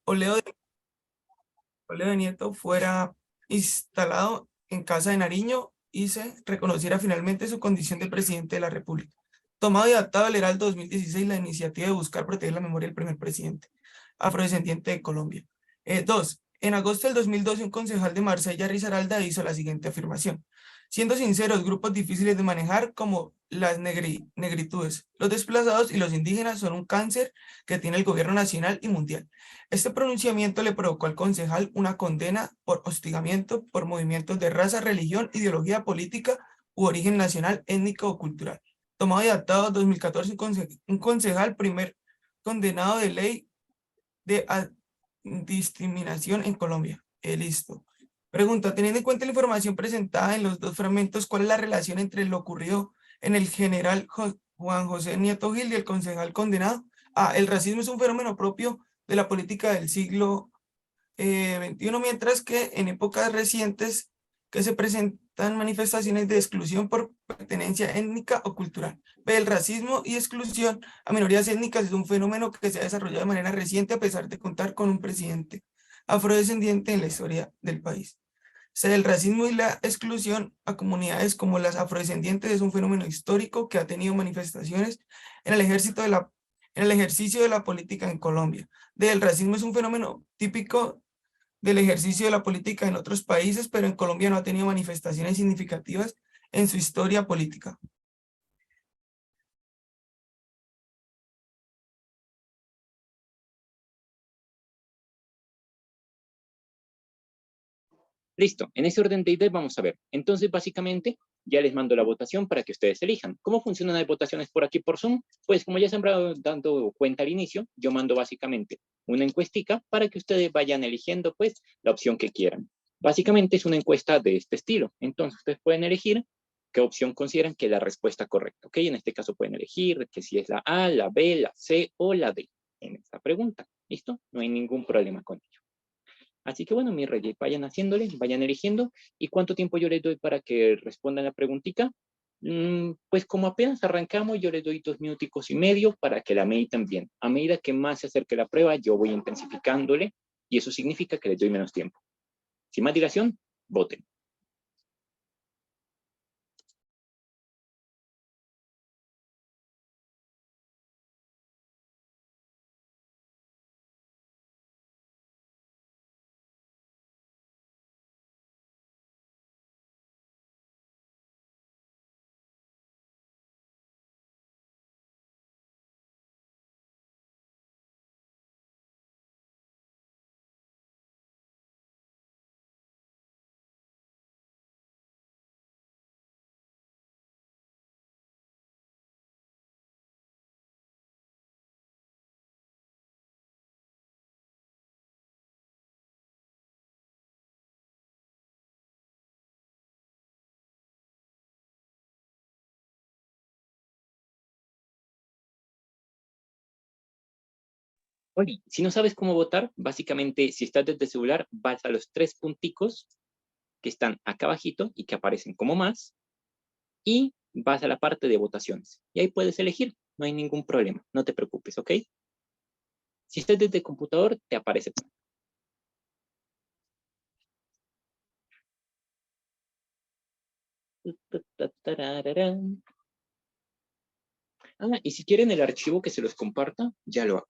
o Leo de Nieto fuera instalado en Casa de Nariño y se reconociera finalmente su condición de presidente de la República. Tomado y adaptado al Heraldo 2016 la iniciativa de buscar proteger la memoria del primer presidente afrodescendiente de Colombia. Dos, en agosto del 2012 un concejal de Marsella, Risaralda, hizo la siguiente afirmación. Siendo sinceros, grupos difíciles de manejar como las negritudes, los desplazados y los indígenas son un cáncer que tiene el gobierno nacional y mundial. Este pronunciamiento le provocó al concejal una condena por hostigamiento por movimientos de raza, religión, ideología política u origen nacional, étnico o cultural. Tomado y adaptado 2014, un concejal primer condenado de ley de discriminación en Colombia. Listo. Pregunta, teniendo en cuenta la información presentada en los dos fragmentos, ¿cuál es la relación entre lo ocurrido en el general Juan José Nieto Gil y el concejal condenado? El racismo es un fenómeno propio de la política del siglo XXI, mientras que en épocas recientes que se presentan manifestaciones de exclusión por pertenencia étnica o cultural. El racismo y exclusión a minorías étnicas es un fenómeno que se ha desarrollado de manera reciente a pesar de contar con un presidente afrodescendiente en la historia del país. El racismo y la exclusión a comunidades como las afrodescendientes es un fenómeno histórico que ha tenido manifestaciones en el en el ejercicio de la política en Colombia. El racismo es un fenómeno típico del ejercicio de la política en otros países, pero en Colombia no ha tenido manifestaciones significativas en su historia política. Listo, en ese orden de ideas vamos a ver. Entonces, básicamente, ya les mando la votación para que ustedes elijan. ¿Cómo funcionan las votaciones por aquí por Zoom? Pues como ya se han dado cuenta al inicio, yo mando básicamente una encuestica para que ustedes vayan eligiendo pues la opción que quieran. Básicamente es una encuesta de este estilo. Entonces, ustedes pueden elegir qué opción consideran que es la respuesta correcta. ¿Ok? En este caso pueden elegir que si es la A, la B, la C o la D en esta pregunta. ¿Listo? No hay ningún problema con ello. Así que bueno, mis reyes, vayan haciéndole, vayan eligiendo. ¿Y cuánto tiempo yo les doy para que respondan la preguntita? Pues como apenas arrancamos, yo les doy 2 minuticos y medio para que la mediten bien. A medida que más se acerque la prueba, yo voy intensificándole y eso significa que les doy menos tiempo. Sin más dilación, voten. Oye, si no sabes cómo votar, básicamente si estás desde el celular, vas a los 3 punticos que están acá abajito y que aparecen como más y vas a la parte de votaciones. Y ahí puedes elegir, no hay ningún problema, no te preocupes, ¿ok? Si estás desde el computador, te aparece. Y si quieren el archivo que se los comparta, ya lo hago.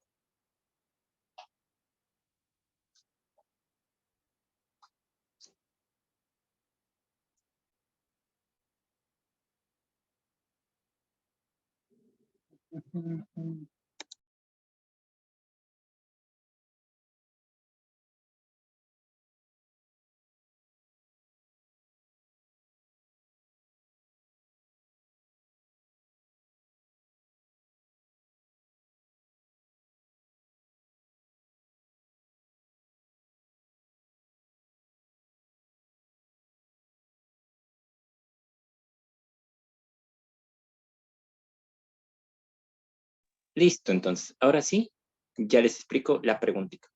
Listo, entonces, ahora sí, ya les explico la preguntita.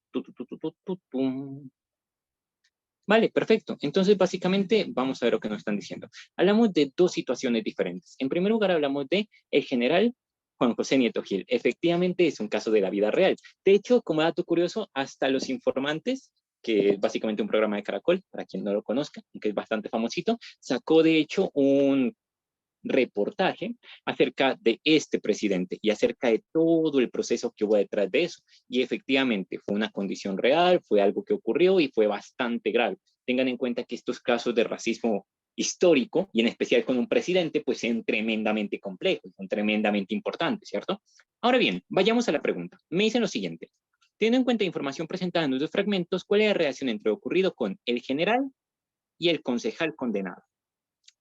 Vale, perfecto. Entonces, básicamente, vamos a ver lo que nos están diciendo. Hablamos de dos situaciones diferentes. En primer lugar, hablamos de el general Juan José Nieto Gil. Efectivamente es un caso de la vida real. De hecho, como dato curioso, hasta Los Informantes, que es básicamente un programa de Caracol, para quien no lo conozca, que es bastante famosito, sacó de hecho un reportaje acerca de este presidente y acerca de todo el proceso que hubo detrás de eso. Y efectivamente fue una condición real, fue algo que ocurrió y fue bastante grave. Tengan en cuenta que estos casos de racismo histórico, y en especial con un presidente, pues son tremendamente complejos, son tremendamente importantes, ¿cierto? Ahora bien, vayamos a la pregunta. Me dicen lo siguiente. Teniendo en cuenta la información presentada en los dos fragmentos, ¿cuál es la relación entre lo ocurrido con el general y el concejal condenado?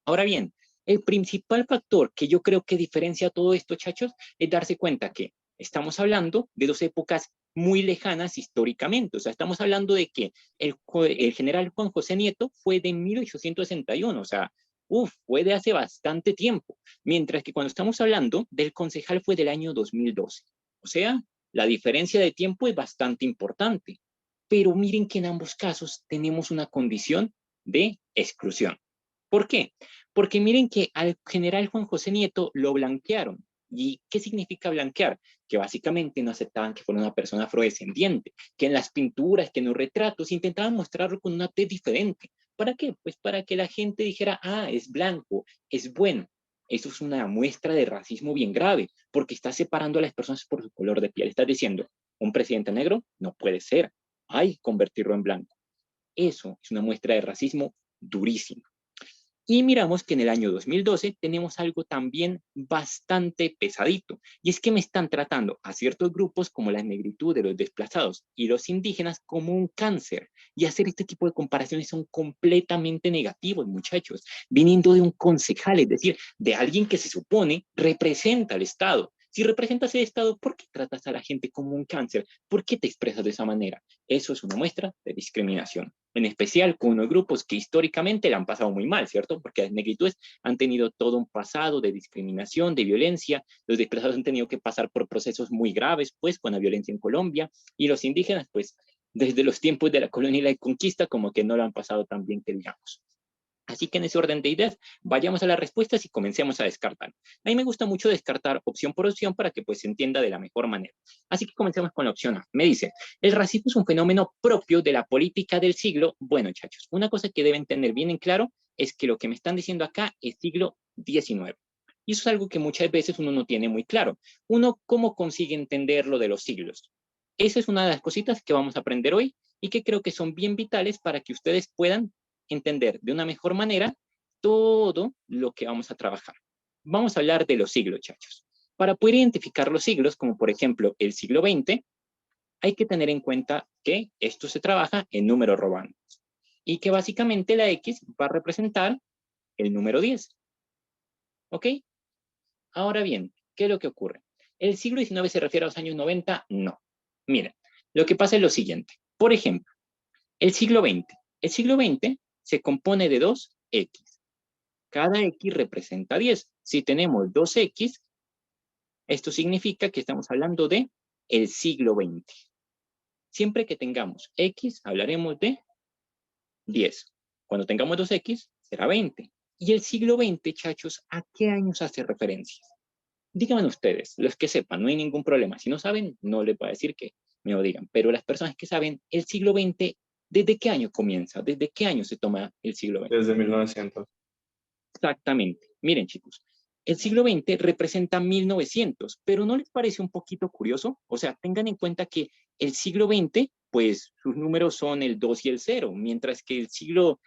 Ahora bien, el principal factor que yo creo que diferencia todo esto, chachos, es darse cuenta que estamos hablando de dos épocas muy lejanas históricamente. O sea, estamos hablando de que el general Juan José Nieto fue de 1861, o sea, fue de hace bastante tiempo. Mientras que cuando estamos hablando del concejal fue del año 2012. O sea, la diferencia de tiempo es bastante importante. Pero miren que en ambos casos tenemos una condición de exclusión. ¿Por qué? Porque miren que al general Juan José Nieto lo blanquearon. ¿Y qué significa blanquear? Que básicamente no aceptaban que fuera una persona afrodescendiente, que en las pinturas, que en los retratos intentaban mostrarlo con una tez diferente. ¿Para qué? Pues para que la gente dijera, ah, es blanco, es bueno. Eso es una muestra de racismo bien grave, porque está separando a las personas por su color de piel. Estás diciendo, un presidente negro no puede ser. Hay que convertirlo en blanco. Eso es una muestra de racismo durísima. Y miramos que en el año 2012 tenemos algo también bastante pesadito, y es que me están tratando a ciertos grupos como la negritud de los desplazados y los indígenas como un cáncer, y hacer este tipo de comparaciones son completamente negativos, muchachos, viniendo de un concejal, es decir, de alguien que se supone representa al Estado. Si representas el Estado, ¿por qué tratas a la gente como un cáncer? ¿Por qué te expresas de esa manera? Eso es una muestra de discriminación, en especial con unos grupos que históricamente la han pasado muy mal, ¿cierto? Porque las negritudes han tenido todo un pasado de discriminación, de violencia, los desplazados han tenido que pasar por procesos muy graves, pues, con la violencia en Colombia, y los indígenas, pues, desde los tiempos de la colonia y la conquista, como que no lo han pasado tan bien que digamos. Así que en ese orden de ideas, vayamos a las respuestas y comencemos a descartar. A mí me gusta mucho descartar opción por opción para que pues se entienda de la mejor manera. Así que comencemos con la opción A. Me dice, el racismo es un fenómeno propio de la política del siglo. Bueno, muchachos, una cosa que deben tener bien en claro es que lo que me están diciendo acá es siglo XIX. Y eso es algo que muchas veces uno no tiene muy claro. Uno, ¿cómo consigue entender lo de los siglos? Esa es una de las cositas que vamos a aprender hoy y que creo que son bien vitales para que ustedes puedan entender de una mejor manera todo lo que vamos a trabajar. Vamos a hablar de los siglos, chachos. Para poder identificar los siglos, como por ejemplo el siglo XX, hay que tener en cuenta que esto se trabaja en números romanos y que básicamente la X va a representar el número 10. ¿Ok? Ahora bien, ¿qué es lo que ocurre? ¿El siglo XIX se refiere a los años 90? No. Miren, lo que pasa es lo siguiente. Por ejemplo, el siglo XX. El siglo XX se compone de dos X. Cada X representa 10. Si tenemos dos X, esto significa que estamos hablando de el siglo XX. Siempre que tengamos X, hablaremos de 10. Cuando tengamos dos X, será 20. Y el siglo XX, chachos, ¿a qué años hace referencia? Díganme ustedes, los que sepan, no hay ningún problema. Si no saben, no les voy a decir que me lo digan. Pero las personas que saben, el siglo XX, ¿desde qué año comienza? ¿Desde qué año se toma el siglo XX? Desde 1900. Exactamente. Miren, chicos, el siglo XX representa 1900, pero ¿no les parece un poquito curioso? O sea, tengan en cuenta que el siglo XX, pues sus números son el 2 y el 0, mientras que el siglo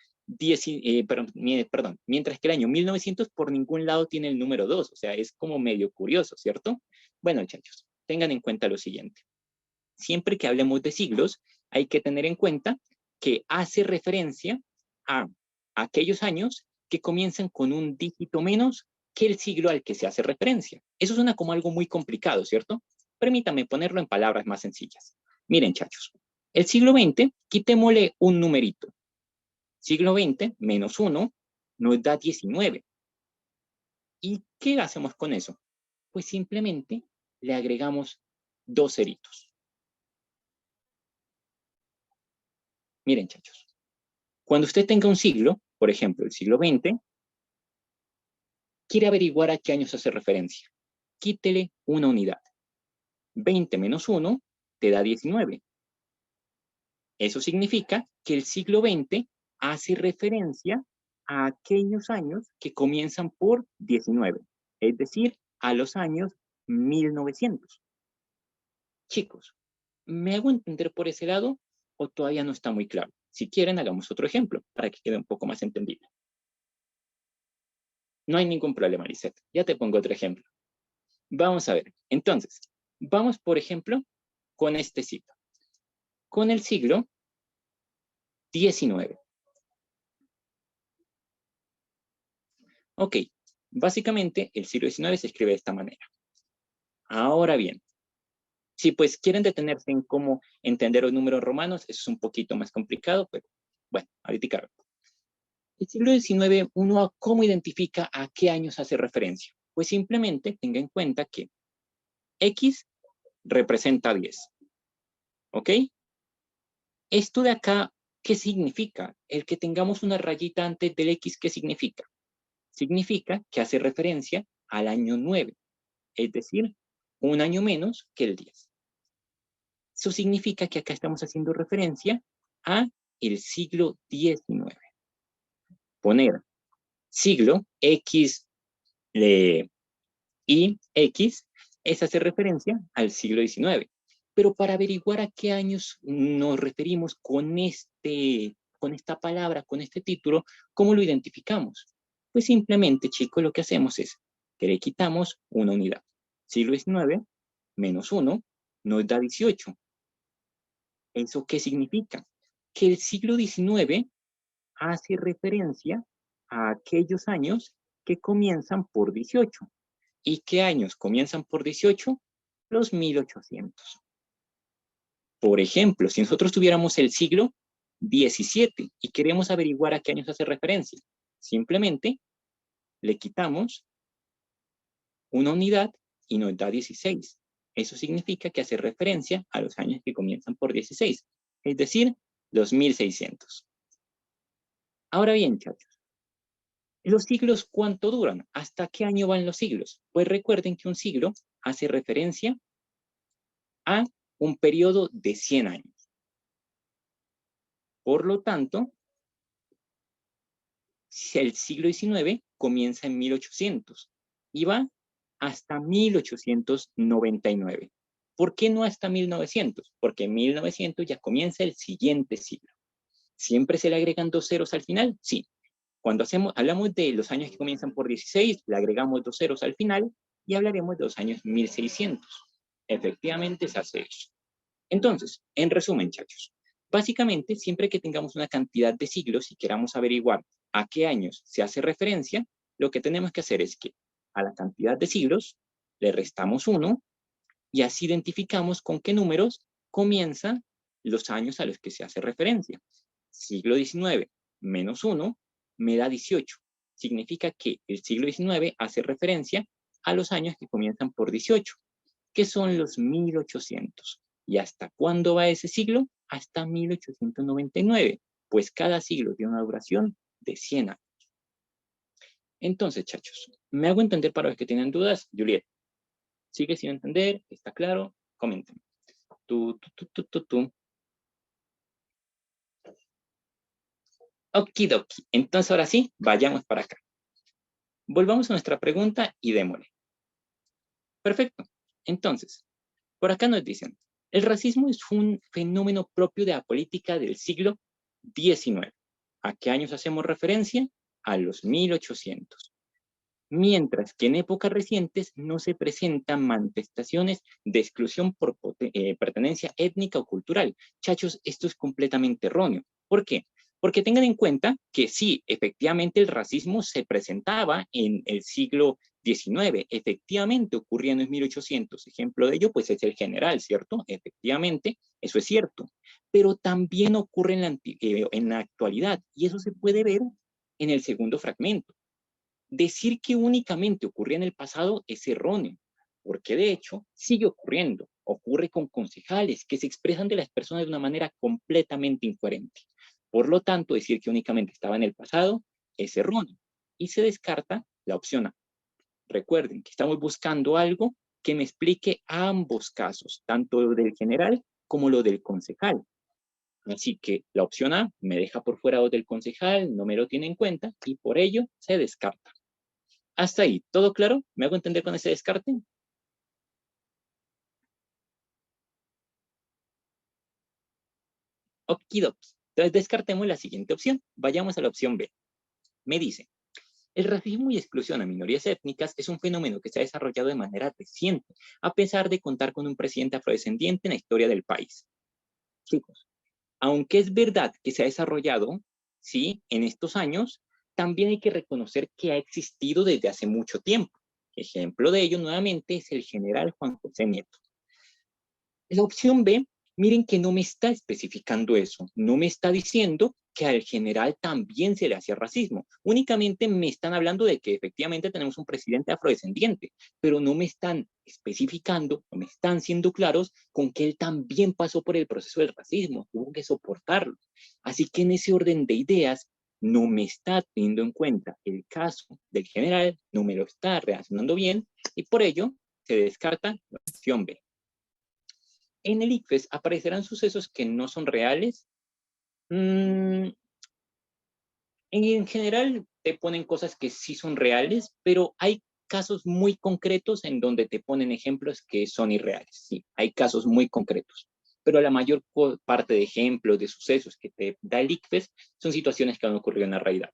mientras que el año 1900 por ningún lado tiene el número 2, o sea, es como medio curioso, ¿cierto? Bueno, muchachos, tengan en cuenta lo siguiente. Siempre que hablemos de siglos, hay que tener en cuenta que hace referencia a aquellos años que comienzan con un dígito menos que el siglo al que se hace referencia. Eso suena como algo muy complicado, ¿cierto? Permítanme ponerlo en palabras más sencillas. Miren, chachos, el siglo XX, quitémosle un numerito. Siglo XX menos 1 nos da 19. ¿Y qué hacemos con eso? Pues simplemente le agregamos dos ceritos. Miren, chachos, cuando usted tenga un siglo, por ejemplo, el siglo XX, quiere averiguar a qué años hace referencia. quítele una unidad. 20 menos 1 te da 19. Eso significa que el siglo XX hace referencia a aquellos años que comienzan por 19, es decir, a los años 1900. Chicos, ¿me hago entender por ese lado o todavía no está muy claro? Si quieren, hagamos otro ejemplo para que quede un poco más entendible. No hay ningún problema, Lisette. Ya te pongo otro ejemplo. Vamos a ver. Entonces, vamos, por ejemplo, con este siglo. Con el siglo XIX. Ok, básicamente el siglo XIX se escribe de esta manera. Ahora bien, si pues quieren detenerse en cómo entender los números romanos, eso es un poquito más complicado, pero bueno, ahorita. El siglo XIX, uno ¿cómo identifica a qué años hace referencia? Pues simplemente tenga en cuenta que X representa 10, ¿ok? Esto de acá, ¿qué significa? El que tengamos una rayita antes del X, ¿qué significa? Significa que hace referencia al año 9, es decir, un año menos que el 10. Eso significa que acá estamos haciendo referencia a el siglo XIX. Poner siglo X y X es hacer referencia al siglo XIX. Pero para averiguar a qué años nos referimos con esta palabra, con este título, ¿cómo lo identificamos? Pues simplemente, chicos, lo que hacemos es que le quitamos una unidad. Siglo XIX menos 1 nos da 18. ¿Eso qué significa? Que el siglo XIX hace referencia a aquellos años que comienzan por 18. ¿Y qué años comienzan por 18? Los 1800. Por ejemplo, si nosotros tuviéramos el siglo XVII y queremos averiguar a qué años hace referencia, simplemente le quitamos una unidad y nos da 16. Eso significa que hace referencia a los años que comienzan por 16, es decir, los 1600. Ahora bien, chachos, ¿los siglos cuánto duran? ¿Hasta qué año van los siglos? Pues recuerden que un siglo hace referencia a un periodo de 100 años. Por lo tanto, el siglo XIX comienza en 1800 y va hasta 1899. ¿Por qué no hasta 1900? Porque en 1900 ya comienza el siguiente siglo. ¿Siempre se le agregan 2 ceros al final? Sí. Cuando hablamos de los años que comienzan por 16, le agregamos 2 ceros al final y hablaremos de los años 1600. Efectivamente se hace eso. Entonces, en resumen, chachos, básicamente siempre que tengamos una cantidad de siglos y queramos averiguar a qué años se hace referencia, lo que tenemos que hacer es que a la cantidad de siglos le restamos 1 y así identificamos con qué números comienzan los años a los que se hace referencia. Siglo XIX menos 1 me da 18. Significa que el siglo XIX hace referencia a los años que comienzan por 18, que son los 1800. ¿Y hasta cuándo va ese siglo? Hasta 1899, pues cada siglo tiene una duración de 100 años. Entonces, chachos, ¿me hago entender para los que tienen dudas? Juliet, ¿sigue sin entender? ¿Está claro? Comenten. Tú. Okidoki. Entonces, ahora sí, vayamos para acá. Volvamos a nuestra pregunta y démosle. Perfecto. Entonces, por acá nos dicen, el racismo es un fenómeno propio de la política del siglo XIX. ¿A qué años hacemos referencia? A los 1800. Mientras que en épocas recientes no se presentan manifestaciones de exclusión por pertenencia étnica o cultural. Chachos, esto es completamente erróneo. ¿Por qué? Porque tengan en cuenta que sí, efectivamente el racismo se presentaba en el siglo XIX, efectivamente ocurría en los 1800. Ejemplo de ello, pues es el general, ¿cierto? Efectivamente, eso es cierto. Pero también ocurre en la actualidad y eso se puede ver en el segundo fragmento. Decir que únicamente ocurría en el pasado es erróneo, porque de hecho sigue ocurriendo. Ocurre con concejales que se expresan de las personas de una manera completamente incoherente. Por lo tanto, decir que únicamente estaba en el pasado es erróneo y se descarta la opción A. Recuerden que estamos buscando algo que me explique ambos casos, tanto lo del general como lo del concejal. Así que la opción A me deja por fuera lo del concejal, no me lo tiene en cuenta y por ello se descarta. Hasta ahí, ¿todo claro? ¿Me hago entender con ese descarte? Okidoki. Entonces descartemos la siguiente opción. Vayamos a la opción B. Me dice, el racismo y exclusión a minorías étnicas es un fenómeno que se ha desarrollado de manera reciente, a pesar de contar con un presidente afrodescendiente en la historia del país. Chicos, aunque es verdad que se ha desarrollado, sí, en estos años, también hay que reconocer que ha existido desde hace mucho tiempo. Ejemplo de ello, nuevamente, es el general Juan José Nieto. La opción B, miren que no me está especificando eso, no me está diciendo que al general también se le hacía racismo, únicamente me están hablando de que efectivamente tenemos un presidente afrodescendiente, pero no me están especificando, no me están siendo claros con que él también pasó por el proceso del racismo, tuvo que soportarlo. Así que en ese orden de ideas, no me está teniendo en cuenta el caso del general, no me lo está relacionando bien, y por ello se descarta la opción B. En el ICFES aparecerán sucesos que no son reales. En general te ponen cosas que sí son reales, pero hay casos muy concretos en donde te ponen ejemplos que son irreales. Sí, hay casos muy concretos. Pero la mayor parte de ejemplos, de sucesos que te da el ICFES son situaciones que han ocurrido en la realidad.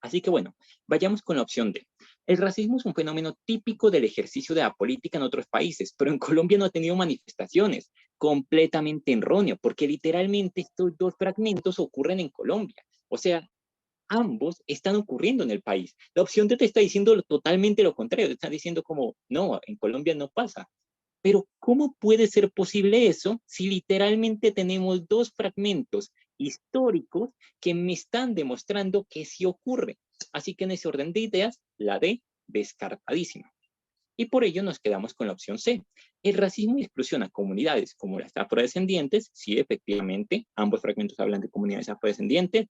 Así que bueno, vayamos con la opción D. El racismo es un fenómeno típico del ejercicio de la política en otros países, pero en Colombia no ha tenido manifestaciones. Completamente erróneo, porque literalmente estos dos fragmentos ocurren en Colombia. O sea, ambos están ocurriendo en el país. La opción D te está diciendo totalmente lo contrario, te está diciendo como, no, en Colombia no pasa. Pero ¿cómo puede ser posible eso si literalmente tenemos dos fragmentos históricos que me están demostrando que sí ocurre? Así que en ese orden de ideas, la D, descartadísima. Y por ello nos quedamos con la opción C. El racismo y exclusión a comunidades como las afrodescendientes, sí, efectivamente, ambos fragmentos hablan de comunidades afrodescendientes,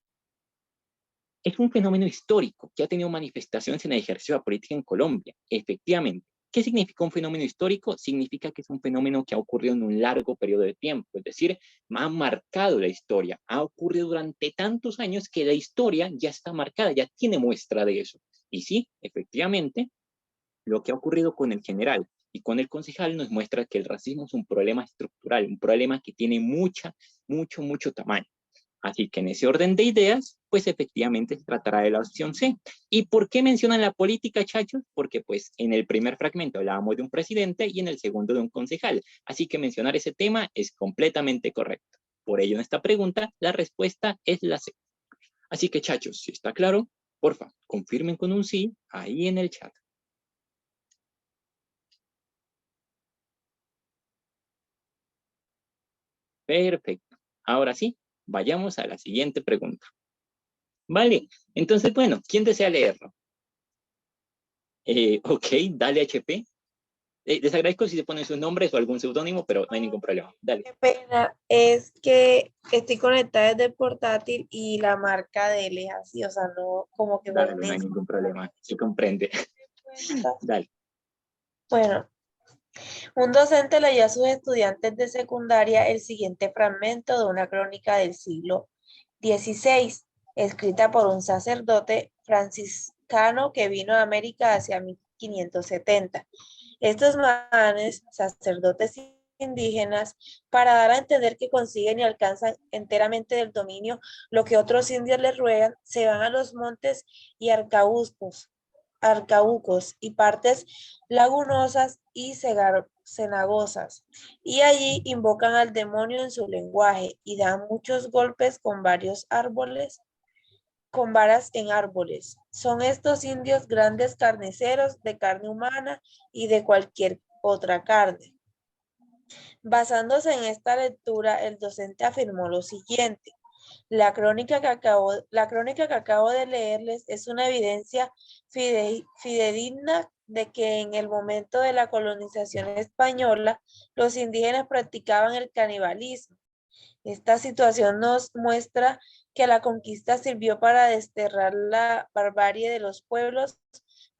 es un fenómeno histórico que ha tenido manifestaciones en el ejercicio de la política en Colombia, efectivamente. ¿Qué significa un fenómeno histórico? Significa que es un fenómeno que ha ocurrido en un largo periodo de tiempo, es decir, ha marcado la historia, ha ocurrido durante tantos años que la historia ya está marcada, ya tiene muestra de eso. Y sí, efectivamente, lo que ha ocurrido con el general y con el concejal nos muestra que el racismo es un problema estructural, un problema que tiene mucho tamaño. Así que en ese orden de ideas, pues efectivamente se tratará de la opción C. ¿Y por qué mencionan la política, chachos? Porque pues en el primer fragmento hablábamos de un presidente y en el segundo de un concejal. Así que mencionar ese tema es completamente correcto. Por ello en esta pregunta la respuesta es la C. Así que chachos, si está claro, porfa, confirmen con un sí ahí en el chat. Perfecto. Ahora sí, vayamos a la siguiente pregunta. Vale, entonces, bueno, ¿quién desea leerlo? Ok, dale HP. Les agradezco si se ponen sus nombres o algún seudónimo, pero no hay ningún problema. Dale. Qué pena, es que estoy conectada desde el portátil y la marca de él es así, o sea, no, como que Dale, me no hay ningún problema. Se comprende. Dale. Bueno, un docente leyó a sus estudiantes de secundaria el siguiente fragmento de una crónica del siglo XVI, escrita por un sacerdote franciscano que vino a América hacia 1570. Estos manes, sacerdotes indígenas, para dar a entender que consiguen y alcanzan enteramente del dominio lo que otros indios les ruegan, se van a los montes y arcaucos y partes lagunosas y cenagosas, y allí invocan al demonio en su lenguaje y dan muchos golpes con varios árboles, con varas en árboles. Son estos indios grandes carniceros de carne humana y de cualquier otra carne. Basándose en esta lectura, el docente afirmó lo siguiente: la crónica que acabo de leerles es una evidencia fidedigna de que en el momento de la colonización española, los indígenas practicaban el canibalismo. Esta situación nos muestra que la conquista sirvió para desterrar la barbarie de los pueblos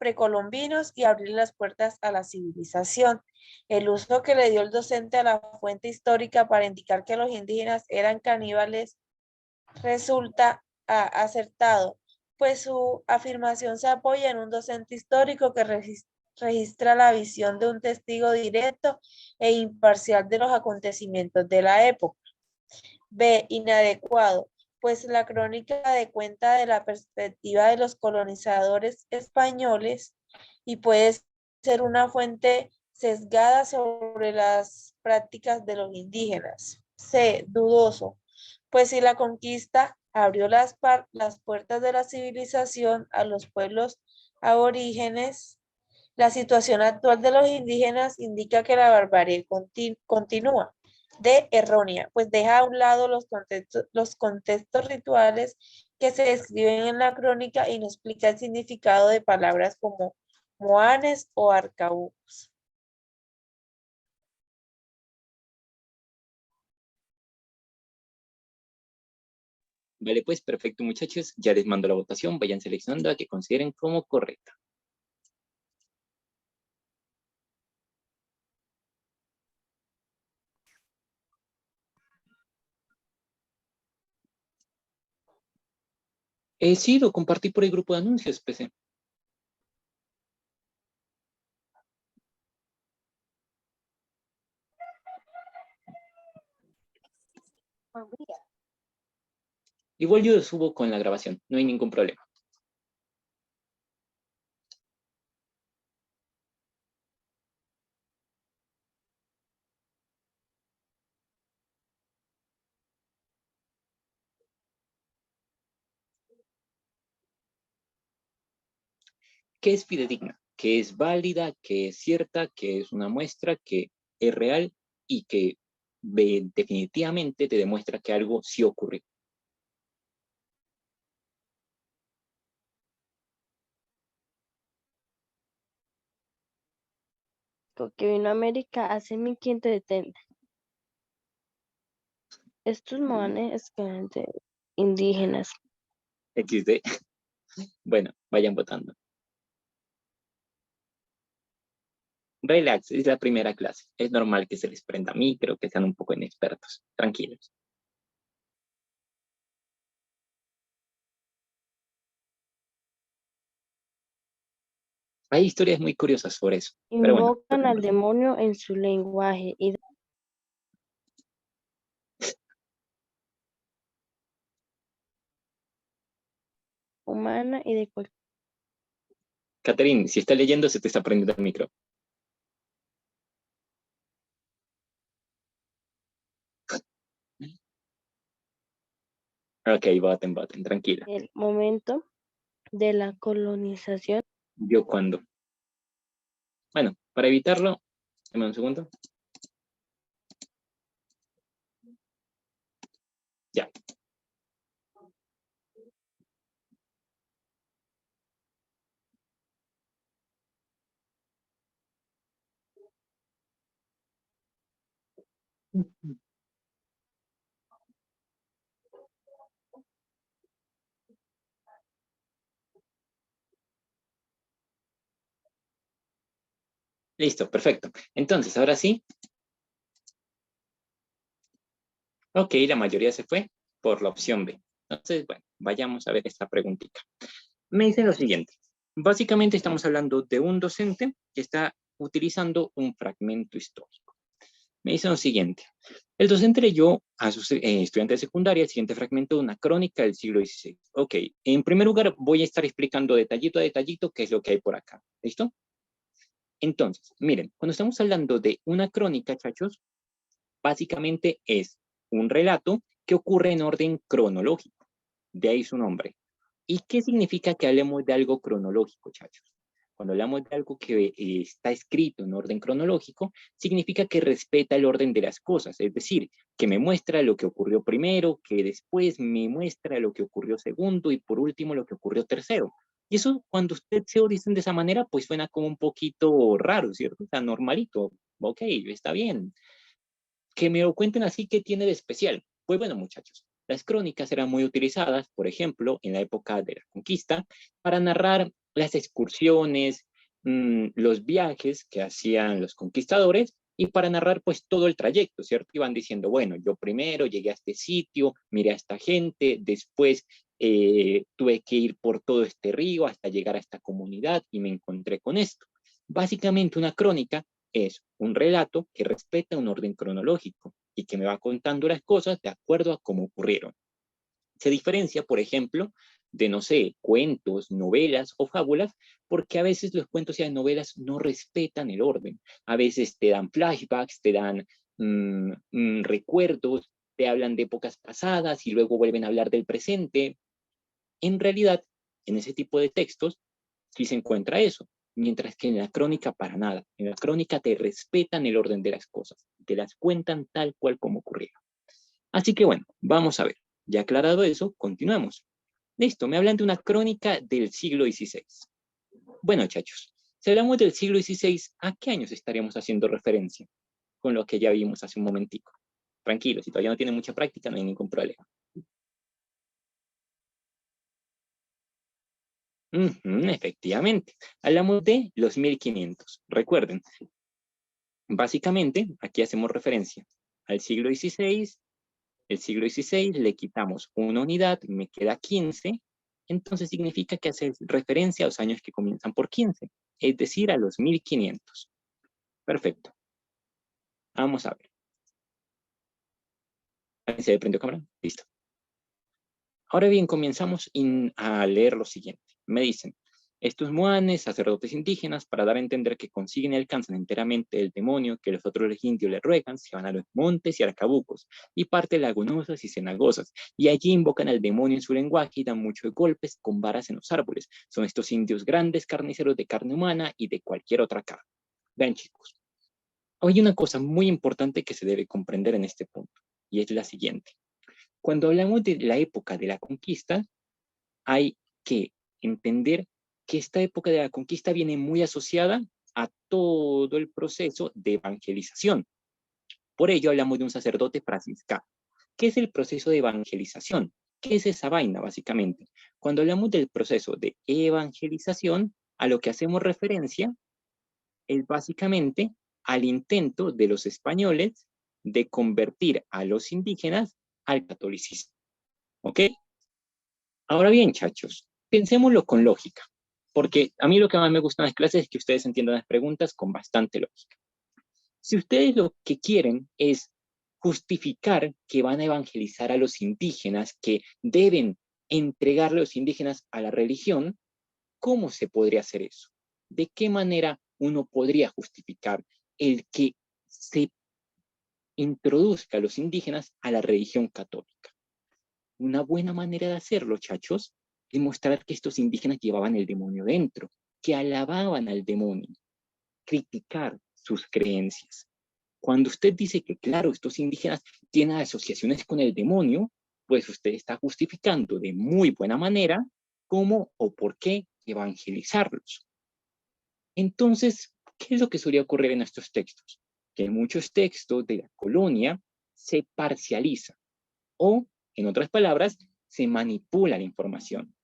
precolombinos y abrir las puertas a la civilización. El uso que le dio el docente a la fuente histórica para indicar que los indígenas eran caníbales resulta acertado, pues su afirmación se apoya en un docente histórico que registra la visión de un testigo directo e imparcial de los acontecimientos de la época. B. Inadecuado, pues la crónica da cuenta de la perspectiva de los colonizadores españoles y puede ser una fuente sesgada sobre las prácticas de los indígenas. C. Dudoso, pues si la conquista abrió las puertas de la civilización a los pueblos aborígenes, la situación actual de los indígenas indica que la barbarie continúa. De errónea, pues deja a un lado los contextos rituales que se describen en la crónica y no explica el significado de palabras como moanes o arcabucos. Vale, pues perfecto, muchachos. Ya les mando la votación. Vayan seleccionando a que consideren como correcta. Sí, lo compartí por el grupo de anuncios, PC. Igual yo lo subo con la grabación, no hay ningún problema. ¿Qué es fidedigna? ¿Qué es válida? ¿Qué es cierta? ¿Qué es una muestra? ¿Qué es real? Y que definitivamente te demuestra que algo sí ocurrió. Que vino a América hace 1570. Estos moanes eran indígenas. XD. Bueno, vayan votando. Relax, es la primera clase. Es normal que se les prenda a mí, creo que sean un poco inexpertos. Tranquilos. Hay historias muy curiosas sobre eso. Pero bueno, Invocan al demonio en su lenguaje y humana y de cualquier. Catherine, si está leyendo, se te está prendiendo el micro. Ok, voten, tranquila. El momento de la colonización. ¿Yo cuándo? Bueno, para evitarlo, dame un segundo. Ya. Listo, perfecto. Entonces, ahora sí. Ok, la mayoría se fue por la opción B. Entonces, bueno, vayamos a ver esta preguntita. Me dicen lo siguiente. Básicamente estamos hablando de un docente que está utilizando un fragmento histórico. Me dicen lo siguiente. El docente leyó a sus estudiantes de secundaria el siguiente fragmento de una crónica del siglo XVI. Ok, en primer lugar voy a estar explicando detallito a detallito qué es lo que hay por acá. ¿Listo? Entonces, miren, cuando estamos hablando de una crónica, chachos, básicamente es un relato que ocurre en orden cronológico. De ahí su nombre. ¿Y qué significa que hablemos de algo cronológico, chachos? Cuando hablamos de algo que está escrito en orden cronológico, significa que respeta el orden de las cosas, es decir, que me muestra lo que ocurrió primero, que después me muestra lo que ocurrió segundo y por último lo que ocurrió tercero. Y eso, cuando ustedes se lo dicen de esa manera, pues suena como un poquito raro, ¿cierto? O sea, normalito. Ok, está bien. Que me lo cuenten así, ¿qué tiene de especial? Pues bueno, muchachos, las crónicas eran muy utilizadas, por ejemplo, en la época de la conquista, para narrar las excursiones, los viajes que hacían los conquistadores, y para narrar pues todo el trayecto, ¿cierto? Iban diciendo, bueno, yo primero llegué a este sitio, miré a esta gente, después tuve que ir por todo este río hasta llegar a esta comunidad y me encontré con esto. Básicamente una crónica es un relato que respeta un orden cronológico y que me va contando las cosas de acuerdo a cómo ocurrieron. Se diferencia, por ejemplo, de, no sé, cuentos, novelas o fábulas, porque a veces los cuentos y las novelas no respetan el orden. A veces te dan flashbacks, te dan recuerdos, te hablan de épocas pasadas y luego vuelven a hablar del presente. En realidad, en ese tipo de textos sí se encuentra eso, mientras que en la crónica para nada. En la crónica te respetan el orden de las cosas, te las cuentan tal cual como ocurrieron. Así que bueno, vamos a ver. Ya aclarado eso, continuamos. Listo, me hablan de una crónica del siglo XVI. Bueno, chachos, si hablamos del siglo XVI, ¿a qué años estaríamos haciendo referencia? Con lo que ya vimos hace un momentico. Tranquilo, si todavía no tiene mucha práctica, no hay ningún problema. Efectivamente, hablamos de los 1500. Recuerden, básicamente, aquí hacemos referencia al siglo XVI. El siglo XVI le quitamos una unidad, me queda 15, entonces significa que hace referencia a los años que comienzan por 15, es decir, a los 1500. Perfecto. Vamos a ver. Ahí se prendió cámara. Listo. Ahora bien, comenzamos a leer lo siguiente. Me dicen, estos muanes, sacerdotes indígenas, para dar a entender que consiguen y alcanzan enteramente el demonio que los otros indios le ruegan, se van a los montes y arcabucos, y partes lagunosas y cenagosas, y allí invocan al demonio en su lenguaje y dan muchos golpes con varas en los árboles. Son estos indios grandes carniceros de carne humana y de cualquier otra carne. Vean, chicos, hay una cosa muy importante que se debe comprender en este punto, y es la siguiente. Cuando hablamos de la época de la conquista, hay que entender que esta época de la conquista viene muy asociada a todo el proceso de evangelización. Por ello hablamos de un sacerdote franciscano. ¿Qué es el proceso de evangelización? ¿Qué es esa vaina, básicamente? Cuando hablamos del proceso de evangelización, a lo que hacemos referencia es básicamente al intento de los españoles de convertir a los indígenas al catolicismo. ¿Ok? Ahora bien, chachos, pensémoslo con lógica, porque a mí lo que más me gusta en las clases es que ustedes entiendan las preguntas con bastante lógica. Si ustedes lo que quieren es justificar que van a evangelizar a los indígenas, que deben entregarle a los indígenas a la religión, ¿cómo se podría hacer eso? ¿De qué manera uno podría justificar el que se introduzca a los indígenas a la religión católica? Una buena manera de hacerlo, chachos, es mostrar que estos indígenas llevaban el demonio dentro, que alababan al demonio, criticar sus creencias. Cuando usted dice que, claro, estos indígenas tienen asociaciones con el demonio, pues usted está justificando de muy buena manera cómo o por qué evangelizarlos. Entonces, ¿qué es lo que solía ocurrir en estos textos? Que en muchos textos de la colonia se parcializa o, en otras palabras, se manipula la información.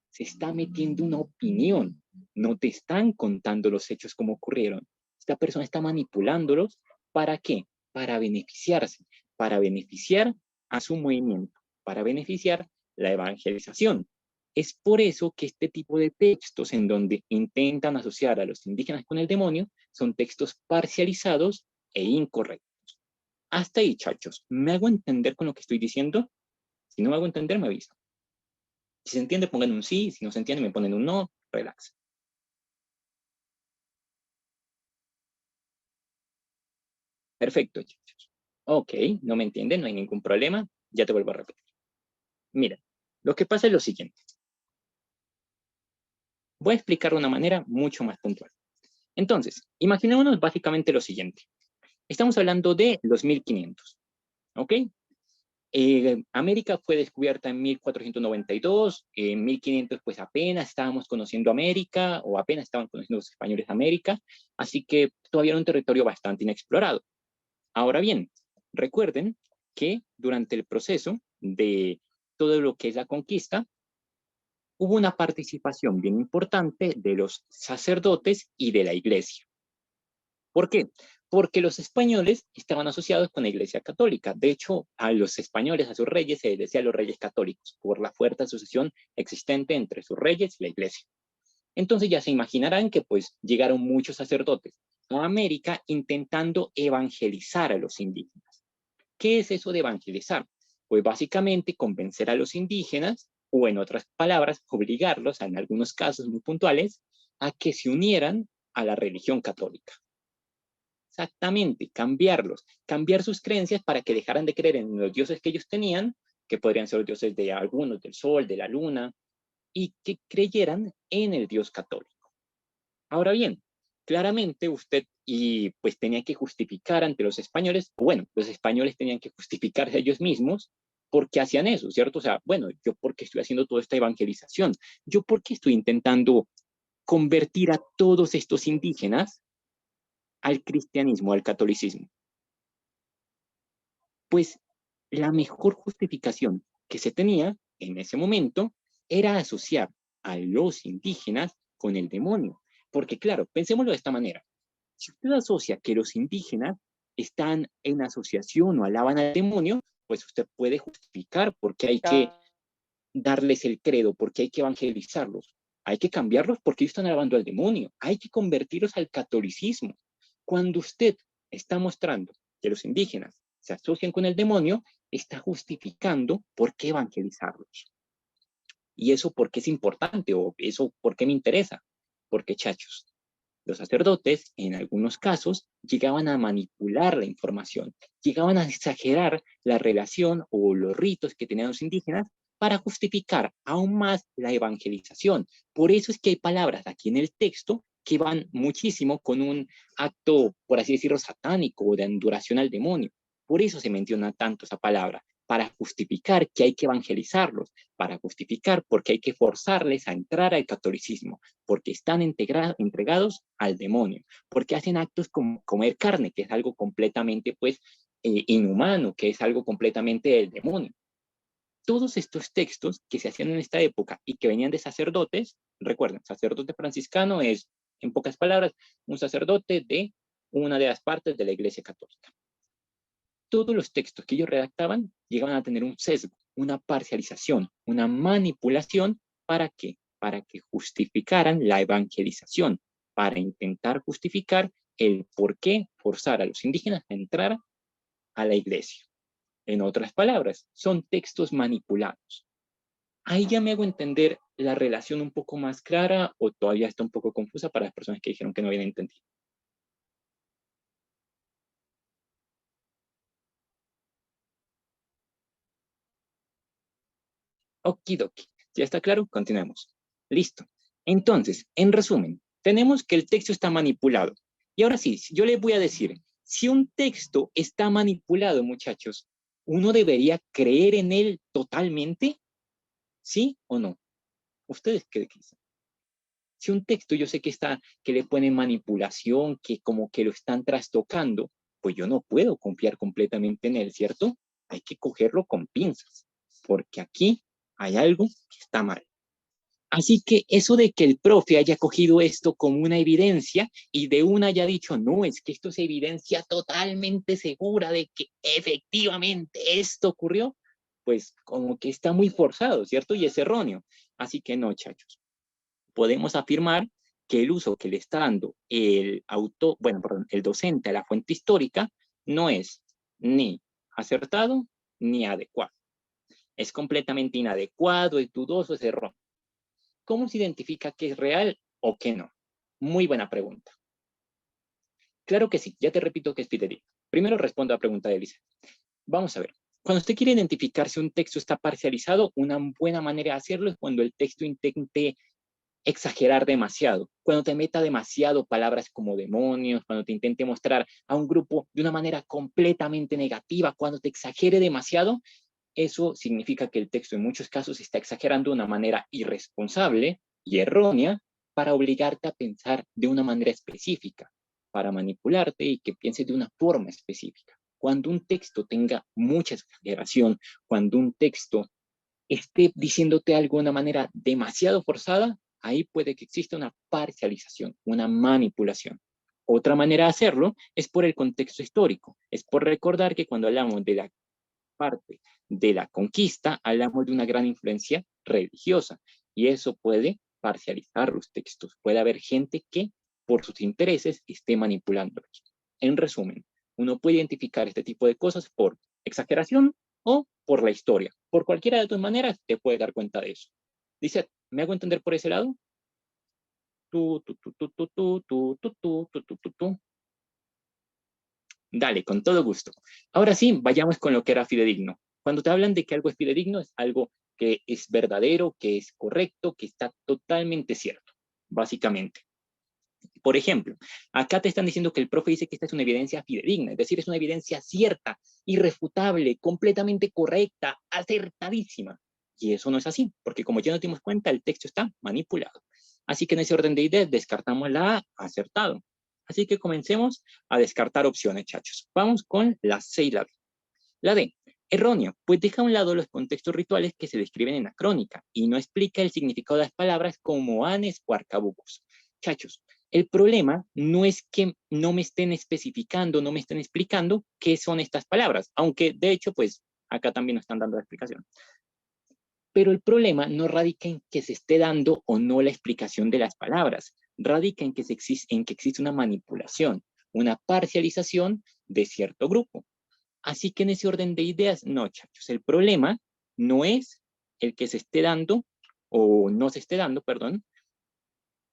Se está metiendo una opinión. No te están contando los hechos como ocurrieron. Esta persona está manipulándolos. ¿Para qué? Para beneficiarse. Para beneficiar a su movimiento. Para beneficiar la evangelización. Es por eso que este tipo de textos en donde intentan asociar a los indígenas con el demonio son textos parcializados e incorrectos. Hasta ahí, chachos. ¿Me hago entender con lo que estoy diciendo? Si no me hago entender, me avisa. Si se entiende, pongan un sí. Si no se entiende, me ponen un no. Relax. Perfecto, chicos. Ok, no me entienden, no hay ningún problema. Ya te vuelvo a repetir. Mira, lo que pasa es lo siguiente. Voy a explicar de una manera mucho más puntual. Entonces, imaginémonos básicamente lo siguiente. Estamos hablando de los 1500. ¿Ok? América fue descubierta en 1492, en 1500 pues apenas estábamos conociendo América o apenas estaban conociendo los españoles América, así que todavía era un territorio bastante inexplorado. Ahora bien, recuerden que durante el proceso de todo lo que es la conquista, hubo una participación bien importante de los sacerdotes y de la iglesia. ¿Por qué? Porque los españoles estaban asociados con la Iglesia Católica. De hecho, a los españoles, a sus reyes, se les decía los reyes católicos, por la fuerte asociación existente entre sus reyes y la Iglesia. Entonces ya se imaginarán que pues llegaron muchos sacerdotes a América intentando evangelizar a los indígenas. ¿Qué es eso de evangelizar? Pues básicamente convencer a los indígenas, o en otras palabras, obligarlos, en algunos casos muy puntuales, a que se unieran a la religión católica. Exactamente, cambiarlos, cambiar sus creencias para que dejaran de creer en los dioses que ellos tenían, que podrían ser los dioses de algunos, del sol, de la luna, y que creyeran en el Dios católico. Ahora bien, claramente usted y pues tenía que justificar ante los españoles, bueno, los españoles tenían que justificarse a ellos mismos porque hacían eso, ¿cierto? O sea, bueno, yo por qué estoy haciendo toda esta evangelización, yo por qué estoy intentando convertir a todos estos indígenas al cristianismo, al catolicismo. Pues la mejor justificación que se tenía en ese momento era asociar a los indígenas con el demonio. Porque claro, pensémoslo de esta manera. Si usted asocia que los indígenas están en asociación o alaban al demonio, pues usted puede justificar por qué hay que darles el credo, por qué hay que evangelizarlos. Hay que cambiarlos porque ellos están alabando al demonio. Hay que convertirlos al catolicismo. Cuando usted está mostrando que los indígenas se asocian con el demonio, está justificando por qué evangelizarlos. ¿Y eso por qué es importante? ¿O eso por qué me interesa? Porque, chachos, los sacerdotes, en algunos casos, llegaban a manipular la información, llegaban a exagerar la relación o los ritos que tenían los indígenas para justificar aún más la evangelización. Por eso es que hay palabras aquí en el texto que van muchísimo con un acto, por así decirlo, satánico o de adoración al demonio. Por eso se menciona tanto esa palabra, para justificar que hay que evangelizarlos, para justificar porque hay que forzarles a entrar al catolicismo, porque están entregados al demonio, porque hacen actos como comer carne, que es algo completamente pues inhumano, que es algo completamente del demonio. Todos estos textos que se hacían en esta época y que venían de sacerdotes, recuerden, sacerdote franciscano es, en pocas palabras, un sacerdote de una de las partes de la Iglesia Católica. Todos los textos que ellos redactaban llegaban a tener un sesgo, una parcialización, una manipulación. ¿Para qué? Para que justificaran la evangelización, para intentar justificar el por qué forzar a los indígenas a entrar a la iglesia. En otras palabras, son textos manipulados. Ahí ya me hago entender la relación un poco más clara o todavía está un poco confusa para las personas que dijeron que no habían entendido. Okidoki. ¿Ya está claro? Continuemos. Listo. Entonces, en resumen, tenemos que el texto está manipulado. Y ahora sí, yo les voy a decir, si un texto está manipulado, muchachos, ¿uno debería creer en él totalmente? ¿Sí o no? ¿Ustedes qué dicen? Si un texto yo sé que está, que le ponen manipulación, que como que lo están trastocando, pues yo no puedo confiar completamente en él, ¿cierto? Hay que cogerlo con pinzas, porque aquí hay algo que está mal. Así que eso de que el profe haya cogido esto como una evidencia y de una haya dicho, no, es que esto es evidencia totalmente segura de que efectivamente esto ocurrió, pues como que está muy forzado, ¿cierto? Y es erróneo. Así que no, chachos. Podemos afirmar que el uso que le está dando el el docente a la fuente histórica no es ni acertado ni adecuado. Es completamente inadecuado, es dudoso, es erróneo. ¿Cómo se identifica qué es real o qué no? Muy buena pregunta. Claro que sí, ya te repito que es fidedigno. Primero respondo a la pregunta de Elisa. Vamos a ver. Cuando usted quiere identificar si un texto está parcializado, una buena manera de hacerlo es cuando el texto intente exagerar demasiado, cuando te meta demasiado palabras como demonios, cuando te intente mostrar a un grupo de una manera completamente negativa, cuando te exagere demasiado, eso significa que el texto en muchos casos está exagerando de una manera irresponsable y errónea para obligarte a pensar de una manera específica, para manipularte y que pienses de una forma específica. Cuando un texto tenga mucha exageración, cuando un texto esté diciéndote algo de una manera demasiado forzada, ahí puede que exista una parcialización, una manipulación. Otra manera de hacerlo es por el contexto histórico, es por recordar que cuando hablamos de la parte de la conquista, hablamos de una gran influencia religiosa, y eso puede parcializar los textos. Puede haber gente que, por sus intereses, esté manipulándolos. En resumen, uno puede identificar este tipo de cosas por exageración o por la historia. Por cualquiera de tus maneras, te puedes dar cuenta de eso. Dice, ¿me hago entender por ese lado? Dale, con todo gusto. Ahora sí, vayamos con lo que era fidedigno. Cuando te hablan de que algo es fidedigno, es algo que es verdadero, que es correcto, que está totalmente cierto, básicamente. Por ejemplo, acá te están diciendo que el profe dice que esta es una evidencia fidedigna, es decir, es una evidencia cierta, irrefutable, completamente correcta, acertadísima. Y eso no es así, porque como ya nos dimos cuenta, el texto está manipulado. Así que en ese orden de ideas descartamos la A, acertado. Así que comencemos a descartar opciones, chachos. Vamos con la C y la D. La D, erróneo, pues deja a un lado los contextos rituales que se describen en la crónica y no explica el significado de las palabras como anes o arcabucos. Chachos, el problema no es que no me estén especificando, no me estén explicando qué son estas palabras, aunque de hecho, pues acá también nos están dando la explicación. Pero el problema no radica en que se esté dando o no la explicación de las palabras, radica en que existe una manipulación, una parcialización de cierto grupo. Así que en ese orden de ideas, no, chachos, el problema no es el que se esté dando, o no se esté dando, perdón,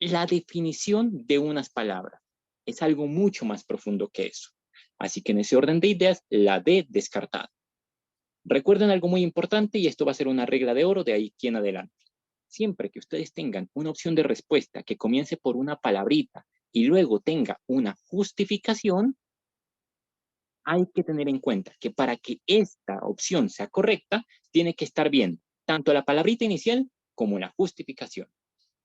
la definición de unas palabras. Es algo mucho más profundo que eso. Así que en ese orden de ideas, la D descartada. Recuerden algo muy importante, y esto va a ser una regla de oro de ahí en adelante. Siempre que ustedes tengan una opción de respuesta que comience por una palabrita y luego tenga una justificación, hay que tener en cuenta que para que esta opción sea correcta, tiene que estar bien tanto la palabrita inicial como la justificación.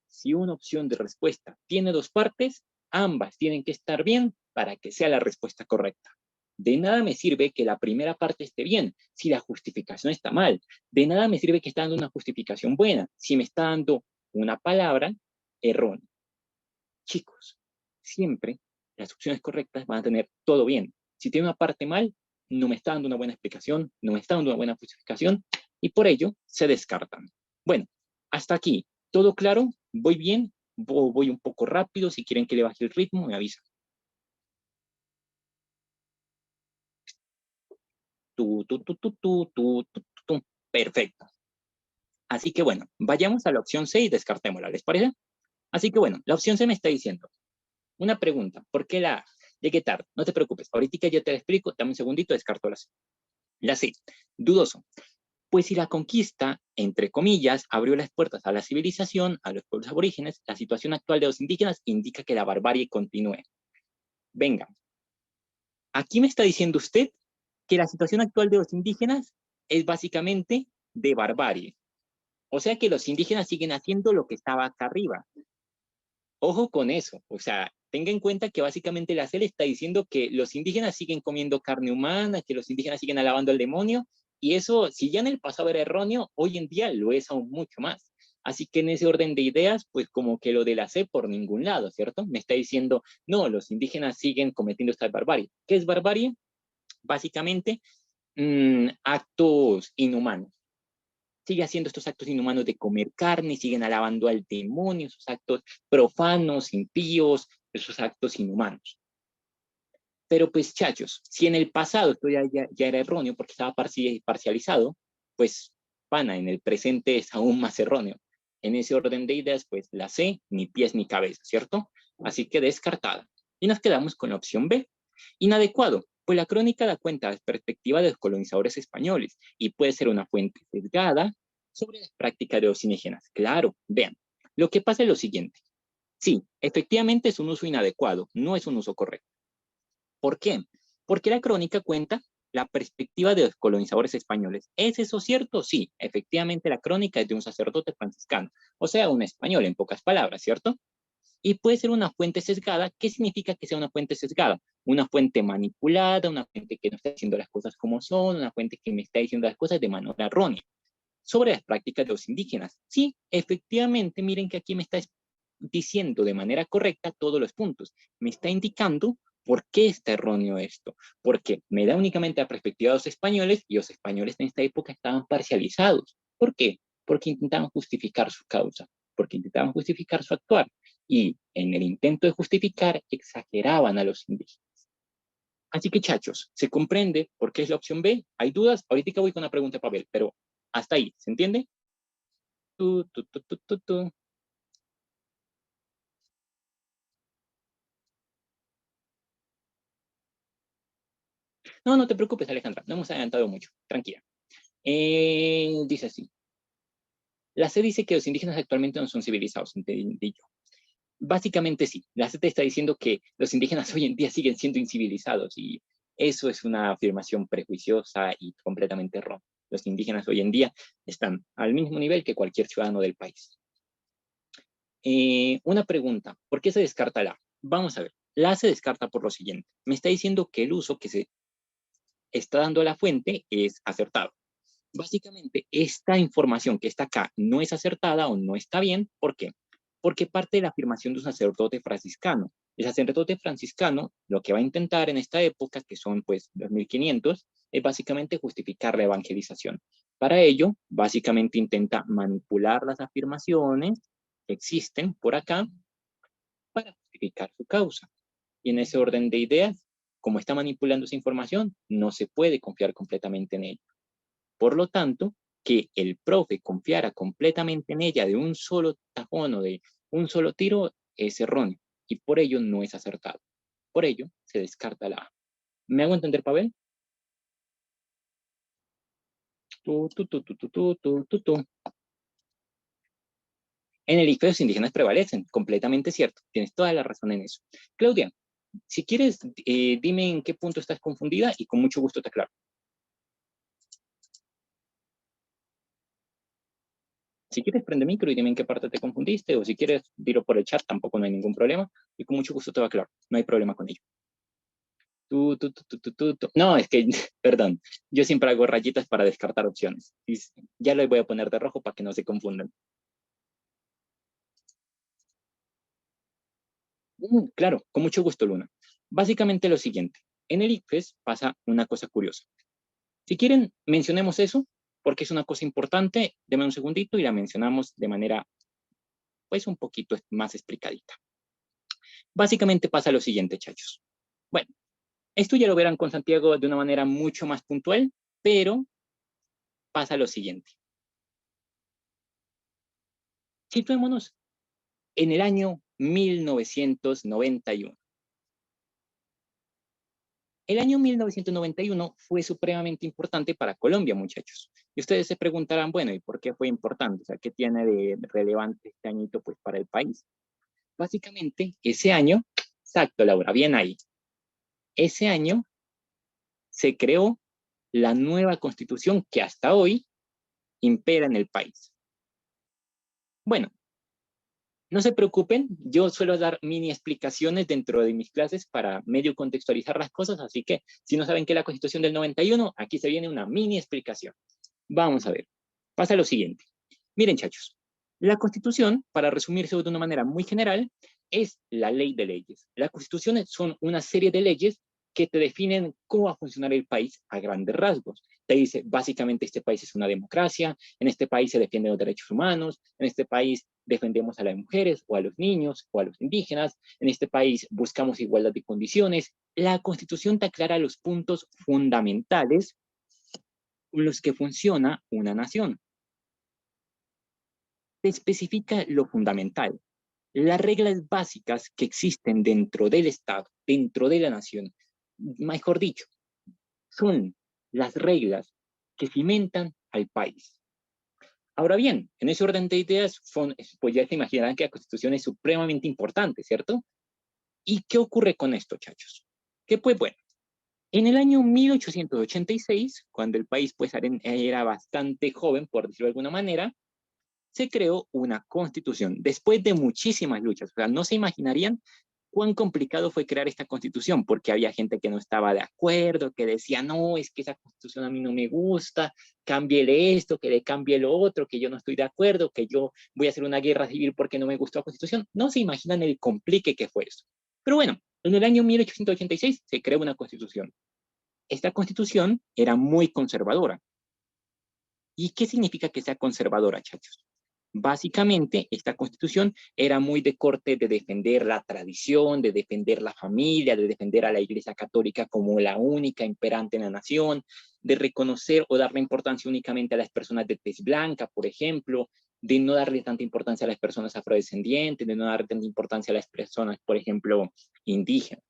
Si una opción de respuesta tiene dos partes, ambas tienen que estar bien para que sea la respuesta correcta. De nada me sirve que la primera parte esté bien si la justificación está mal. De nada me sirve que esté dando una justificación buena si me está dando una palabra errónea. Chicos, siempre las opciones correctas van a tener todo bien. Si tiene una parte mal, no me está dando una buena explicación, no me está dando una buena justificación, y por ello se descartan. Bueno, hasta aquí, ¿todo claro? ¿Voy bien? ¿Voy un poco rápido? Si quieren que le baje el ritmo, me avisan. Perfecto. Así que bueno, vayamos a la opción C y descartémosla, ¿les parece? Así que bueno, la opción C me está diciendo, una pregunta, ¿por qué la A? Llegué tarde, no te preocupes, ahorita ya te la explico, dame un segundito, descarto la C. La C, dudoso. Pues si la conquista, entre comillas, abrió las puertas a la civilización, a los pueblos aborígenes, la situación actual de los indígenas indica que la barbarie continúe. Venga, aquí me está diciendo usted que la situación actual de los indígenas es básicamente de barbarie. O sea que los indígenas siguen haciendo lo que estaba acá arriba. Ojo con eso, o sea, tenga en cuenta que básicamente la CEL está diciendo que los indígenas siguen comiendo carne humana, que los indígenas siguen alabando al demonio, y eso, si ya en el pasado era erróneo, hoy en día lo es aún mucho más. Así que en ese orden de ideas, pues como que lo de la C por ningún lado, ¿cierto? Me está diciendo, no, los indígenas siguen cometiendo esta barbarie. ¿Qué es barbarie? Básicamente, actos inhumanos. Sigue haciendo estos actos inhumanos de comer carne, siguen alabando al demonio, esos actos profanos, impíos, esos actos inhumanos. Pero pues, chachos, si en el pasado esto ya era erróneo porque estaba parcializado, pues, pana, en el presente es aún más erróneo. En ese orden de ideas, pues, la C, ni pies ni cabeza, ¿cierto? Así que descartada. Y nos quedamos con la opción B. Inadecuado, pues la crónica da cuenta de la perspectiva de los colonizadores españoles y puede ser una fuente sesgada sobre las prácticas de los indígenas. Claro, vean, lo que pasa es lo siguiente. Sí, efectivamente es un uso inadecuado, no es un uso correcto. ¿Por qué? Porque la crónica cuenta la perspectiva de los colonizadores españoles. ¿Es eso cierto? Sí, efectivamente la crónica es de un sacerdote franciscano, o sea, un español en pocas palabras, ¿cierto? Y puede ser una fuente sesgada. ¿Qué significa que sea una fuente sesgada? Una fuente manipulada, una fuente que no está diciendo las cosas como son, una fuente que me está diciendo las cosas de manera errónea. sobre las prácticas de los indígenas. Sí, efectivamente, miren que aquí me está diciendo de manera correcta todos los puntos. Me está indicando por qué está erróneo esto. Porque me da únicamente la perspectiva de los españoles y los españoles en esta época estaban parcializados. ¿Por qué? Porque intentaban justificar su causa, porque intentaban justificar su actuar. Y en el intento de justificar, exageraban a los indígenas. Así que, chachos, ¿se comprende por qué es la opción B? ¿Hay dudas? Ahorita voy con una pregunta para Pavel, pero hasta ahí, ¿se entiende? No, no te preocupes, Alejandra, no hemos adelantado mucho, tranquila. Dice así. La C dice que los indígenas actualmente no son civilizados, entendí yo. Básicamente sí, la C te está diciendo que los indígenas hoy en día siguen siendo incivilizados y eso es una afirmación prejuiciosa y completamente errónea. Los indígenas hoy en día están al mismo nivel que cualquier ciudadano del país. Una pregunta, ¿por qué se descarta la A? Vamos a ver, la A se descarta por lo siguiente. Me está diciendo que el uso que se está dando a la fuente es acertado. Básicamente, esta información que está acá no es acertada o no está bien. ¿Por qué? Porque parte de la afirmación de un sacerdote franciscano. El sacerdote franciscano lo que va a intentar en esta época, que son pues los 1500, es básicamente justificar la evangelización. Para ello, básicamente intenta manipular las afirmaciones que existen por acá para justificar su causa. Y en ese orden de ideas, como está manipulando esa información, no se puede confiar completamente en ella. Por lo tanto, que el profe confiara completamente en ella de un solo tajón o de un solo tiro es erróneo y por ello no es acertado. Por ello, se descarta la A. ¿Me hago entender, Pavel? En el IFE los indígenas prevalecen, completamente cierto. Tienes toda la razón en eso. Claudia, si quieres, dime en qué punto estás confundida y con mucho gusto te aclaro. Si quieres, prende micro y dime en qué parte te confundiste, o si quieres, dilo por el chat, tampoco no hay ningún problema, y con mucho gusto te va a aclarar, no hay problema con ello. No, es que, perdón, yo siempre hago rayitas para descartar opciones. Y ya lo voy a poner de rojo para que no se confundan. Claro, con mucho gusto, Luna. Básicamente lo siguiente, en el ICFES pasa una cosa curiosa. Si quieren, mencionemos eso, porque es una cosa importante, denme un segundito y la mencionamos de manera, pues, un poquito más explicadita. Básicamente pasa lo siguiente, chachos. Bueno, esto ya lo verán con Santiago de una manera mucho más puntual, pero pasa lo siguiente. Situémonos en el año 1991. El año 1991 fue supremamente importante para Colombia, muchachos. Y ustedes se preguntarán, bueno, ¿y por qué fue importante? O sea, ¿qué tiene de relevante este añito pues, para el país? Básicamente, ese año, exacto, Laura, bien ahí. Ese año se creó la nueva constitución que hasta hoy impera en el país. Bueno, no se preocupen, yo suelo dar mini explicaciones dentro de mis clases para medio contextualizar las cosas, así que si no saben qué es la Constitución del 91, aquí se viene una mini explicación. Vamos a ver, pasa lo siguiente. Miren, chachos, la Constitución, para resumirse de una manera muy general, es la ley de leyes. Las constituciones son una serie de leyes que te definen cómo va a funcionar el país a grandes rasgos. Te dice, básicamente, este país es una democracia, en este país se defienden los derechos humanos, en este país defendemos a las mujeres o a los niños o a los indígenas, en este país buscamos igualdad de condiciones. La Constitución te aclara los puntos fundamentales con los que funciona una nación. Te especifica lo fundamental, las reglas básicas que existen dentro del Estado, dentro de la nación. Mejor dicho, son las reglas que cimentan al país. Ahora bien, en ese orden de ideas, pues ya se imaginarán que la Constitución es supremamente importante, ¿cierto? ¿Y qué ocurre con esto, chachos? Que pues bueno, en el año 1886, cuando el país pues era bastante joven, por decirlo de alguna manera, se creó una constitución, después de muchísimas luchas. O sea, no se imaginarían cuán complicado fue crear esta constitución, porque había gente que no estaba de acuerdo, que decía, no, es que esa constitución a mí no me gusta, cámbiele esto, que le cambie lo otro, que yo no estoy de acuerdo, que yo voy a hacer una guerra civil porque no me gustó la constitución. No se imaginan el complique que fue eso. Pero bueno, en el año 1886 se creó una constitución. Esta constitución era muy conservadora. ¿Y qué significa que sea conservadora, chachos? Básicamente, esta constitución era muy de corte de defender la tradición, de defender la familia, de defender a la Iglesia Católica como la única imperante en la nación, de reconocer o darle importancia únicamente a las personas de tez blanca, por ejemplo, de no darle tanta importancia a las personas afrodescendientes, de no darle tanta importancia a las personas, por ejemplo, indígenas.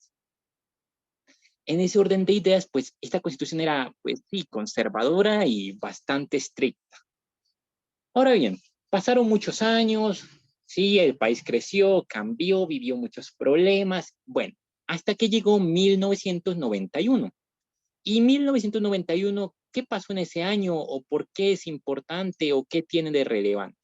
En ese orden de ideas, pues esta constitución era, pues sí, conservadora y bastante estricta. Ahora bien, pasaron muchos años, sí, el país creció, cambió, vivió muchos problemas, bueno, hasta que llegó 1991. Y 1991, ¿qué pasó en ese año o por qué es importante o qué tiene de relevante?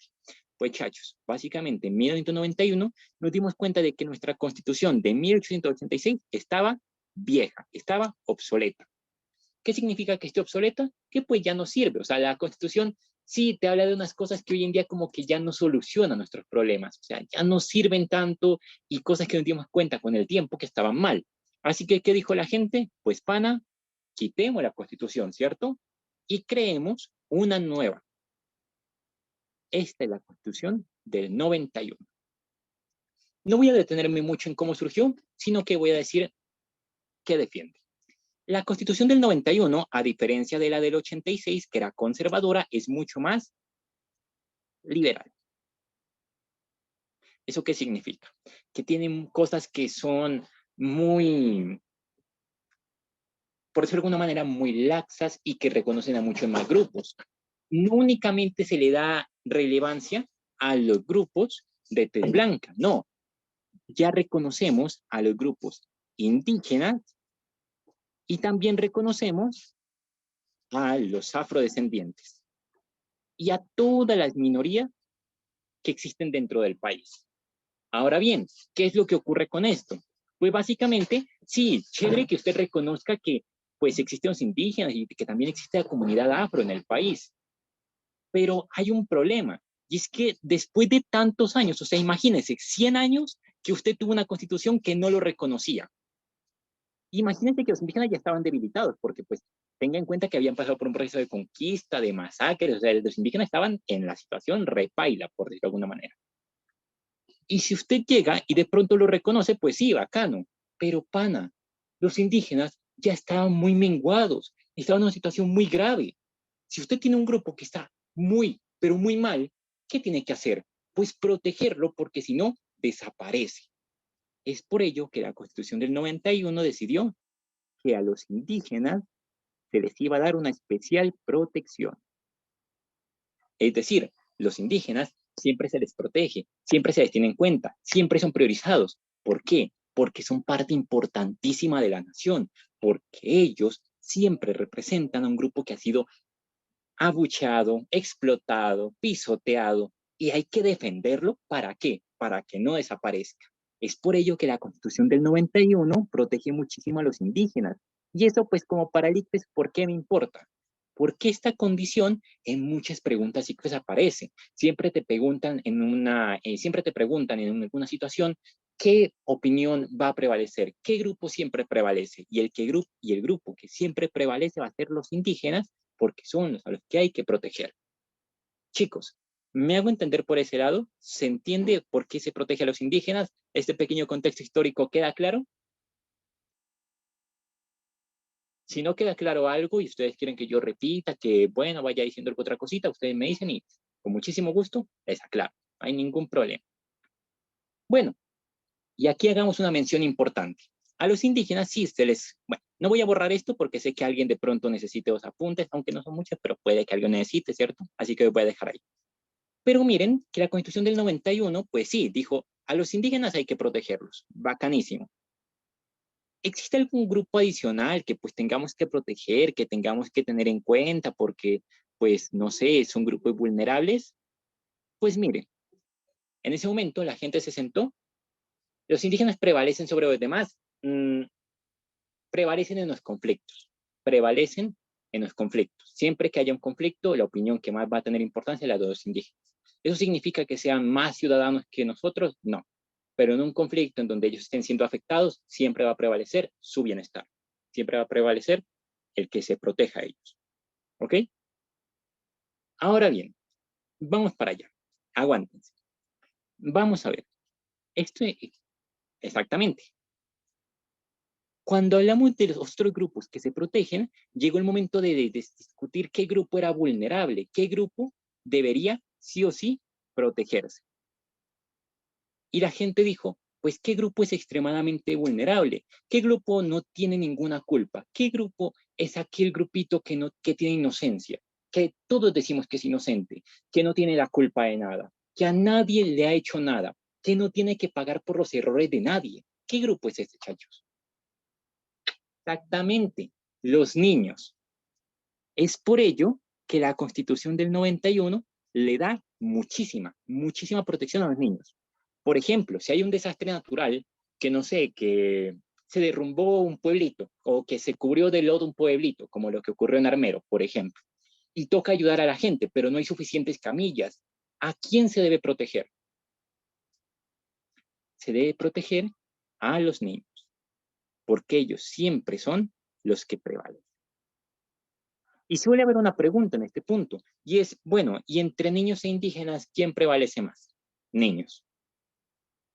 Pues chachos, básicamente en 1991 nos dimos cuenta de que nuestra constitución de 1886 estaba vieja, estaba obsoleta. ¿Qué significa que esté obsoleta? Que pues ya no sirve. O sea, la Constitución sí te habla de unas cosas que hoy en día como que ya no solucionan nuestros problemas. O sea, ya no sirven tanto y cosas que nos dimos cuenta con el tiempo que estaban mal. Así que, ¿qué dijo la gente? Pues pana, quitemos la Constitución, ¿cierto? Y creemos una nueva. Esta es la Constitución del 91. No voy a detenerme mucho en cómo surgió, sino que voy a decir qué defiende. La Constitución del 91, a diferencia de la del 86, que era conservadora, es mucho más liberal. ¿Eso qué significa? Que tienen cosas que son muy, por decirlo de alguna manera, muy laxas y que reconocen a muchos más grupos. No únicamente se le da relevancia a los grupos de tez blanca, no. Ya reconocemos a los grupos indígenas y también reconocemos a los afrodescendientes y a todas las minorías que existen dentro del país. Ahora bien, ¿qué es lo que ocurre con esto? Pues básicamente, sí, chévere que usted reconozca que pues existen los indígenas y que también existe la comunidad afro en el país, pero hay un problema, y es que después de tantos años, o sea, imagínense, 100 años que usted tuvo una constitución que no lo reconocía. Imagínense que los indígenas ya estaban debilitados, porque pues tenga en cuenta que habían pasado por un proceso de conquista, de masacres, o sea, los indígenas estaban en la situación repaila, por decirlo de alguna manera. Y si usted llega y de pronto lo reconoce, pues sí, bacano. Pero pana, los indígenas ya estaban muy menguados, estaban en una situación muy grave. Si usted tiene un grupo que está muy, pero muy mal, ¿qué tiene que hacer? Pues protegerlo porque si no, desaparece. Es por ello que la Constitución del 91 decidió que a los indígenas se les iba a dar una especial protección. Es decir, los indígenas siempre se les protege, siempre se les tiene en cuenta, siempre son priorizados. ¿Por qué? Porque son parte importantísima de la nación, porque ellos siempre representan a un grupo que ha sido abucheado, explotado, pisoteado, y hay que defenderlo. ¿Para qué? Para que no desaparezca. Es por ello que la Constitución del 91 protege muchísimo a los indígenas. Y eso, pues, como para el ICFES, ¿por qué me importa? Porque esta condición en muchas preguntas ICFES aparece. Siempre te preguntan en alguna situación qué opinión va a prevalecer, qué grupo siempre prevalece. Y el grupo que siempre prevalece va a ser los indígenas, porque son los a los que hay que proteger. Chicos, ¿me hago entender por ese lado? ¿Se entiende por qué se protege a los indígenas? ¿Este pequeño contexto histórico queda claro? Si no queda claro algo y ustedes quieren que yo repita, que bueno, vaya diciendo otra cosita, ustedes me dicen y con muchísimo gusto les aclaro. No hay ningún problema. Bueno, y aquí hagamos una mención importante. A los indígenas sí se les... Bueno, no voy a borrar esto porque sé que alguien de pronto necesite los apuntes, aunque no son muchos, pero puede que alguien necesite, ¿cierto? Así que lo voy a dejar ahí. Pero miren que la Constitución del 91, pues sí, dijo, a los indígenas hay que protegerlos. Bacanísimo. ¿Existe algún grupo adicional que pues tengamos que proteger, que tengamos que tener en cuenta porque, pues, no sé, son grupos vulnerables? Pues miren, en ese momento la gente se sentó ¿Los indígenas prevalecen sobre los demás? Prevalecen en los conflictos. Prevalecen en los conflictos. Siempre que haya un conflicto, la opinión que más va a tener importancia es la de los indígenas. ¿Eso significa que sean más ciudadanos que nosotros? No. Pero en un conflicto en donde ellos estén siendo afectados, siempre va a prevalecer su bienestar. Siempre va a prevalecer el que se proteja a ellos. ¿Ok? Ahora bien, vamos para allá. Aguántense. Vamos a ver. Esto es exactamente. Cuando hablamos de los otros grupos que se protegen, llegó el momento de discutir qué grupo era vulnerable, qué grupo debería sí o sí protegerse. Y la gente dijo, pues, ¿qué grupo es extremadamente vulnerable? ¿Qué grupo no tiene ninguna culpa? ¿Qué grupo es aquel grupito que tiene inocencia? Que todos decimos que es inocente, que no tiene la culpa de nada, que a nadie le ha hecho nada, que no tiene que pagar por los errores de nadie. ¿Qué grupo es ese, chachos? Exactamente, los niños. Es por ello que la Constitución del 91 le da muchísima protección a los niños. Por ejemplo, si hay un desastre natural, que no sé, que se derrumbó un pueblito o que se cubrió de lodo un pueblito, como lo que ocurrió en Armero, por ejemplo, y toca ayudar a la gente, pero no hay suficientes camillas, ¿a quién se debe proteger? Se debe proteger a los niños, porque ellos siempre son los que prevalecen. Y suele haber una pregunta en este punto, y es, bueno, ¿y entre niños e indígenas quién prevalece más? Niños.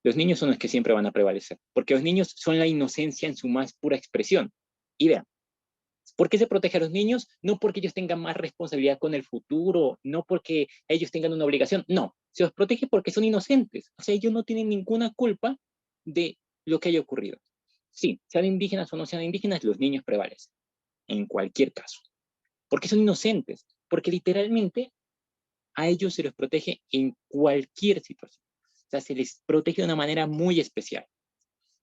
Los niños son los que siempre van a prevalecer, porque los niños son la inocencia en su más pura expresión. Y vean, ¿por qué se protege a los niños? No porque ellos tengan más responsabilidad con el futuro, no porque ellos tengan una obligación, no, se los protege porque son inocentes, o sea, ellos no tienen ninguna culpa de lo que haya ocurrido. Sí, sean indígenas o no sean indígenas, los niños prevalecen, en cualquier caso. Porque son inocentes, porque literalmente a ellos se los protege en cualquier situación. O sea, se les protege de una manera muy especial.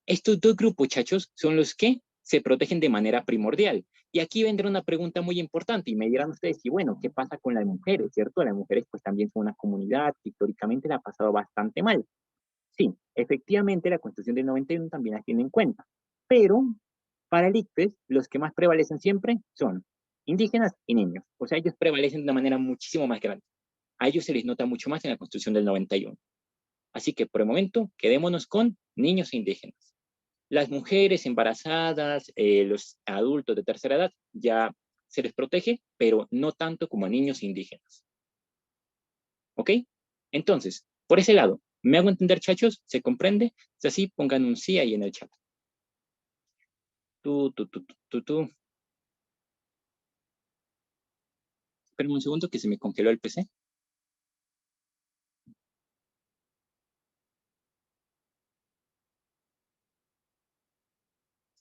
Estos dos grupos, muchachos, son los que se protegen de manera primordial. Y aquí vendrá una pregunta muy importante y me dirán ustedes, y bueno, ¿qué pasa con las mujeres, cierto? Las mujeres pues también son una comunidad que históricamente la ha pasado bastante mal. Sí, efectivamente la Constitución del 91 también la tiene en cuenta, pero para el ICFES los que más prevalecen siempre son indígenas y niños, o sea, ellos prevalecen de una manera muchísimo más grande. A ellos se les nota mucho más en la Constitución del 91. Así que por el momento quedémonos con niños e indígenas. Las mujeres embarazadas, los adultos de tercera edad, ya se les protege, pero no tanto como a niños e indígenas. ¿Ok? Entonces, por ese lado, ¿me hago entender, chachos? ¿Se comprende? Si así, pongan un sí ahí en el chat. Tú. Esperen un segundo que se me congeló el PC.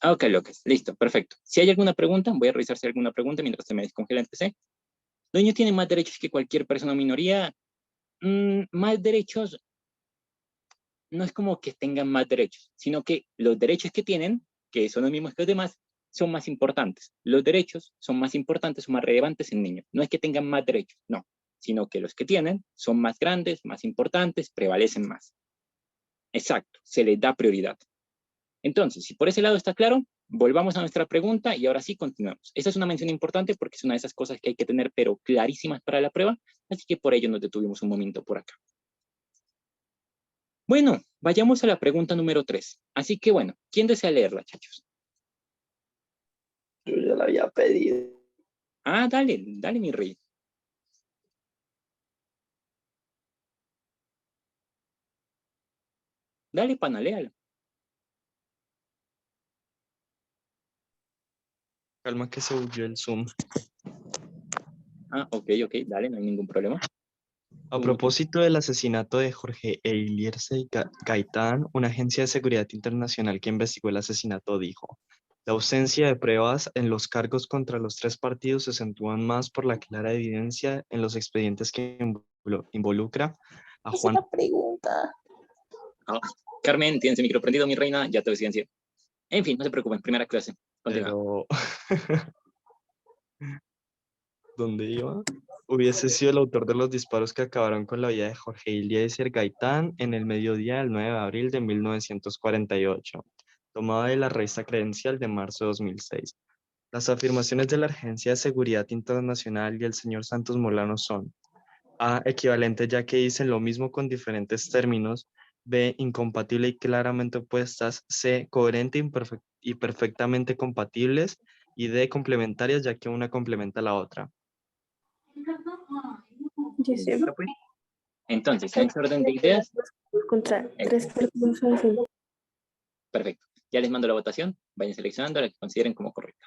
Ok, locas. Listo, perfecto. Si hay alguna pregunta, voy a revisar si hay alguna pregunta mientras se me descongela el PC. ¿Los niños tienen más derechos que cualquier persona o minoría? Más derechos no es como que tengan más derechos, sino que los derechos que tienen, que son los mismos que los demás, son más importantes. Los derechos son más importantes, son más relevantes en niños. No es que tengan más derechos, no, sino que los que tienen son más grandes, más importantes, prevalecen más. Exacto, se les da prioridad. Entonces, si por ese lado está claro, volvamos a nuestra pregunta y ahora sí continuamos. Esa es una mención importante porque es una de esas cosas que hay que tener pero clarísimas para la prueba, así que por ello nos detuvimos un momento por acá. Bueno, vayamos a la pregunta número 3. Así que bueno, ¿quién desea leerla, chachos? Yo ya la había pedido. Ah, dale, dale, mi rey. Dale, pana, léala. Calma que se huyó el Zoom. Ah, ok, dale, no hay ningún problema. A propósito del asesinato de Jorge Eliezer Gaitán, una agencia de seguridad internacional que investigó el asesinato dijo: la ausencia de pruebas en los cargos contra los tres partidos se acentúan más por la clara evidencia en los expedientes que involucra a Es Juan. una pregunta. Ah, Carmen, tienes el micro prendido, mi reina, ya te doy silencio. En fin, no se preocupen, primera clase. Continúa. Pero... ¿Dónde iba? hubiese sido el autor de los disparos que acabaron con la vida de Jorge Eliezer Gaitán en el mediodía del 9 de abril de 1948, tomada de la revista Credencial de marzo de 2006. Las afirmaciones de la Agencia de Seguridad Internacional y el señor Santos Molano son: A, equivalentes ya que dicen lo mismo con diferentes términos; B, incompatible y claramente opuestas; C, coherente y perfectamente compatibles; y D, complementarias ya que una complementa a la otra. ¿Listo, pues? Entonces, en ese orden de ideas, Contra tres personas. perfecto. Ya les mando la votación, vayan seleccionando la que consideren como correcta.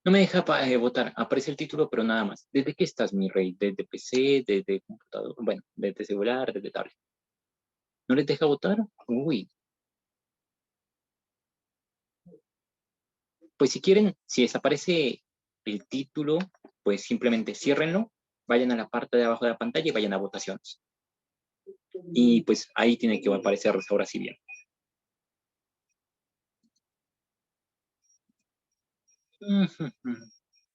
No me deja votar, aparece el título, pero nada más. ¿Desde qué estás, mi rey? ¿Desde PC, desde computador? Bueno, desde celular, desde tablet. ¿No les deja votar? Uy. Pues si quieren, si desaparece el título, pues simplemente ciérrenlo, vayan a la parte de abajo de la pantalla y vayan a votaciones. Y pues ahí tiene que aparecer ahora sí bien.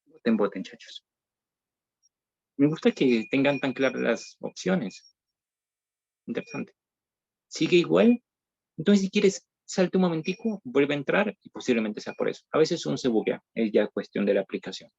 Voten, voten, chachos. Me gusta que tengan tan claras las opciones. Interesante. ¿Sigue igual? Entonces, si quieres, salte un momentico, vuelve a entrar y posiblemente sea por eso. A veces uno se buguea, es ya cuestión de la aplicación.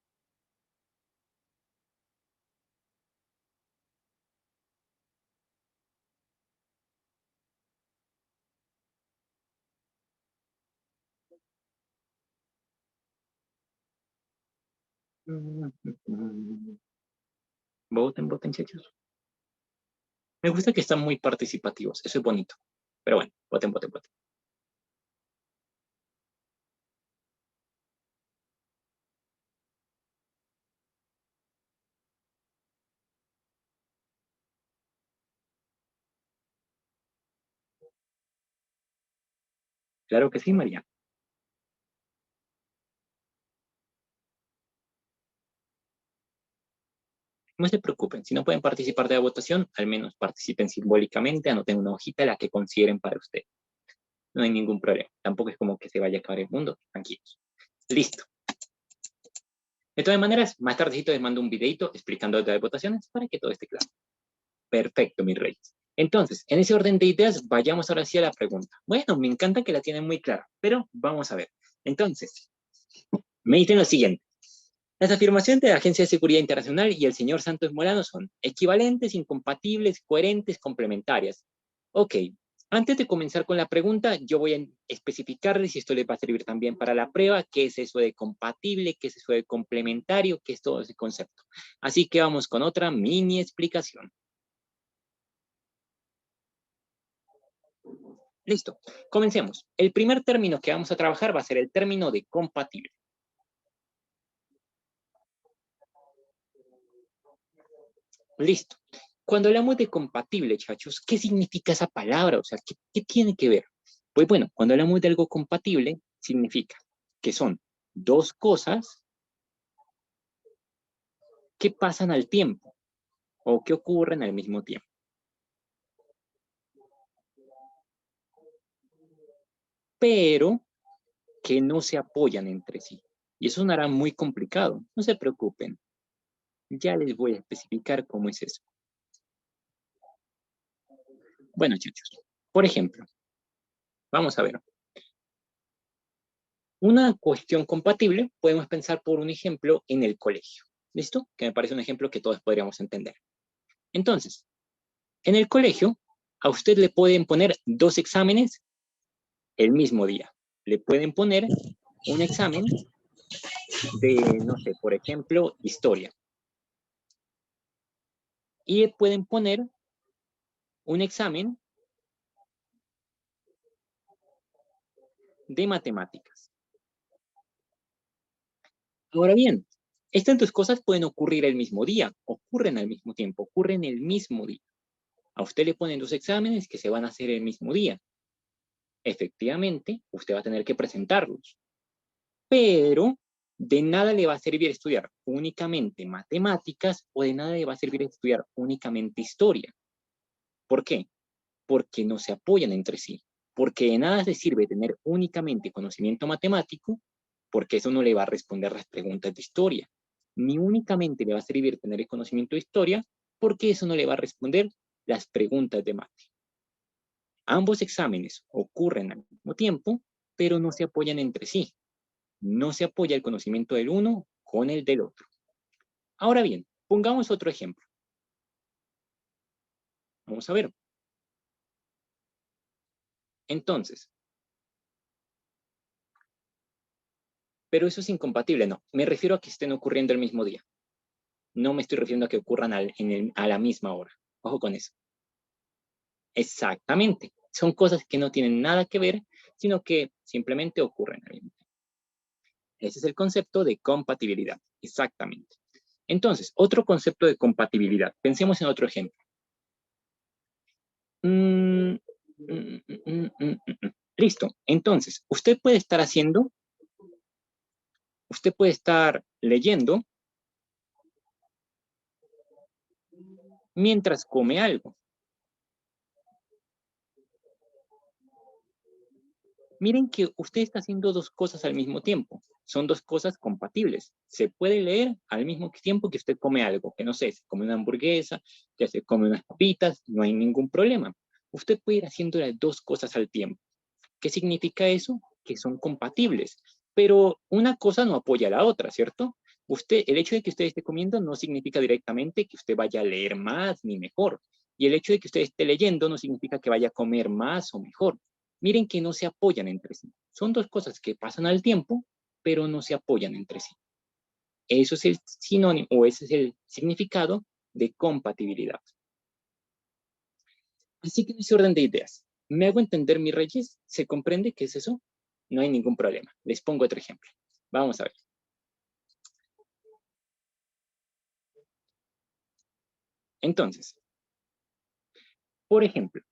Voten, voten, chachos. Me gusta que están muy participativos, eso es bonito. Pero bueno, voten, voten, voten. Claro que sí, María. No se preocupen, si no pueden participar de la votación, al menos participen simbólicamente, anoten una hojita la que consideren para usted. No hay ningún problema. Tampoco es como que se vaya a acabar el mundo. Tranquilos. Listo. De todas maneras, más tardecito les mando un videito explicando las votaciones para que todo esté claro. Perfecto, mis reyes. Entonces, en ese orden de ideas, vayamos ahora sí a la pregunta. Bueno, me encanta que la tienen muy clara, pero vamos a ver. Entonces, me dicen lo siguiente. Las afirmaciones de la Agencia de Seguridad Internacional y el señor Santos Molano son equivalentes, incompatibles, coherentes, complementarias. Ok, antes de comenzar con la pregunta, yo voy a especificarles si esto les va a servir también para la prueba, qué es eso de compatible, qué es eso de complementario, qué es todo ese concepto. Así que vamos con otra mini explicación. Listo, comencemos. El primer término que vamos a trabajar va a ser el término de compatible. Listo. Cuando hablamos de compatible, chachos, ¿qué significa esa palabra? O sea, ¿qué tiene que ver? Pues bueno, cuando hablamos de algo compatible, significa que son dos cosas que pasan al tiempo o que ocurren al mismo tiempo. Pero que no se apoyan entre sí. Y eso sonará muy complicado. No se preocupen. Ya les voy a especificar cómo es eso. Bueno, chachos, por ejemplo, vamos a ver. Una cuestión compatible, podemos pensar por un ejemplo en el colegio. ¿Listo? Que me parece un ejemplo que todos podríamos entender. Entonces, en el colegio, a usted le pueden poner 2 exámenes el mismo día. Le pueden poner un examen de, no sé, por ejemplo, historia. Y le pueden poner un examen de matemáticas. Ahora bien, estas 2 cosas pueden ocurrir el mismo día, ocurren al mismo tiempo, ocurren el mismo día. A usted le ponen 2 exámenes que se van a hacer el mismo día. Efectivamente, usted va a tener que presentarlos. Pero de nada le va a servir estudiar únicamente matemáticas o de nada le va a servir estudiar únicamente historia. ¿Por qué? Porque no se apoyan entre sí. Porque de nada le sirve tener únicamente conocimiento matemático, porque eso no le va a responder las preguntas de historia. Ni únicamente le va a servir tener el conocimiento de historia, porque eso no le va a responder las preguntas de mate. Ambos exámenes ocurren al mismo tiempo, pero no se apoyan entre sí. No se apoya el conocimiento del uno con el del otro. Ahora bien, pongamos otro ejemplo. Vamos a ver. Entonces, pero eso es incompatible, no. Me refiero a que estén ocurriendo el mismo día. No me estoy refiriendo a que ocurran a la misma hora. Ojo con eso. Exactamente. Son cosas que no tienen nada que ver, sino que simplemente ocurren al mismo tiempo. Ese es el concepto de compatibilidad. Exactamente. Entonces, otro concepto de compatibilidad. Pensemos en otro ejemplo. Listo. Entonces, usted puede estar leyendo mientras come algo. Miren que usted está haciendo 2 cosas al mismo tiempo. Son 2 cosas compatibles. Se puede leer al mismo tiempo que usted come algo, que no sé, se come una hamburguesa, que se come unas papitas, no hay ningún problema. Usted puede ir haciendo las 2 cosas al tiempo. ¿Qué significa eso? Que son compatibles. Pero una cosa no apoya a la otra, ¿cierto? El hecho de que usted esté comiendo no significa directamente que usted vaya a leer más ni mejor. Y el hecho de que usted esté leyendo no significa que vaya a comer más o mejor. Miren que no se apoyan entre sí. Son 2 cosas que pasan al tiempo, pero no se apoyan entre sí. Eso es el sinónimo, o ese es el significado de compatibilidad. Así que en ese orden de ideas, ¿me hago entender, mis reyes? ¿Se comprende qué es eso? No hay ningún problema. Les pongo otro ejemplo. Vamos a ver. Entonces, por ejemplo,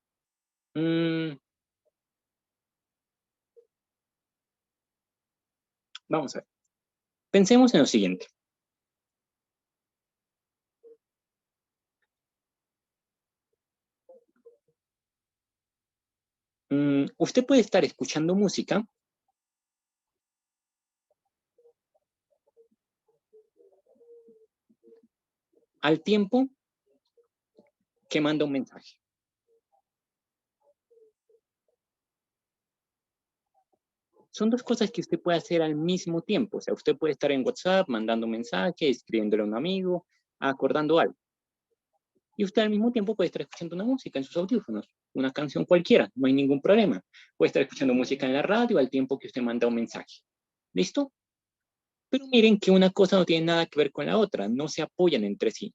vamos a ver. Pensemos en lo siguiente. Usted puede estar escuchando música al tiempo que manda un mensaje. Son 2 cosas que usted puede hacer al mismo tiempo. O sea, usted puede estar en WhatsApp mandando un mensaje, escribiéndole a un amigo, acordando algo. Y usted al mismo tiempo puede estar escuchando una música en sus audífonos, una canción cualquiera, no hay ningún problema. Puede estar escuchando música en la radio al tiempo que usted manda un mensaje. ¿Listo? Pero miren que una cosa no tiene nada que ver con la otra, no se apoyan entre sí.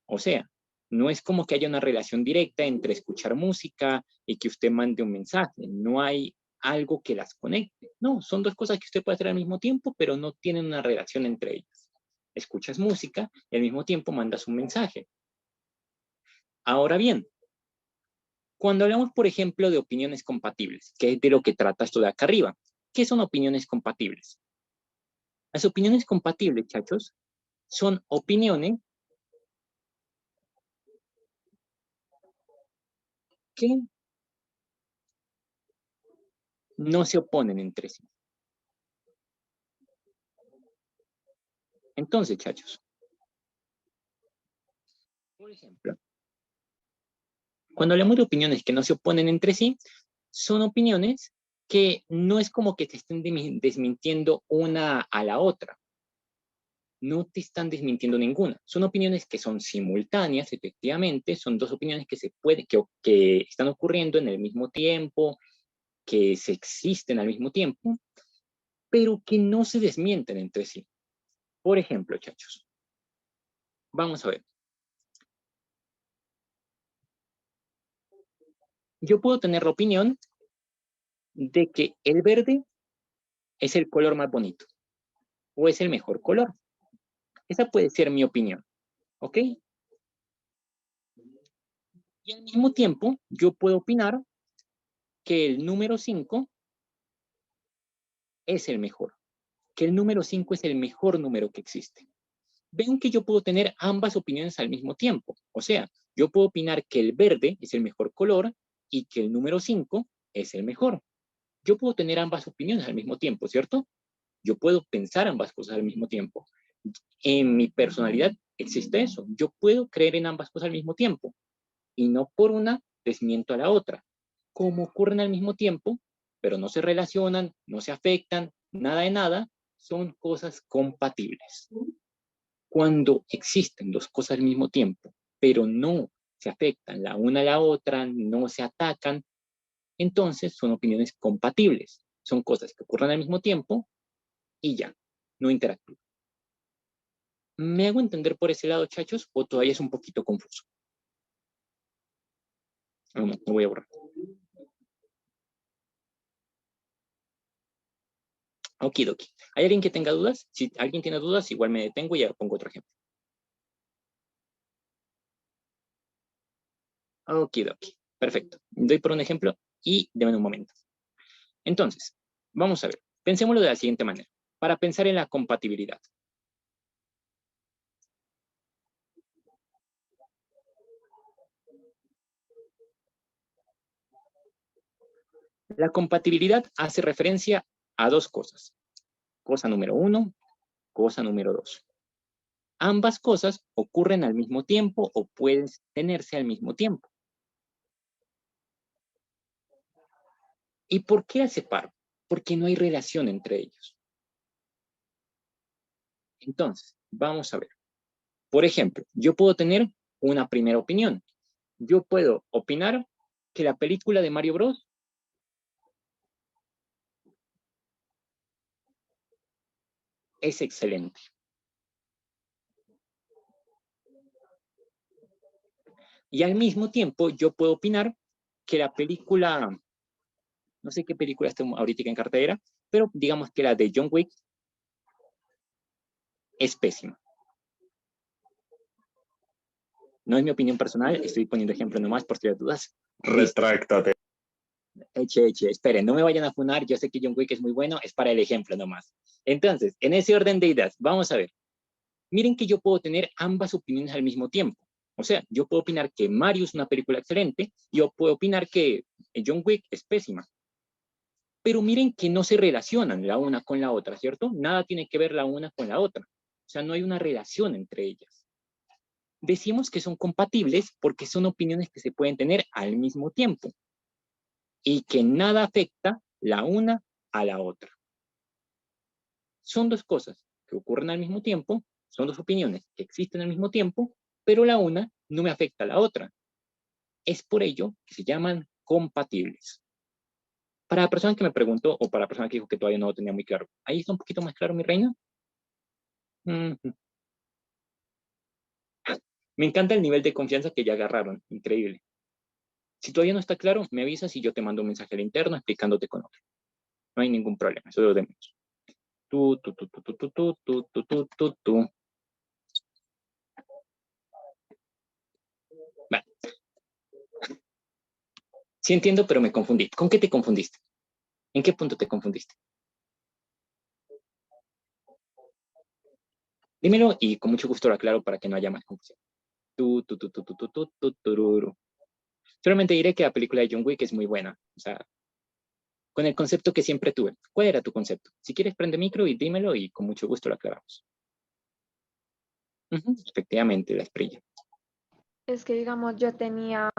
O sea, no es como que haya una relación directa entre escuchar música y que usted mande un mensaje. No hay algo que las conecte. No, son 2 cosas que usted puede hacer al mismo tiempo, pero no tienen una relación entre ellas. Escuchas música y al mismo tiempo mandas un mensaje. Ahora bien, cuando hablamos, por ejemplo, de opiniones compatibles, que es de lo que trata esto de acá arriba, ¿qué son opiniones compatibles? Las opiniones compatibles, chachos, son opiniones que no se oponen entre sí. Entonces, chachos, por ejemplo, cuando hablamos de opiniones que no se oponen entre sí, son opiniones que no es como que se estén desmintiendo una a la otra. no te están desmintiendo ninguna. Son opiniones que son simultáneas, efectivamente, son dos opiniones que que están ocurriendo en el mismo tiempo, que se existen al mismo tiempo, pero que no se desmienten entre sí. Por ejemplo, chachos, vamos a ver. Yo puedo tener la opinión de que el verde es el color más bonito o es el mejor color. Esa puede ser mi opinión, ¿ok? Y al mismo tiempo, yo puedo opinar que el número 5 es el mejor, que el número 5 es el mejor número que existe. Ven que yo puedo tener ambas opiniones al mismo tiempo. O sea, yo puedo opinar que el verde es el mejor color y que el número 5 es el mejor. Yo puedo tener ambas opiniones al mismo tiempo, ¿cierto? Yo puedo pensar ambas cosas al mismo tiempo. En mi personalidad existe eso. Yo puedo creer en ambas cosas al mismo tiempo y no por una desmiento a la otra. Como ocurren al mismo tiempo, pero no se relacionan, no se afectan, nada de nada, son cosas compatibles. Cuando existen dos cosas al mismo tiempo, pero no se afectan la una a la otra, no se atacan, entonces son opiniones compatibles. Son cosas que ocurren al mismo tiempo y ya, no interactúan. ¿Me hago entender por ese lado, chachos, o todavía es un poquito confuso? No, no voy a borrar. Okidoki. ¿Hay alguien que tenga dudas? Si alguien tiene dudas, igual me detengo y ya pongo otro ejemplo. Okidoki. Perfecto. Doy por un ejemplo y déme un momento. Entonces, vamos a ver. Pensémoslo de la siguiente manera. Para pensar en la compatibilidad. La compatibilidad hace referencia a dos cosas. Cosa número 1, cosa número 2. Ambas cosas ocurren al mismo tiempo o pueden tenerse al mismo tiempo. ¿Y por qué las separo? Porque no hay relación entre ellos. Entonces, vamos a ver. Por ejemplo, yo puedo tener una primera opinión. Yo puedo opinar que la película de Mario Bros. Es excelente. Y al mismo tiempo, yo puedo opinar que la película, no sé qué película está ahorita en cartelera, pero digamos que la de John Wick es pésima. No es mi opinión personal, estoy poniendo ejemplo nomás por si las dudas. Retráctate. Esperen, no me vayan a funar, yo sé que John Wick es muy bueno, es para el ejemplo nomás. Entonces, en ese orden de ideas, vamos a ver. Miren que yo puedo tener ambas opiniones al mismo tiempo. O sea, yo puedo opinar que Mario es una película excelente, y yo puedo opinar que John Wick es pésima. Pero miren que no se relacionan la una con la otra, ¿cierto? Nada tiene que ver la una con la otra. O sea, no hay una relación entre ellas. Decimos que son compatibles porque son opiniones que se pueden tener al mismo tiempo y que nada afecta la una a la otra. Son dos cosas que ocurren al mismo tiempo, son dos opiniones que existen al mismo tiempo, pero la una no me afecta a la otra. Es por ello que se llaman compatibles. Para la persona que me preguntó, o para la persona que dijo que todavía no lo tenía muy claro, ¿ahí está un poquito más claro, mi reina? Me encanta el nivel de confianza que ya agarraron, increíble. Si todavía no está claro, me avisas y yo te mando un mensaje al interno explicándote con otro. No hay ningún problema, eso es lo de menos. Tú. Vale. Sí entiendo, pero me confundí. ¿Con qué te confundiste? ¿En qué punto te confundiste? Dímelo y con mucho gusto lo aclaro para que no haya más confusión. Tururu. Solamente diré que la película de John Wick es muy buena. O sea, con el concepto que siempre tuve. ¿Cuál era tu concepto? Si quieres, prende micro y dímelo y con mucho gusto lo aclaramos. Efectivamente, la estrella. Es que, digamos, yo tenía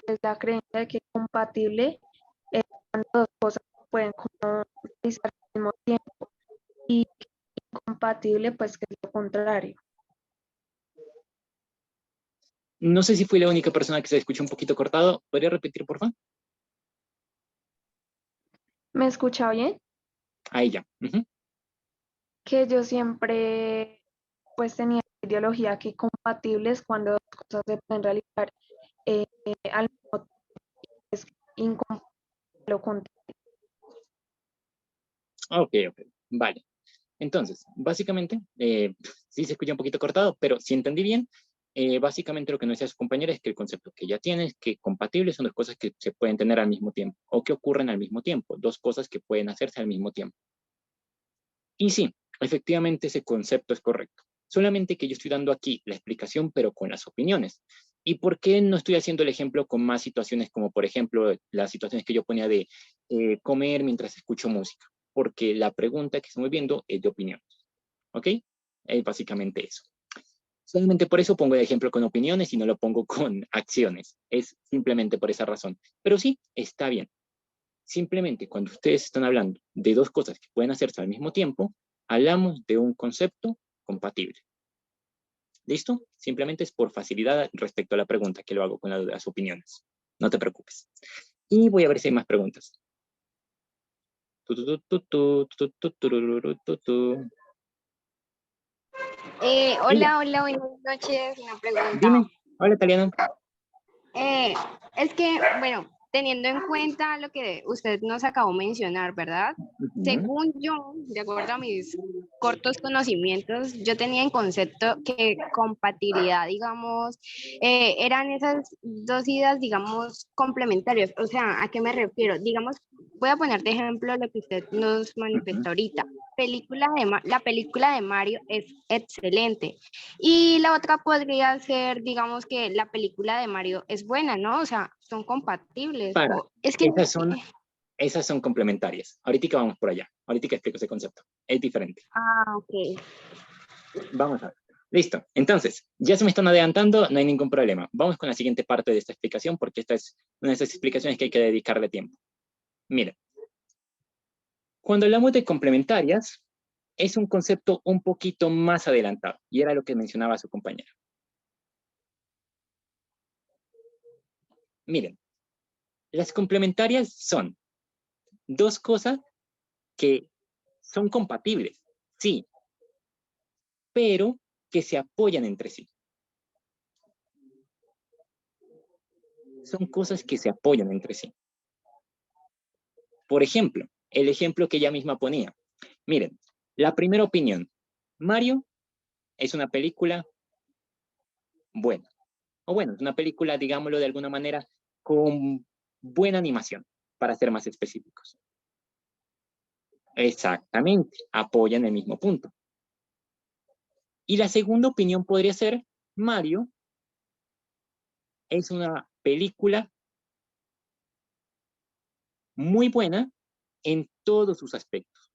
pues, la creencia de que compatible cuando dos cosas pueden como realizar al mismo tiempo y incompatible, pues que es lo contrario. No sé si fui la única persona que se escuchó un poquito cortado. ¿Podría repetir, por favor? ¿Me escucha bien? Ahí ya. Ujú. Que yo siempre pues tenía ideología que compatibles cuando dos cosas se pueden realizar al mismo tiempo, es incompatible lo contrario. Ok. Vale. Entonces, básicamente, sí se escucha un poquito cortado, pero si entendí bien, básicamente lo que nos decía su compañera es que el concepto que ya tienes, que compatibles son dos cosas que se pueden tener al mismo tiempo, o que ocurren al mismo tiempo, dos cosas que pueden hacerse al mismo tiempo. Y sí, efectivamente ese concepto es correcto. Solamente que yo estoy dando aquí la explicación, pero con las opiniones. ¿Y por qué no estoy haciendo el ejemplo con más situaciones como, por ejemplo, las situaciones que yo ponía de comer mientras escucho música? Porque la pregunta que estamos viendo es de opiniones. ¿Ok? Es básicamente eso. Solamente por eso pongo el ejemplo con opiniones y no lo pongo con acciones. Es simplemente por esa razón. Pero sí, está bien. Simplemente cuando ustedes están hablando de dos cosas que pueden hacerse al mismo tiempo, hablamos de un concepto compatible. ¿Listo? Simplemente es por facilidad respecto a la pregunta que lo hago con las opiniones. No te preocupes. Y voy a ver si hay más preguntas. Ella, Hola, buenas noches. Una pregunta. dime. Hola, italiano. Eh, es que, bueno, teniendo en cuenta lo que usted nos acabó de mencionar, ¿verdad? Según yo, de acuerdo a mis cortos conocimientos, yo tenía en concepto que compatibilidad, digamos, eran esas dos ideas, digamos, complementarias. O sea, ¿a qué me refiero? Digamos, voy a poner de ejemplo lo que usted nos manifestó ahorita. La película de Mario es excelente. Y la otra podría ser, digamos, que la película de Mario es buena, ¿no? O sea, son compatibles. Para, Es que no sé. esas son complementarias. Ahorita vamos por allá. Ahorita explico ese concepto. Es diferente. Ah, ok. Vamos a ver. Listo. Entonces, ya se me están adelantando, no hay ningún problema. Vamos con la siguiente parte de esta explicación porque esta es una de esas explicaciones que hay que dedicarle tiempo. Miren, cuando hablamos de complementarias, es un concepto un poquito más adelantado y era lo que mencionaba su compañera. Miren, las complementarias son dos cosas que son compatibles, sí, pero que se apoyan entre sí. Son cosas que se apoyan entre sí. Por ejemplo, el ejemplo que ella misma ponía. Miren, la primera opinión. Mario es una película buena. O bueno, es una película, digámoslo de alguna manera, con buena animación, para ser más específicos. Exactamente, apoyan el mismo punto. Y la segunda opinión podría ser, Mario es una película muy buena en todos sus aspectos.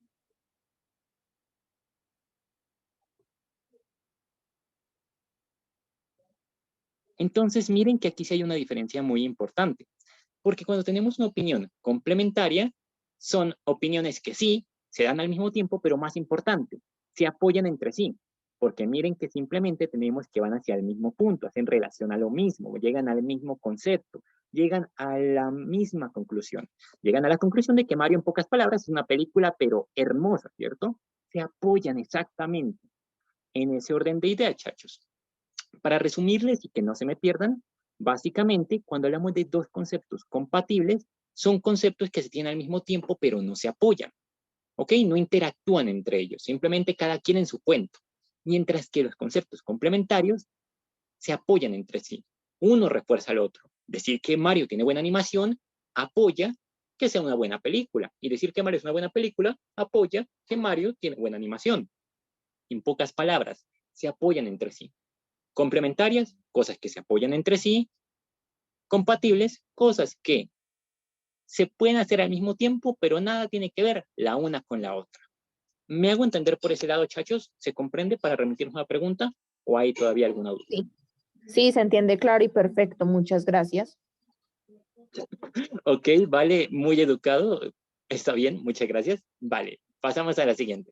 Entonces, miren que aquí sí hay una diferencia muy importante, porque cuando tenemos una opinión complementaria, son opiniones que sí, se dan al mismo tiempo, pero más importante, se apoyan entre sí, porque miren que simplemente tenemos que van hacia el mismo punto, hacen relación a lo mismo, llegan al mismo concepto, llegan a la misma conclusión, llegan a la conclusión de que Mario, en pocas palabras, es una película, pero hermosa, ¿cierto? Se apoyan exactamente en ese orden de ideas, chachos. Para resumirles y que no se me pierdan, básicamente, cuando hablamos de dos conceptos compatibles, son conceptos que se tienen al mismo tiempo, pero no se apoyan, ¿ok? No interactúan entre ellos, simplemente cada quien en su cuento. Mientras que los conceptos complementarios se apoyan entre sí. Uno refuerza al otro. Decir que Mario tiene buena animación apoya que sea una buena película. Y decir que Mario es una buena película apoya que Mario tiene buena animación. En pocas palabras, se apoyan entre sí. Complementarias, cosas que se apoyan entre sí. Compatibles, cosas que se pueden hacer al mismo tiempo, pero nada tiene que ver la una con la otra. ¿Me hago entender por ese lado, chachos? ¿Se comprende para remitirnos a la pregunta o hay todavía alguna duda? Sí. Sí, se entiende claro y perfecto. Muchas gracias. Ok, vale, muy educado. Está bien, muchas gracias. Vale, pasamos a la siguiente.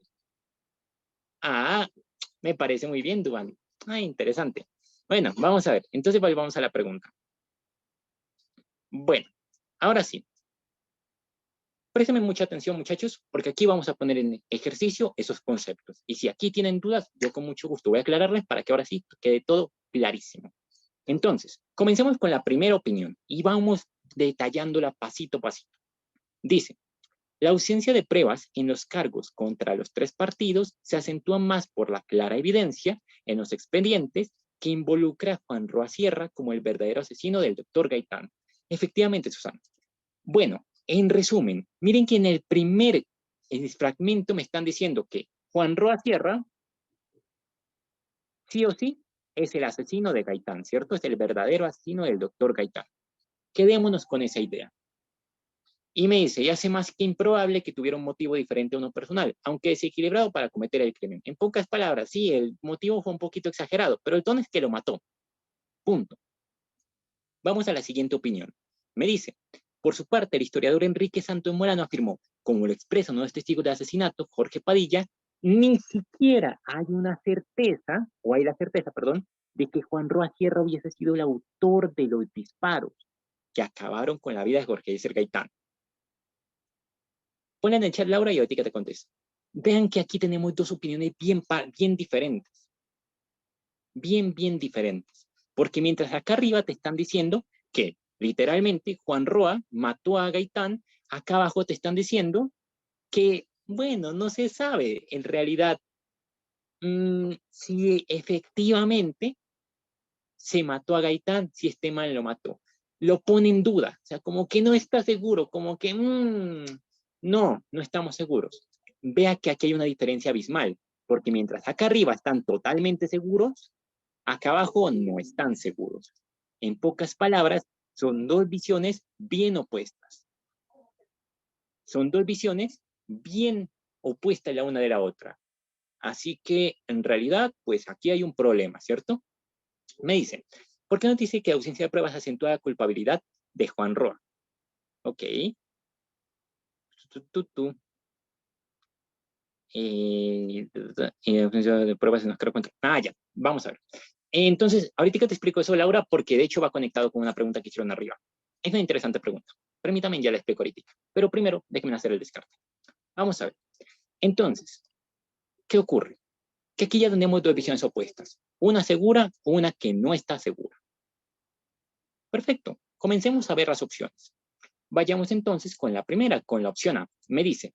Ah, me parece muy bien, Duván. Ah, interesante. Bueno, vamos a ver. Entonces vamos a la pregunta. Bueno, ahora sí. Préstenme mucha atención, muchachos, porque aquí vamos a poner en ejercicio esos conceptos. Y si aquí tienen dudas, yo con mucho gusto voy a aclararles para que ahora sí quede todo clarísimo. Entonces, comencemos con la primera opinión y vamos detallándola pasito a pasito. Dice, la ausencia de pruebas en los cargos contra los tres partidos se acentúa más por la clara evidencia en los expedientes que involucra a Juan Roa Sierra como el verdadero asesino del doctor Gaitán. Efectivamente, Susana. Bueno, en resumen, miren que en el primer fragmento me están diciendo que Juan Roa Sierra, sí o sí, es el asesino de Gaitán, ¿cierto? Es el verdadero asesino del doctor Gaitán. Quedémonos con esa idea. Y me dice, y hace más que improbable que tuviera un motivo diferente a uno personal, aunque desequilibrado para cometer el crimen. En pocas palabras, sí, el motivo fue un poquito exagerado, pero el tono es que lo mató. Punto. Vamos a la siguiente opinión. Me dice, por su parte, el historiador Enrique Santos Morano afirmó, como lo expresa uno de los testigos de asesinato, Jorge Padilla, ni siquiera hay una certeza, o hay la certeza, perdón, de que Juan Roa Sierra hubiese sido el autor de los disparos que acabaron con la vida de Jorge Eliezer Gaitán. Ponle en el chat, Laura, y ahorita te contesto. Vean que aquí tenemos dos opiniones bien diferentes. Bien diferentes. Porque mientras acá arriba te están diciendo que literalmente Juan Roa mató a Gaitán, acá abajo te están diciendo que, bueno, no se sabe en realidad si efectivamente se mató a Gaitán, si este man lo mató. Lo pone en duda, o sea, como que no está seguro, como que no estamos seguros. Vea que aquí hay una diferencia abismal, porque mientras acá arriba están totalmente seguros, acá abajo no están seguros. En pocas palabras, son dos visiones bien opuestas. Son dos visiones bien opuestas la una de la otra. Así que, en realidad, pues aquí hay un problema, ¿cierto? Me dicen, ¿por qué no dice que ausencia de pruebas acentúa la culpabilidad de Juan Roa? Ok. Ausencia de pruebas en los cargos contra... Ah, ya, vamos a ver. Entonces, ahorita te explico eso, Laura, porque de hecho va conectado con una pregunta que hicieron arriba. Es una interesante pregunta. Permítame, ya la explico ahorita. Pero primero, déjenme hacer el descarte. Vamos a ver. Entonces, ¿qué ocurre? Que aquí ya tenemos dos visiones opuestas. Una segura, una que no está segura. Perfecto. Comencemos a ver las opciones. Vayamos entonces con la primera, con la opción A. Me dice,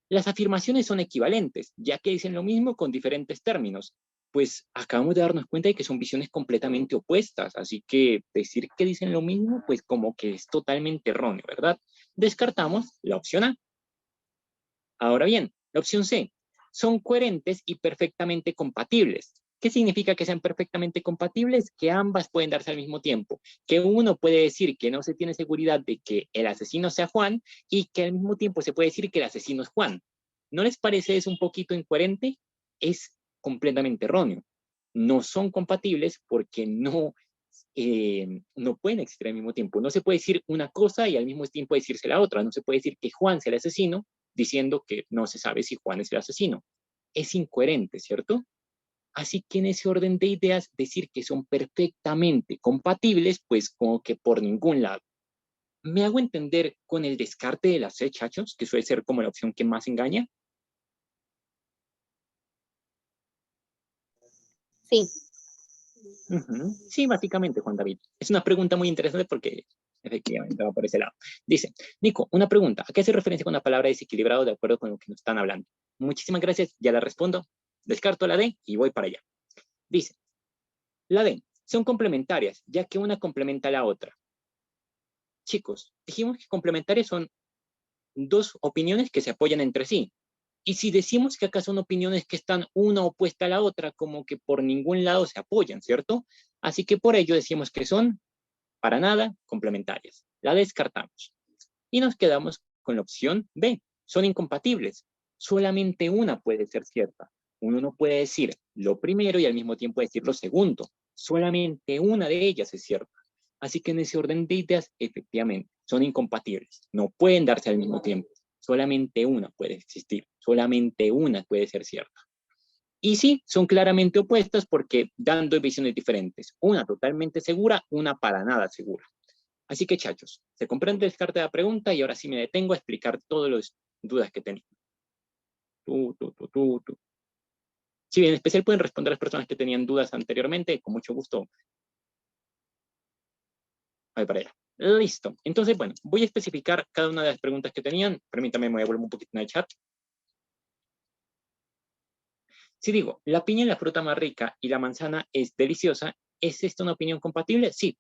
las afirmaciones son equivalentes, ya que dicen lo mismo con diferentes términos. Pues acabamos de darnos cuenta de que son visiones completamente opuestas, así que decir que dicen lo mismo, pues como que es totalmente erróneo, ¿verdad? Descartamos la opción A. Ahora bien, la opción C, son coherentes y perfectamente compatibles. ¿Qué significa que sean perfectamente compatibles? Que ambas pueden darse al mismo tiempo. Que uno puede decir que no se tiene seguridad de que el asesino sea Juan y que al mismo tiempo se puede decir que el asesino es Juan. ¿No les parece eso un poquito incoherente? Es completamente erróneo. No son compatibles porque no pueden existir al mismo tiempo. No se puede decir una cosa y al mismo tiempo decirse la otra. No se puede decir que Juan sea el asesino diciendo que no se sabe si Juan es el asesino. Es incoherente, ¿cierto? Así que en ese orden de ideas, decir que son perfectamente compatibles, pues como que por ningún lado. ¿Me hago entender con el descarte de las C, chachos? Que suele ser como la opción que más engaña. Sí. Sí, básicamente, Juan David. Es una pregunta muy interesante porque efectivamente va por ese lado. Dice, Nico, una pregunta. ¿A qué hace referencia con la palabra desequilibrado de acuerdo con lo que nos están hablando? Muchísimas gracias, ya la respondo. Descarto la D y voy para allá. Dice, la D, son complementarias, ya que una complementa a la otra. Chicos, dijimos que complementarias son dos opiniones que se apoyan entre sí. Y si decimos que acá son opiniones que están una opuesta a la otra, como que por ningún lado se apoyan, ¿cierto? Así que por ello decimos que son para nada complementarias. La descartamos. Y nos quedamos con la opción B. Son incompatibles. Solamente una puede ser cierta. Uno no puede decir lo primero y al mismo tiempo decir lo segundo. Solamente una de ellas es cierta. Así que en ese orden de ideas, efectivamente, son incompatibles. No pueden darse al mismo tiempo. Solamente una puede existir. Solamente una puede ser cierta. Y sí, son claramente opuestas porque dan dos visiones diferentes. Una totalmente segura, una para nada segura. Así que, chachos, se comprende el descarte de la pregunta y ahora sí me detengo a explicar todas las dudas que tenía. Sí, en especial pueden responder las personas que tenían dudas anteriormente, con mucho gusto. A ver, para allá. Listo. Entonces, bueno, voy a especificar cada una de las preguntas que tenían. Permítame, me voy a volver un poquito en el chat. Si digo, la piña es la fruta más rica y la manzana es deliciosa, ¿es esta una opinión compatible? Sí,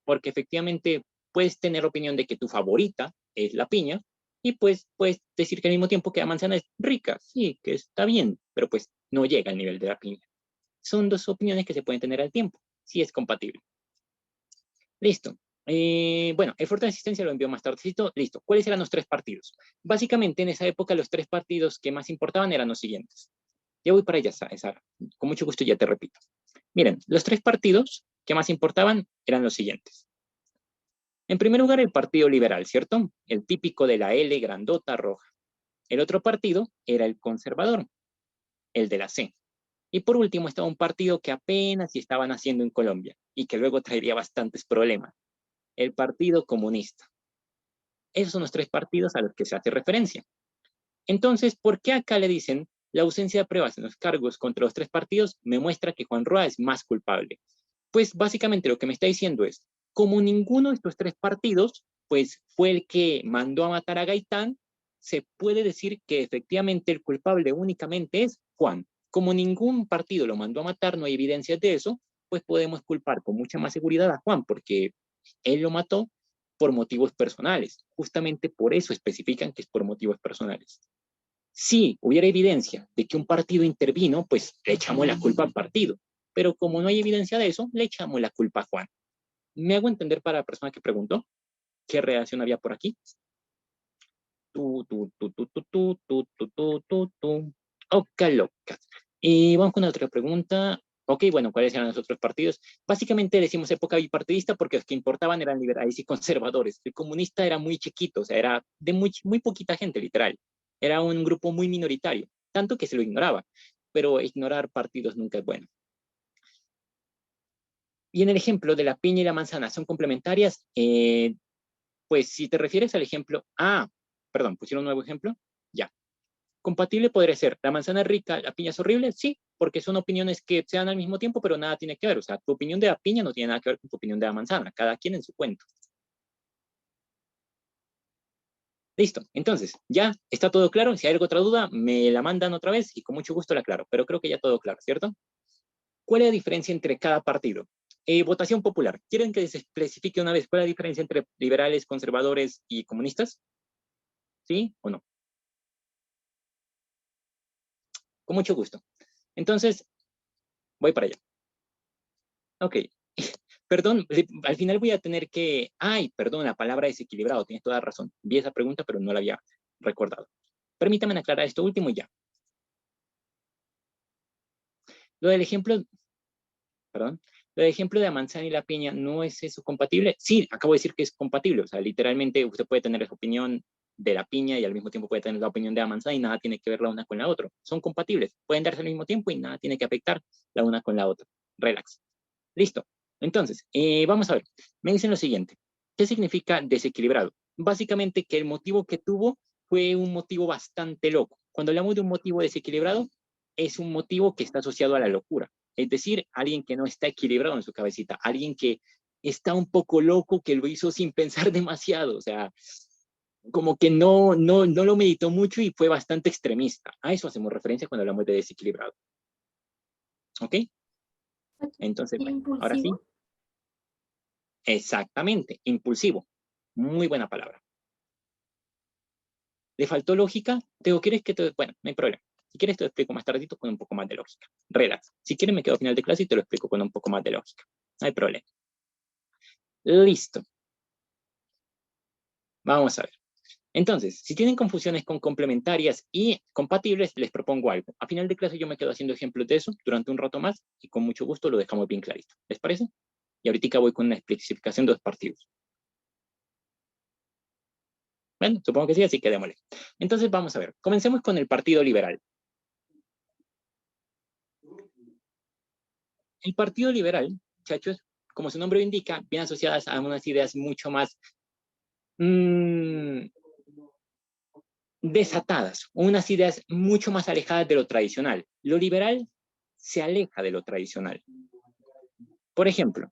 porque efectivamente puedes tener la opinión de que tu favorita es la piña y pues puedes decir que al mismo tiempo que la manzana es rica, sí, que está bien, pero pues no llega al nivel de la piña. Son dos opiniones que se pueden tener al tiempo, sí es compatible. Listo. Bueno, el fuerte de asistencia lo envió más tardecito. Listo. ¿Cuáles eran los tres partidos? Básicamente en esa época los tres partidos que más importaban eran los siguientes. Ya voy para allá, Sara. Con mucho gusto ya te repito. Miren, los tres partidos que más importaban eran los siguientes. En primer lugar, el Partido Liberal, ¿cierto? El típico de la L grandota roja. El otro partido era el Conservador, el de la C. Y por último estaba un partido que apenas si estaban haciendo en Colombia y que luego traería bastantes problemas. El Partido Comunista. Esos son los tres partidos a los que se hace referencia. Entonces, ¿por qué acá le dicen la ausencia de pruebas en los cargos contra los tres partidos me muestra que Juan Roa es más culpable? Pues básicamente lo que me está diciendo es, como ninguno de estos tres partidos pues fue el que mandó a matar a Gaitán, se puede decir que efectivamente el culpable únicamente es Juan. Como ningún partido lo mandó a matar, no hay evidencias de eso, pues podemos culpar con mucha más seguridad a Juan, porque él lo mató por motivos personales. Justamente por eso especifican que es por motivos personales. Si hubiera evidencia de que un partido intervino, pues le echamos la culpa al partido. Pero como no hay evidencia de eso, le echamos la culpa a Juan. ¿Me hago entender para la persona que preguntó? ¿Qué reacción había por aquí? Ok, locas. Y vamos con otra pregunta. Ok, bueno, ¿cuáles eran los otros partidos? Básicamente decimos época bipartidista porque los que importaban eran liberales y conservadores. El comunista era muy chiquito, o sea, era de muy poquita gente, literal. Era un grupo muy minoritario, tanto que se lo ignoraba. Pero ignorar partidos nunca es bueno. Y en el ejemplo de la piña y la manzana son complementarias, pues si te refieres al ejemplo, perdón, pusieron un nuevo ejemplo, ya. Compatible podría ser, la manzana es rica, la piña es horrible, sí, porque son opiniones que se dan al mismo tiempo, pero nada tiene que ver, o sea, tu opinión de la piña no tiene nada que ver con tu opinión de la manzana, cada quien en su cuento. Listo, entonces, ya está todo claro, si hay alguna otra duda, me la mandan otra vez y con mucho gusto la aclaro, pero creo que ya todo claro, ¿cierto? ¿Cuál es la diferencia entre cada partido? Votación popular. ¿Quieren que se especifique una vez cuál es la diferencia entre liberales, conservadores y comunistas? ¿Sí o no? Con mucho gusto. Entonces, voy para allá. Ok. Perdón, al final voy a tener que... Ay, perdón, la palabra desequilibrado. Tienes toda razón. Vi esa pregunta, pero no la había recordado. Permítame aclarar esto último y ya. Lo del ejemplo... Perdón. Lo del ejemplo de la manzana y la piña, ¿no es eso compatible? Sí, acabo de decir que es compatible. O sea, literalmente usted puede tener la opinión de la piña y al mismo tiempo puede tener la opinión de la manzana y nada tiene que ver la una con la otra. Son compatibles. Pueden darse al mismo tiempo y nada tiene que afectar la una con la otra. Relax. Listo. Entonces, vamos a ver. Me dicen lo siguiente. ¿Qué significa desequilibrado? Básicamente que el motivo que tuvo fue un motivo bastante loco. Cuando hablamos de un motivo desequilibrado, es un motivo que está asociado a la locura. Es decir, alguien que no está equilibrado en su cabecita, alguien que está un poco loco, que lo hizo sin pensar demasiado. O sea, como que no lo meditó mucho y fue bastante extremista. A eso hacemos referencia cuando hablamos de desequilibrado. ¿Ok? Entonces, bueno, ahora sí. Exactamente, impulsivo. Muy buena palabra. ¿Le faltó lógica? ¿Quieres que te... Bueno, no hay problema. Si quieres te lo explico más tardito con un poco más de lógica. Relax. Si quieres me quedo al final de clase y te lo explico con un poco más de lógica. No hay problema. Listo. Vamos a ver. Entonces, si tienen confusiones con complementarias y compatibles, les propongo algo. A final de clase yo me quedo haciendo ejemplos de eso durante un rato más y con mucho gusto lo dejamos bien clarito. ¿Les parece? Y ahorita voy con una especificación de los partidos. Bueno, supongo que sí, así que démosle. Entonces vamos a ver. Comencemos con el Partido Liberal. El Partido Liberal, muchachos, como su nombre lo indica, viene asociadas a unas ideas mucho más desatadas, unas ideas mucho más alejadas de lo tradicional. Lo liberal se aleja de lo tradicional. Por ejemplo,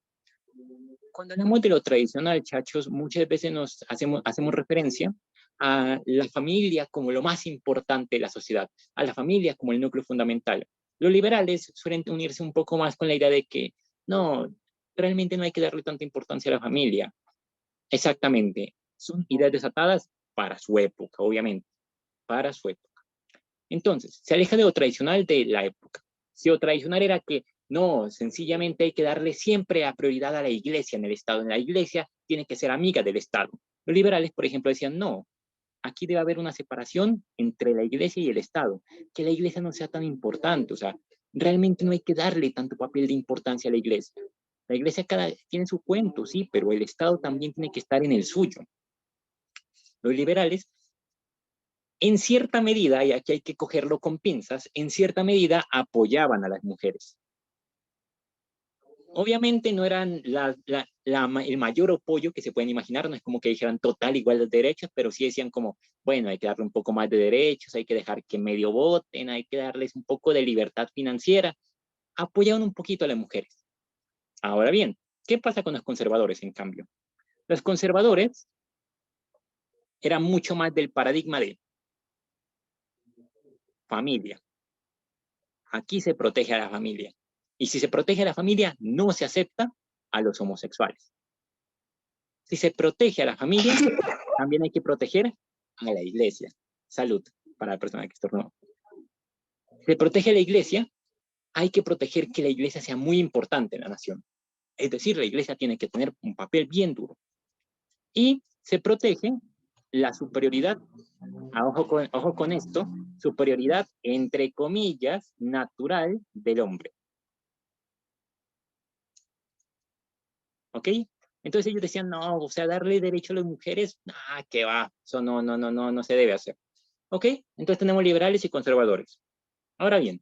cuando hablamos de lo tradicional, chachos, muchas veces hacemos referencia a la familia como lo más importante de la sociedad, a la familia como el núcleo fundamental. Los liberales suelen unirse un poco más con la idea de que no, realmente no hay que darle tanta importancia a la familia. Exactamente, son ideas desatadas para su época, obviamente, para su época. Entonces, se aleja de lo tradicional de la época. Si lo tradicional era que no, sencillamente hay que darle siempre la prioridad a la iglesia en el Estado. En la iglesia tiene que ser amiga del Estado. Los liberales, por ejemplo, decían, no, aquí debe haber una separación entre la iglesia y el Estado, que la iglesia no sea tan importante, o sea, realmente no hay que darle tanto papel de importancia a la iglesia. La iglesia tiene su cuento, sí, pero el Estado también tiene que estar en el suyo. Los liberales, en cierta medida, y aquí hay que cogerlo con pinzas, en cierta medida apoyaban a las mujeres. Obviamente no eran el mayor apoyo que se pueden imaginar, no es como que dijeran total igualdad de derechos, pero sí decían como, bueno, hay que darle un poco más de derechos, hay que dejar que medio voten, hay que darles un poco de libertad financiera. Apoyaban un poquito a las mujeres. Ahora bien, ¿qué pasa con los conservadores, en cambio? Los conservadores eran mucho más del paradigma de familia. Aquí se protege a la familia. Y si se protege a la familia, no se acepta a los homosexuales. Si se protege a la familia, también hay que proteger a la iglesia. Salud para la persona que estornudó. Si se protege a la iglesia, hay que proteger que la iglesia sea muy importante en la nación. Es decir, la iglesia tiene que tener un papel bien duro. Y se protege la superioridad, ojo con esto, superioridad entre comillas natural del hombre. ¿Ok? Entonces ellos decían, no, o sea, darle derecho a las mujeres, que va, eso no se debe hacer. ¿Ok? Entonces tenemos liberales y conservadores. Ahora bien,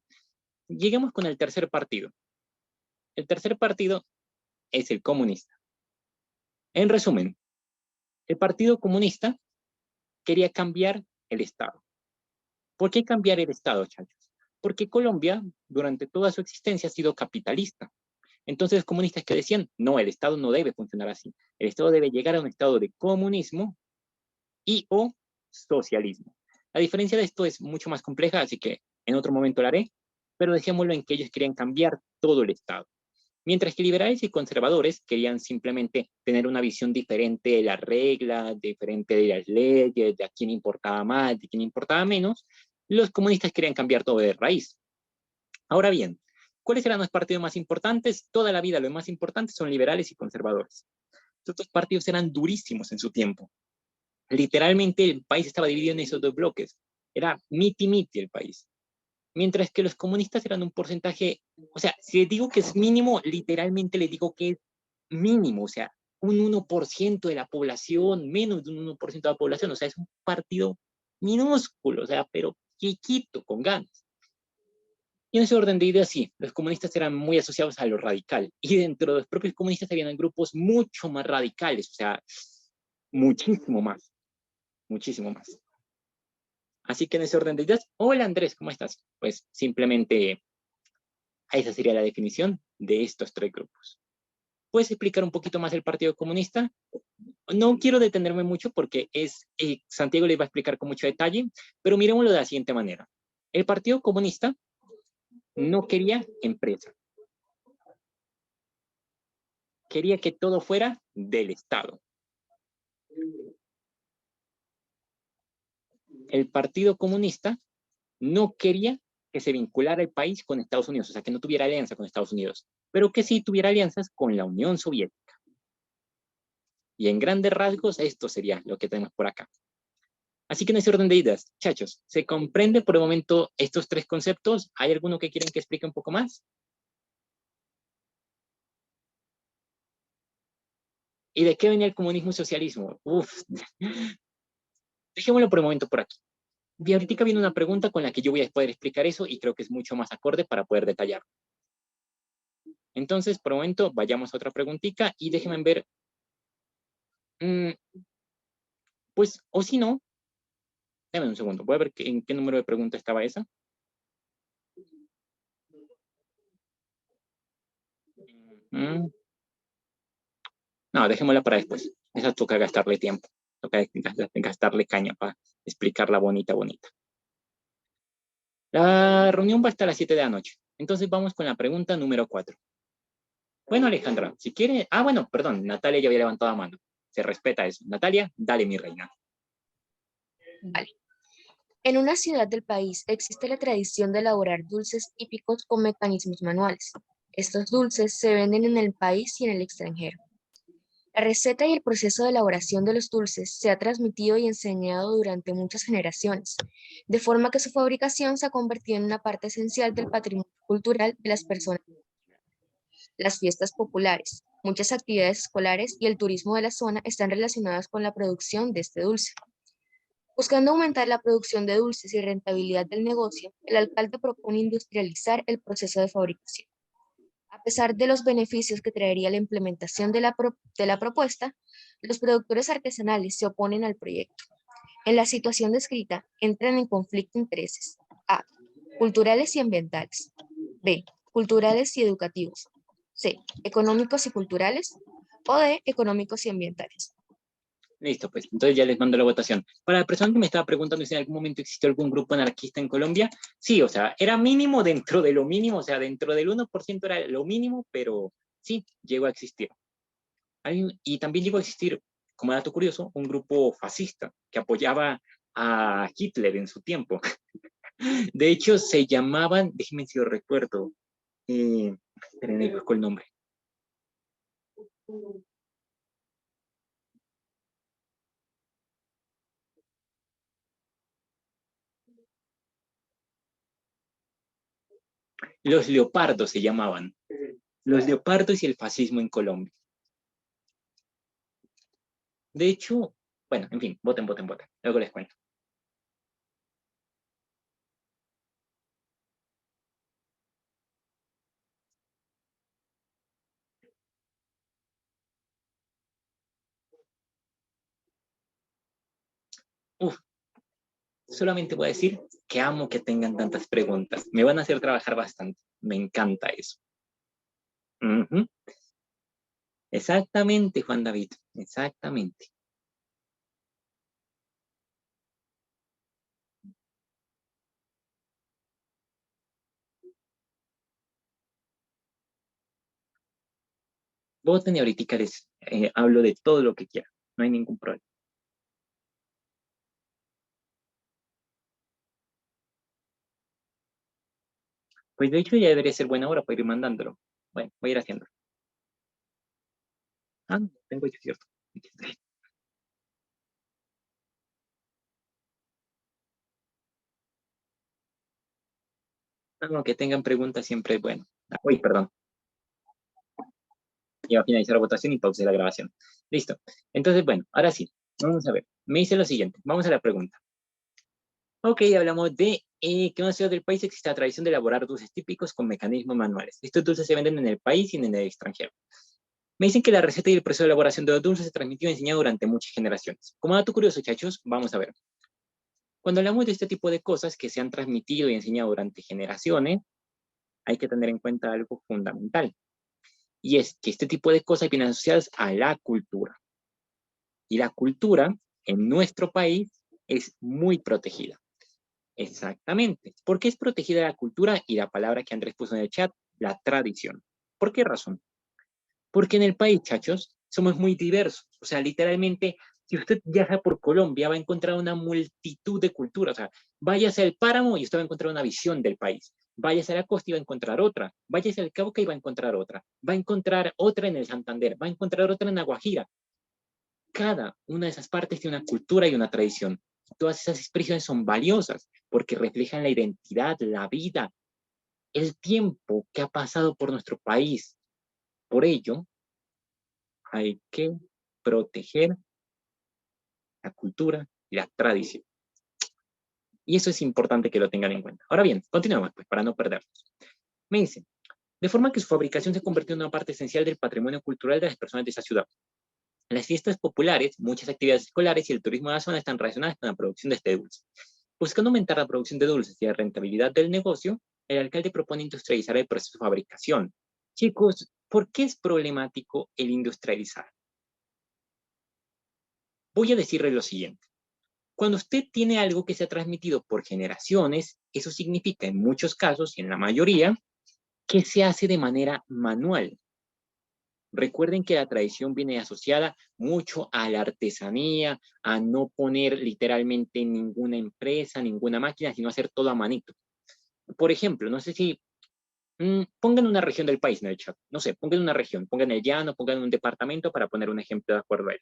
lleguemos con el tercer partido. El tercer partido es el comunista. En resumen, el Partido Comunista quería cambiar el Estado. ¿Por qué cambiar el Estado, chachos? Porque Colombia, durante toda su existencia, ha sido capitalista. Entonces, los comunistas que decían, no, el Estado no debe funcionar así. El Estado debe llegar a un estado de comunismo y o socialismo. La diferencia de esto es mucho más compleja, así que en otro momento la haré, pero dejémoslo en que ellos querían cambiar todo el Estado. Mientras que liberales y conservadores querían simplemente tener una visión diferente de las reglas, diferente de las leyes, de a quién importaba más, de quién importaba menos, los comunistas querían cambiar todo de raíz. Ahora bien, ¿cuáles eran los partidos más importantes? Toda la vida los más importantes son liberales y conservadores. Estos partidos eran durísimos en su tiempo. Literalmente el país estaba dividido en esos dos bloques. Era miti-miti el país. Mientras que los comunistas eran un porcentaje, o sea, si les digo que es mínimo, literalmente les digo que es mínimo, o sea, un 1% de la población, menos de un 1% de la población, o sea, es un partido minúsculo, o sea, pero chiquito, con ganas. Y en ese orden de ideas, sí, los comunistas eran muy asociados a lo radical, y dentro de los propios comunistas habían grupos mucho más radicales, o sea, muchísimo más, muchísimo más. Así que en ese orden de ideas, hola Andrés, ¿cómo estás? Pues simplemente esa sería la definición de estos tres grupos. ¿Puedes explicar un poquito más el Partido Comunista? No quiero detenerme mucho porque Santiago le va a explicar con mucho detalle, pero miremoslo de la siguiente manera. El Partido Comunista no quería empresa. Quería que todo fuera del Estado. El Partido Comunista no quería que se vinculara el país con Estados Unidos, o sea, que no tuviera alianza con Estados Unidos, pero que sí tuviera alianzas con la Unión Soviética. Y en grandes rasgos, esto sería lo que tenemos por acá. Así que en ese orden de ideas, chachos, ¿se comprende por el momento estos tres conceptos? ¿Hay alguno que quieren que explique un poco más? ¿Y de qué venía el comunismo y socialismo? Dejémoslo por el momento por aquí. Y ahorita viene una pregunta con la que yo voy a poder explicar eso y creo que es mucho más acorde para poder detallar. Entonces, por el momento, vayamos a otra preguntita y déjenme ver. Pues, o si no, déjenme un segundo. Voy a ver en qué número de pregunta estaba esa. No, dejémosla para después. Esa toca gastarle tiempo. Toca gastarle caña para explicarla bonita, bonita. La reunión va hasta las 7 de la noche. Entonces vamos con la pregunta número 4. Bueno, Alejandra, si quiere... Ah, bueno, perdón, Natalia ya había levantado la mano. Se respeta eso. Natalia, dale, mi reina. Vale. En una ciudad del país existe la tradición de elaborar dulces típicos con mecanismos manuales. Estos dulces se venden en el país y en el extranjero. La receta y el proceso de elaboración de los dulces se ha transmitido y enseñado durante muchas generaciones, de forma que su fabricación se ha convertido en una parte esencial del patrimonio cultural de las personas. Las fiestas populares, muchas actividades escolares y el turismo de la zona están relacionadas con la producción de este dulce. Buscando aumentar la producción de dulces y rentabilidad del negocio, el alcalde propone industrializar el proceso de fabricación. A pesar de los beneficios que traería la implementación de la propuesta, los productores artesanales se oponen al proyecto. En la situación descrita, entran en conflicto intereses. A. Culturales y ambientales. B. Culturales y educativos. C. Económicos y culturales. O D. Económicos y ambientales. Listo, pues. Entonces ya les mando la votación. Para la persona que me estaba preguntando si en algún momento existió algún grupo anarquista en Colombia, sí, o sea, era mínimo dentro de lo mínimo, o sea, dentro del 1% era lo mínimo, pero sí, llegó a existir. Y también llegó a existir, como dato curioso, un grupo fascista que apoyaba a Hitler en su tiempo. De hecho, se llamaban, déjenme si lo recuerdo, espérenme, busco el nombre. Los leopardos se llamaban. Los leopardos y el fascismo en Colombia. De hecho, bueno, en fin, voten. Luego les cuento. Uf, solamente voy a decir que amo que tengan tantas preguntas. Me van a hacer trabajar bastante. Me encanta eso. Uh-huh. Exactamente, Juan David. Exactamente. Voten y ahorita les hablo de todo lo que quieran. No hay ningún problema. Pues de hecho ya debería ser buena hora para ir mandándolo. Bueno, voy a ir haciéndolo. Ah, no, tengo hecho cierto. No, que tengan preguntas siempre es bueno. Uy, perdón. Ya va a finalizar la votación y pausé la grabación. Listo. Entonces, bueno, ahora sí. Vamos a ver. Me dice lo siguiente. Vamos a la pregunta. Ok, hablamos de que en una ciudad del país existe la tradición de elaborar dulces típicos con mecanismos manuales. Estos dulces se venden en el país y en el extranjero. Me dicen que la receta y el proceso de elaboración de los dulces se transmitió y enseñado durante muchas generaciones. Como dato curioso, chachos, vamos a ver. Cuando hablamos de este tipo de cosas que se han transmitido y enseñado durante generaciones, hay que tener en cuenta algo fundamental. Y es que este tipo de cosas vienen asociadas a la cultura. Y la cultura en nuestro país es muy protegida. Exactamente. ¿Por qué es protegida la cultura? Y la palabra que Andrés puso en el chat, la tradición. ¿Por qué razón? Porque en el país, chachos, somos muy diversos. O sea, literalmente, si usted viaja por Colombia, va a encontrar una multitud de culturas. O sea, váyase al páramo y usted va a encontrar una visión del país. Váyase a la costa y va a encontrar otra. Váyase al Cauca y va a encontrar otra. Va a encontrar otra en el Santander. Va a encontrar otra en La Guajira. Cada una de esas partes tiene una cultura y una tradición. Todas esas expresiones son valiosas porque reflejan la identidad, la vida, el tiempo que ha pasado por nuestro país. Por ello, hay que proteger la cultura y la tradición. Y eso es importante que lo tengan en cuenta. Ahora bien, continuamos pues, para no perdernos. Me dice, de forma que su fabricación se convirtió en una parte esencial del patrimonio cultural de las personas de esa ciudad. Las fiestas populares, muchas actividades escolares y el turismo de la zona están relacionadas con la producción de este dulce. Buscando aumentar la producción de dulces y la rentabilidad del negocio, el alcalde propone industrializar el proceso de fabricación. Chicos, ¿por qué es problemático el industrializar? Voy a decirles lo siguiente. Cuando usted tiene algo que se ha transmitido por generaciones, eso significa en muchos casos y en la mayoría que se hace de manera manual. Recuerden que la tradición viene asociada mucho a la artesanía, a no poner literalmente ninguna empresa, ninguna máquina, sino hacer todo a manito. Por ejemplo, no sé si pongan una región del país en el chat. No sé, pongan una región, pongan el llano, pongan un departamento para poner un ejemplo de acuerdo a él.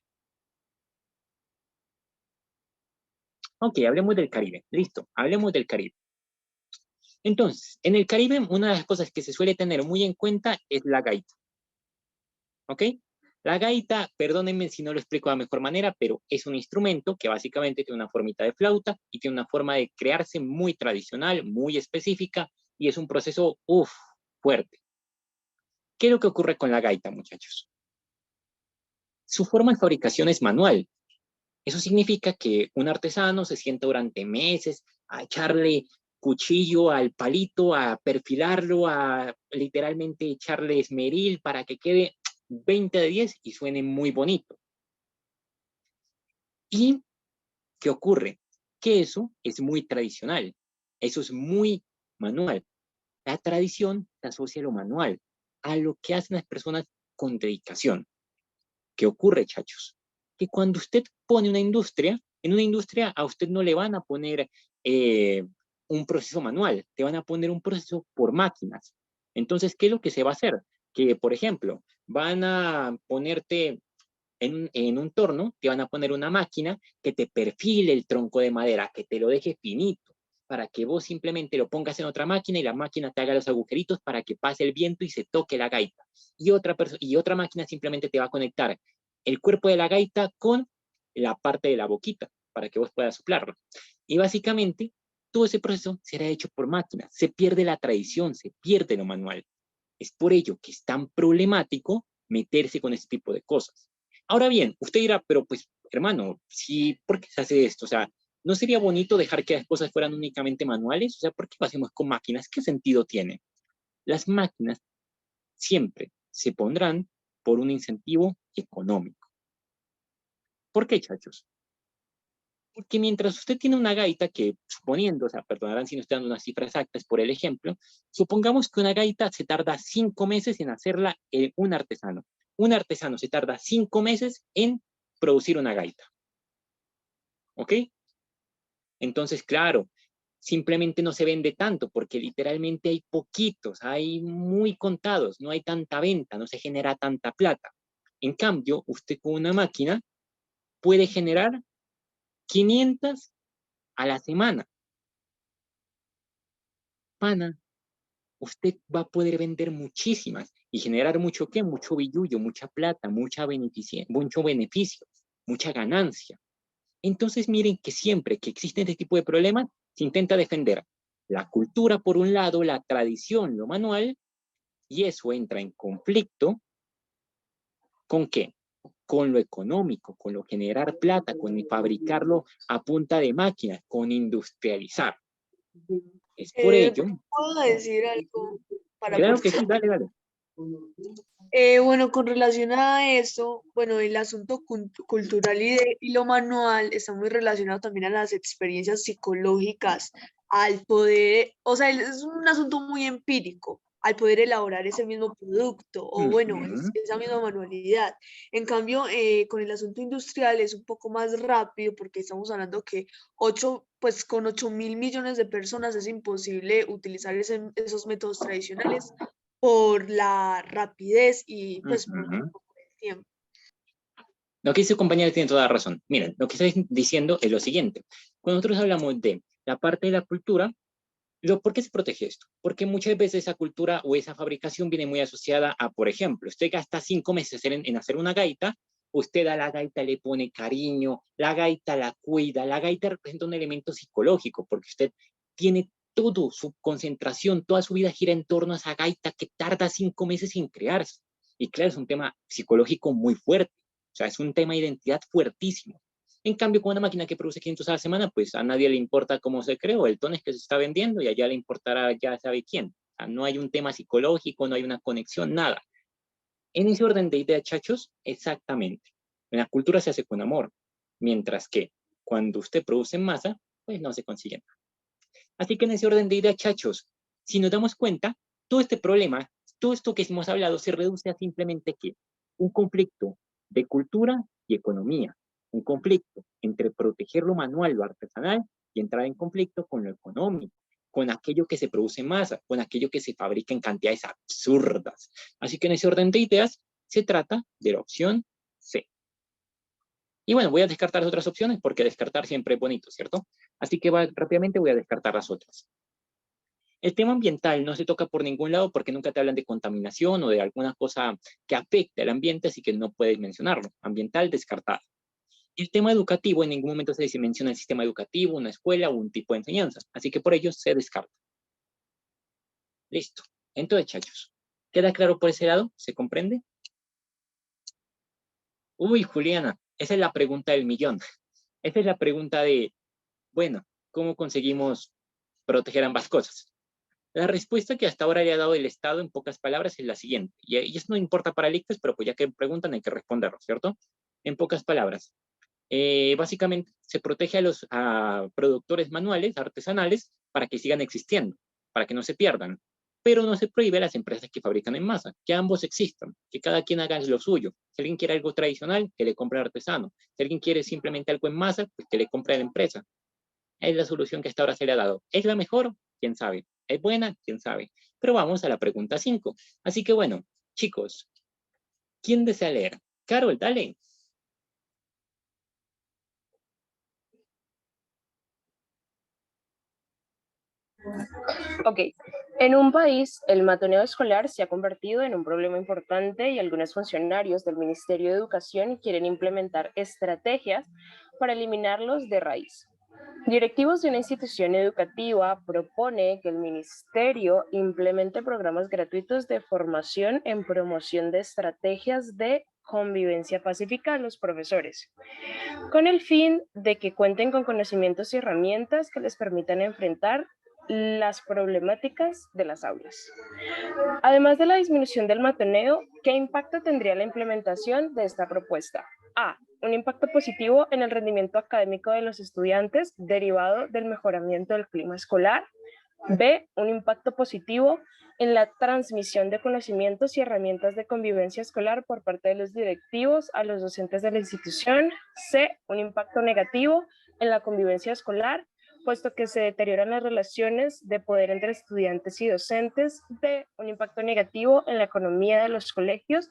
Ok, hablemos del Caribe. Listo, hablemos del Caribe. Entonces, en el Caribe, una de las cosas que se suele tener muy en cuenta es la gaita. ¿Ok? La gaita, perdónenme si no lo explico de la mejor manera, pero es un instrumento que básicamente tiene una formita de flauta y tiene una forma de crearse muy tradicional, muy específica, y es un proceso, fuerte. ¿Qué es lo que ocurre con la gaita, muchachos? Su forma de fabricación es manual. Eso significa que un artesano se sienta durante meses a echarle cuchillo al palito, a perfilarlo, a literalmente echarle esmeril para que quede 20 de 10 y suene muy bonito. ¿Y qué ocurre? Que eso es muy tradicional. Eso es muy manual. La tradición se asocia a lo manual, a lo que hacen las personas con dedicación. ¿Qué ocurre, chachos? Que cuando usted pone una industria, en una industria a usted no le van a poner un proceso manual, te van a poner un proceso por máquinas. Entonces, ¿qué es lo que se va a hacer? Que, por ejemplo, van a ponerte en un torno, te van a poner una máquina que te perfile el tronco de madera, que te lo deje finito, para que vos simplemente lo pongas en otra máquina y la máquina te haga los agujeritos para que pase el viento y se toque la gaita. Y otra máquina simplemente te va a conectar el cuerpo de la gaita con la parte de la boquita para que vos puedas soplarlo. Y básicamente todo ese proceso será hecho por máquinas. Se pierde la tradición, se pierde lo manual. Es por ello que es tan problemático meterse con este tipo de cosas. Ahora bien, usted dirá, pero pues, hermano, ¿por qué se hace esto? O sea, ¿no sería bonito dejar que las cosas fueran únicamente manuales? O sea, ¿por qué lo hacemos con máquinas? ¿Qué sentido tiene? Las máquinas siempre se pondrán por un incentivo económico. ¿Por qué, chachos? Porque mientras usted tiene una gaita que, suponiendo, o sea, perdonarán si no estoy dando unas cifras exactas por el ejemplo, supongamos que una gaita se tarda 5 meses en hacerla un artesano. Un artesano se tarda 5 meses en producir una gaita. ¿Ok? Entonces, claro, simplemente no se vende tanto porque literalmente hay poquitos, hay muy contados, no hay tanta venta, no se genera tanta plata. En cambio, usted con una máquina puede generar 500 a la semana. Pana, usted va a poder vender muchísimas y generar mucho ¿qué? Mucho billullo, mucha plata, mucho beneficio, mucha ganancia. Entonces miren que siempre que existe este tipo de problemas, se intenta defender la cultura por un lado, la tradición, lo manual, y eso entra en conflicto ¿con qué? Con lo económico, con lo generar plata, con fabricarlo a punta de máquinas, con industrializar. Es por ello. ¿Puedo decir algo para Claro que sí, dale, dale. Bueno, con relación a eso, bueno, el asunto cultural y lo manual está muy relacionado también a las experiencias psicológicas, al poder, o sea, es un asunto muy empírico, al poder elaborar ese mismo producto o bueno, esa misma manualidad. En cambio, con el asunto industrial es un poco más rápido porque estamos hablando que pues con 8.000 millones de personas es imposible utilizar esos métodos tradicionales por la rapidez y pues por el tiempo. Lo que dice su compañera tiene toda la razón. Miren, lo que está diciendo es lo siguiente. Cuando nosotros hablamos de la parte de la cultura, ¿por qué se protege esto? Porque muchas veces esa cultura o esa fabricación viene muy asociada a, por ejemplo, usted gasta 5 meses en hacer una gaita, usted a la gaita le pone cariño, la gaita la cuida, la gaita representa un elemento psicológico, porque usted tiene todo, su concentración, toda su vida gira en torno a esa gaita que tarda 5 meses en crearse. Y claro, es un tema psicológico muy fuerte, o sea, es un tema de identidad fuertísimo. En cambio, con una máquina que produce 500 a la semana, pues a nadie le importa cómo se creó, el tono es que se está vendiendo y allá le importará ya sabe quién. O sea, no hay un tema psicológico, no hay una conexión, nada. En ese orden de ideas, chachos, exactamente. La cultura se hace con amor, mientras que cuando usted produce en masa, pues no se consigue nada. Así que en ese orden de ideas, chachos, si nos damos cuenta, todo este problema, todo esto que hemos hablado se reduce a simplemente que un conflicto de cultura y economía, un conflicto entre proteger lo manual, lo artesanal, y entrar en conflicto con lo económico, con aquello que se produce en masa, con aquello que se fabrica en cantidades absurdas. Así que en ese orden de ideas se trata de la opción C. Y bueno, voy a descartar las otras opciones porque descartar siempre es bonito, ¿cierto? Así que rápidamente voy a descartar las otras. El tema ambiental no se toca por ningún lado porque nunca te hablan de contaminación o de alguna cosa que afecte al ambiente, así que no puedes mencionarlo. Ambiental, descartado. El tema educativo, en ningún momento se menciona el sistema educativo, una escuela o un tipo de enseñanza, así que por ello se descarta. Listo. Entonces, chachos, ¿queda claro por ese lado? ¿Se comprende? Uy, Juliana, esa es la pregunta del millón. Esa es la pregunta de, bueno, ¿cómo conseguimos proteger ambas cosas? La respuesta que hasta ahora le ha dado el Estado en pocas palabras es la siguiente, y eso no importa para el ICFES, pero pues ya que preguntan hay que responderlo, ¿cierto? En pocas palabras, básicamente se protege a los productores manuales, artesanales, para que sigan existiendo, para que no se pierdan, pero no se prohíbe a las empresas que fabrican en masa, que ambos existan, que cada quien haga lo suyo. Si alguien quiere algo tradicional, que le compre al artesano. Si alguien quiere simplemente algo en masa, pues que le compre a la empresa. Es la solución que hasta ahora se le ha dado. ¿Es la mejor? ¿Quién sabe? ¿Es buena? ¿Quién sabe? Pero vamos a la pregunta 5. Así que bueno, chicos, ¿quién desea leer? Carol, dale. Ok, en un país el matoneo escolar se ha convertido en un problema importante y algunos funcionarios del Ministerio de Educación quieren implementar estrategias para eliminarlos de raíz. Directivos de una institución educativa propone que el ministerio implemente programas gratuitos de formación en promoción de estrategias de convivencia pacífica a los profesores, con el fin de que cuenten con conocimientos y herramientas que les permitan enfrentar las problemáticas de las aulas. Además de la disminución del matoneo, ¿qué impacto tendría la implementación de esta propuesta? A. Un impacto positivo en el rendimiento académico de los estudiantes derivado del mejoramiento del clima escolar. B. Un impacto positivo en la transmisión de conocimientos y herramientas de convivencia escolar por parte de los directivos a los docentes de la institución. C. Un impacto negativo en la convivencia escolar, puesto que se deterioran las relaciones de poder entre estudiantes y docentes. D. Un impacto negativo en la economía de los colegios,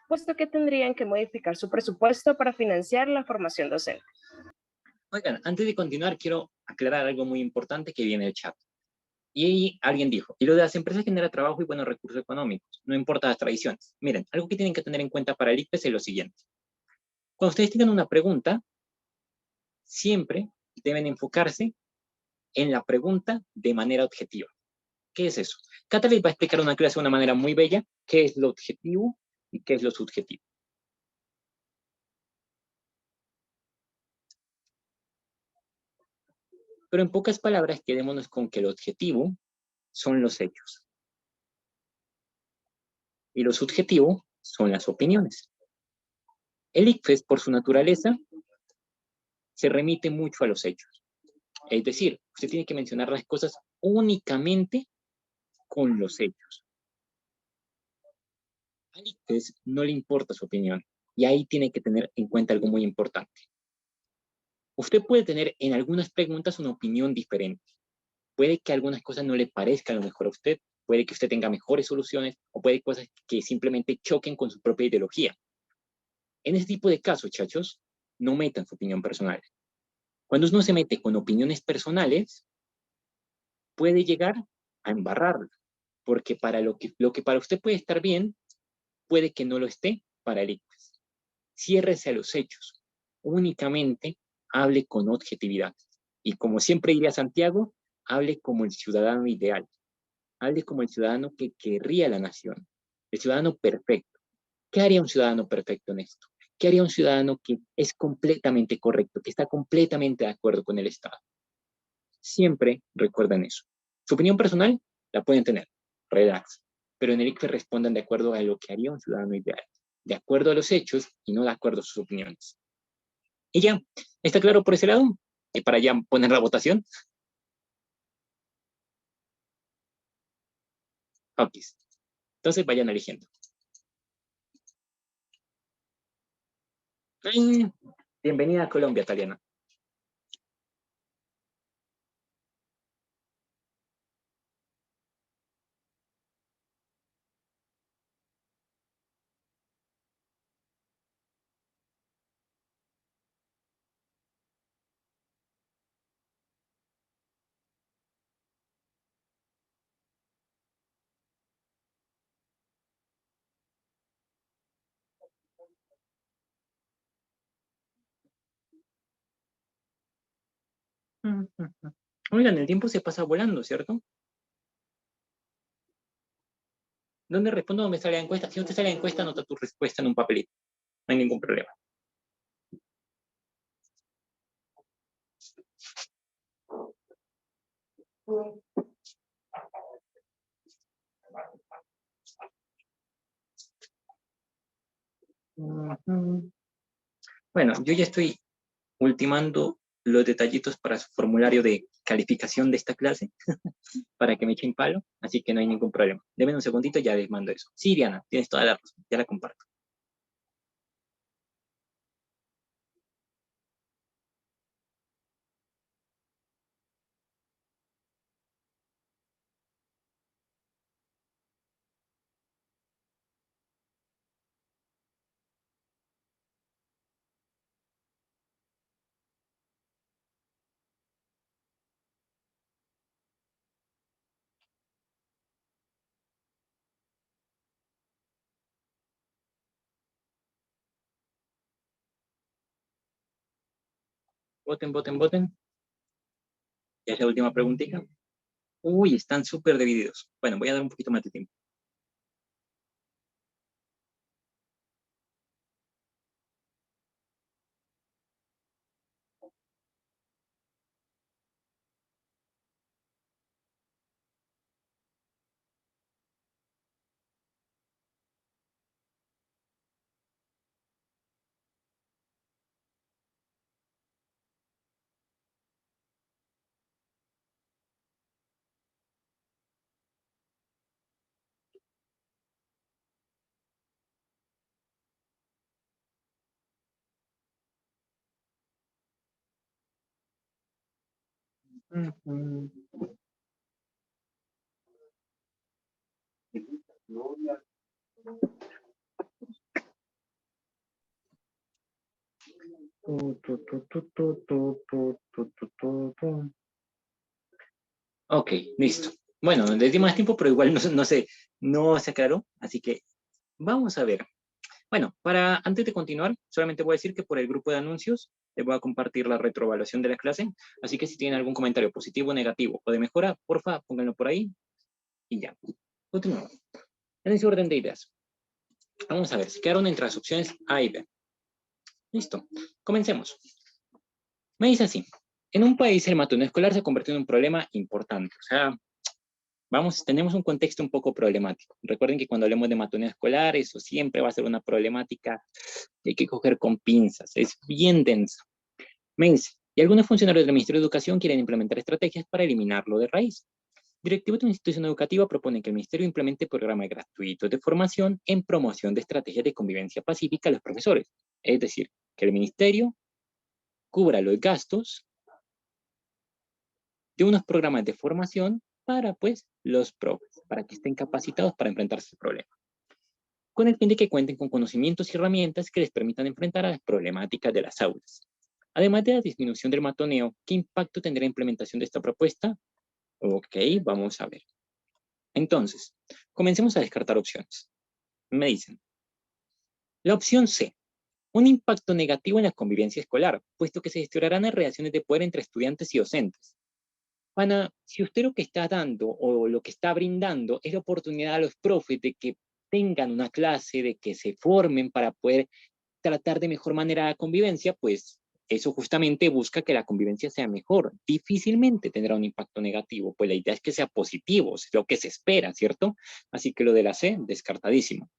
puesto que tendrían que modificar su presupuesto para financiar la formación docente. Oigan, antes de continuar, quiero aclarar algo muy importante que viene del chat. Y ahí alguien dijo, y lo de las empresas genera trabajo y buenos recursos económicos, no importa las tradiciones. Miren, algo que tienen que tener en cuenta para el ICFES es lo siguiente. Cuando ustedes tengan una pregunta, siempre deben enfocarse en la pregunta de manera objetiva. ¿Qué es eso? Cata les va a explicar una clase de una manera muy bella, qué es lo objetivo y qué es lo subjetivo. Pero en pocas palabras, quedémonos con que lo objetivo son los hechos. Y lo subjetivo son las opiniones. El ICFES, por su naturaleza, se remite mucho a los hechos. Es decir, usted tiene que mencionar las cosas únicamente con los hechos. Al ICFES no le importa su opinión. Y ahí tiene que tener en cuenta algo muy importante. Usted puede tener en algunas preguntas una opinión diferente. Puede que algunas cosas no le parezcan a lo mejor a usted, puede que usted tenga mejores soluciones, o puede cosas que simplemente choquen con su propia ideología. En ese tipo de casos, chachos, no metan su opinión personal. Cuando uno se mete con opiniones personales, puede llegar a embarrarlo, porque para lo que para usted puede estar bien, puede que no lo esté para el ICFES. Ciérrese a los hechos. Únicamente hable con objetividad. Y como siempre diría Santiago, hable como el ciudadano ideal, hable como el ciudadano que querría la nación, el ciudadano perfecto. ¿Qué haría un ciudadano perfecto en esto? ¿Qué haría un ciudadano que es completamente correcto, que está completamente de acuerdo con el Estado? Siempre recuerden eso. Su opinión personal la pueden tener, relax, pero en el ICFES respondan de acuerdo a lo que haría un ciudadano ideal, de acuerdo a los hechos y no de acuerdo a sus opiniones. Y ya, ¿está claro por ese lado? Y para ya poner la votación. Ok, entonces vayan eligiendo. Bienvenida a Colombia, Taliana. Oigan, el tiempo se pasa volando, ¿cierto? ¿Dónde respondo? ¿Dónde sale la encuesta? Si no te sale la encuesta, anota tu respuesta en un papelito. No hay ningún problema. Bueno, yo ya estoy ultimando los detallitos para su formulario de calificación de esta clase, para que me echen palo, así que no hay ningún problema. Deme un segundito y ya les mando eso. Sí, Diana, tienes toda la razón, ya la comparto. Voten, voten, voten. Ya es la última preguntita. Uy, están súper divididos. Bueno, voy a dar un poquito más de tiempo. Ok, listo. Bueno, les di más tiempo, pero igual no se aclaró, así que vamos a ver. Bueno, antes de continuar, solamente voy a decir que por el grupo de anuncios les voy a compartir la retroevaluación de la clase, así que si tienen algún comentario positivo, negativo o de mejora, porfa, pónganlo por ahí y ya. Continuamos. En ese orden de ideas. Vamos a ver, se quedaron entre las opciones A y B. Listo, comencemos. Me dice así, en un país el matoneo escolar se ha convertido en un problema importante, o sea, tenemos un contexto un poco problemático. Recuerden que cuando hablemos de matoneo escolar, eso siempre va a ser una problemática que hay que coger con pinzas, es bien densa. Me dice, y algunos funcionarios del Ministerio de Educación quieren implementar estrategias para eliminarlo de raíz. Directivos de una institución educativa proponen que el Ministerio implemente programas gratuitos de formación en promoción de estrategias de convivencia pacífica a los profesores. Es decir, que el Ministerio cubra los gastos de unos programas de formación para, pues, los profes, para que estén capacitados para enfrentarse al problema, con el fin de que cuenten con conocimientos y herramientas que les permitan enfrentar a las problemáticas de las aulas. Además de la disminución del matoneo, ¿qué impacto tendrá la implementación de esta propuesta? Ok, vamos a ver. Entonces, comencemos a descartar opciones. Me dicen, la opción C, un impacto negativo en la convivencia escolar, puesto que se gestionarán las relaciones de poder entre estudiantes y docentes. Pana, si usted lo que está dando o lo que está brindando es la oportunidad a los profes de que tengan una clase, de que se formen para poder tratar de mejor manera la convivencia, pues eso justamente busca que la convivencia sea mejor. Difícilmente tendrá un impacto negativo, pues la idea es que sea positivo, es lo que se espera, ¿cierto? Así que lo de la C, descartadísimo.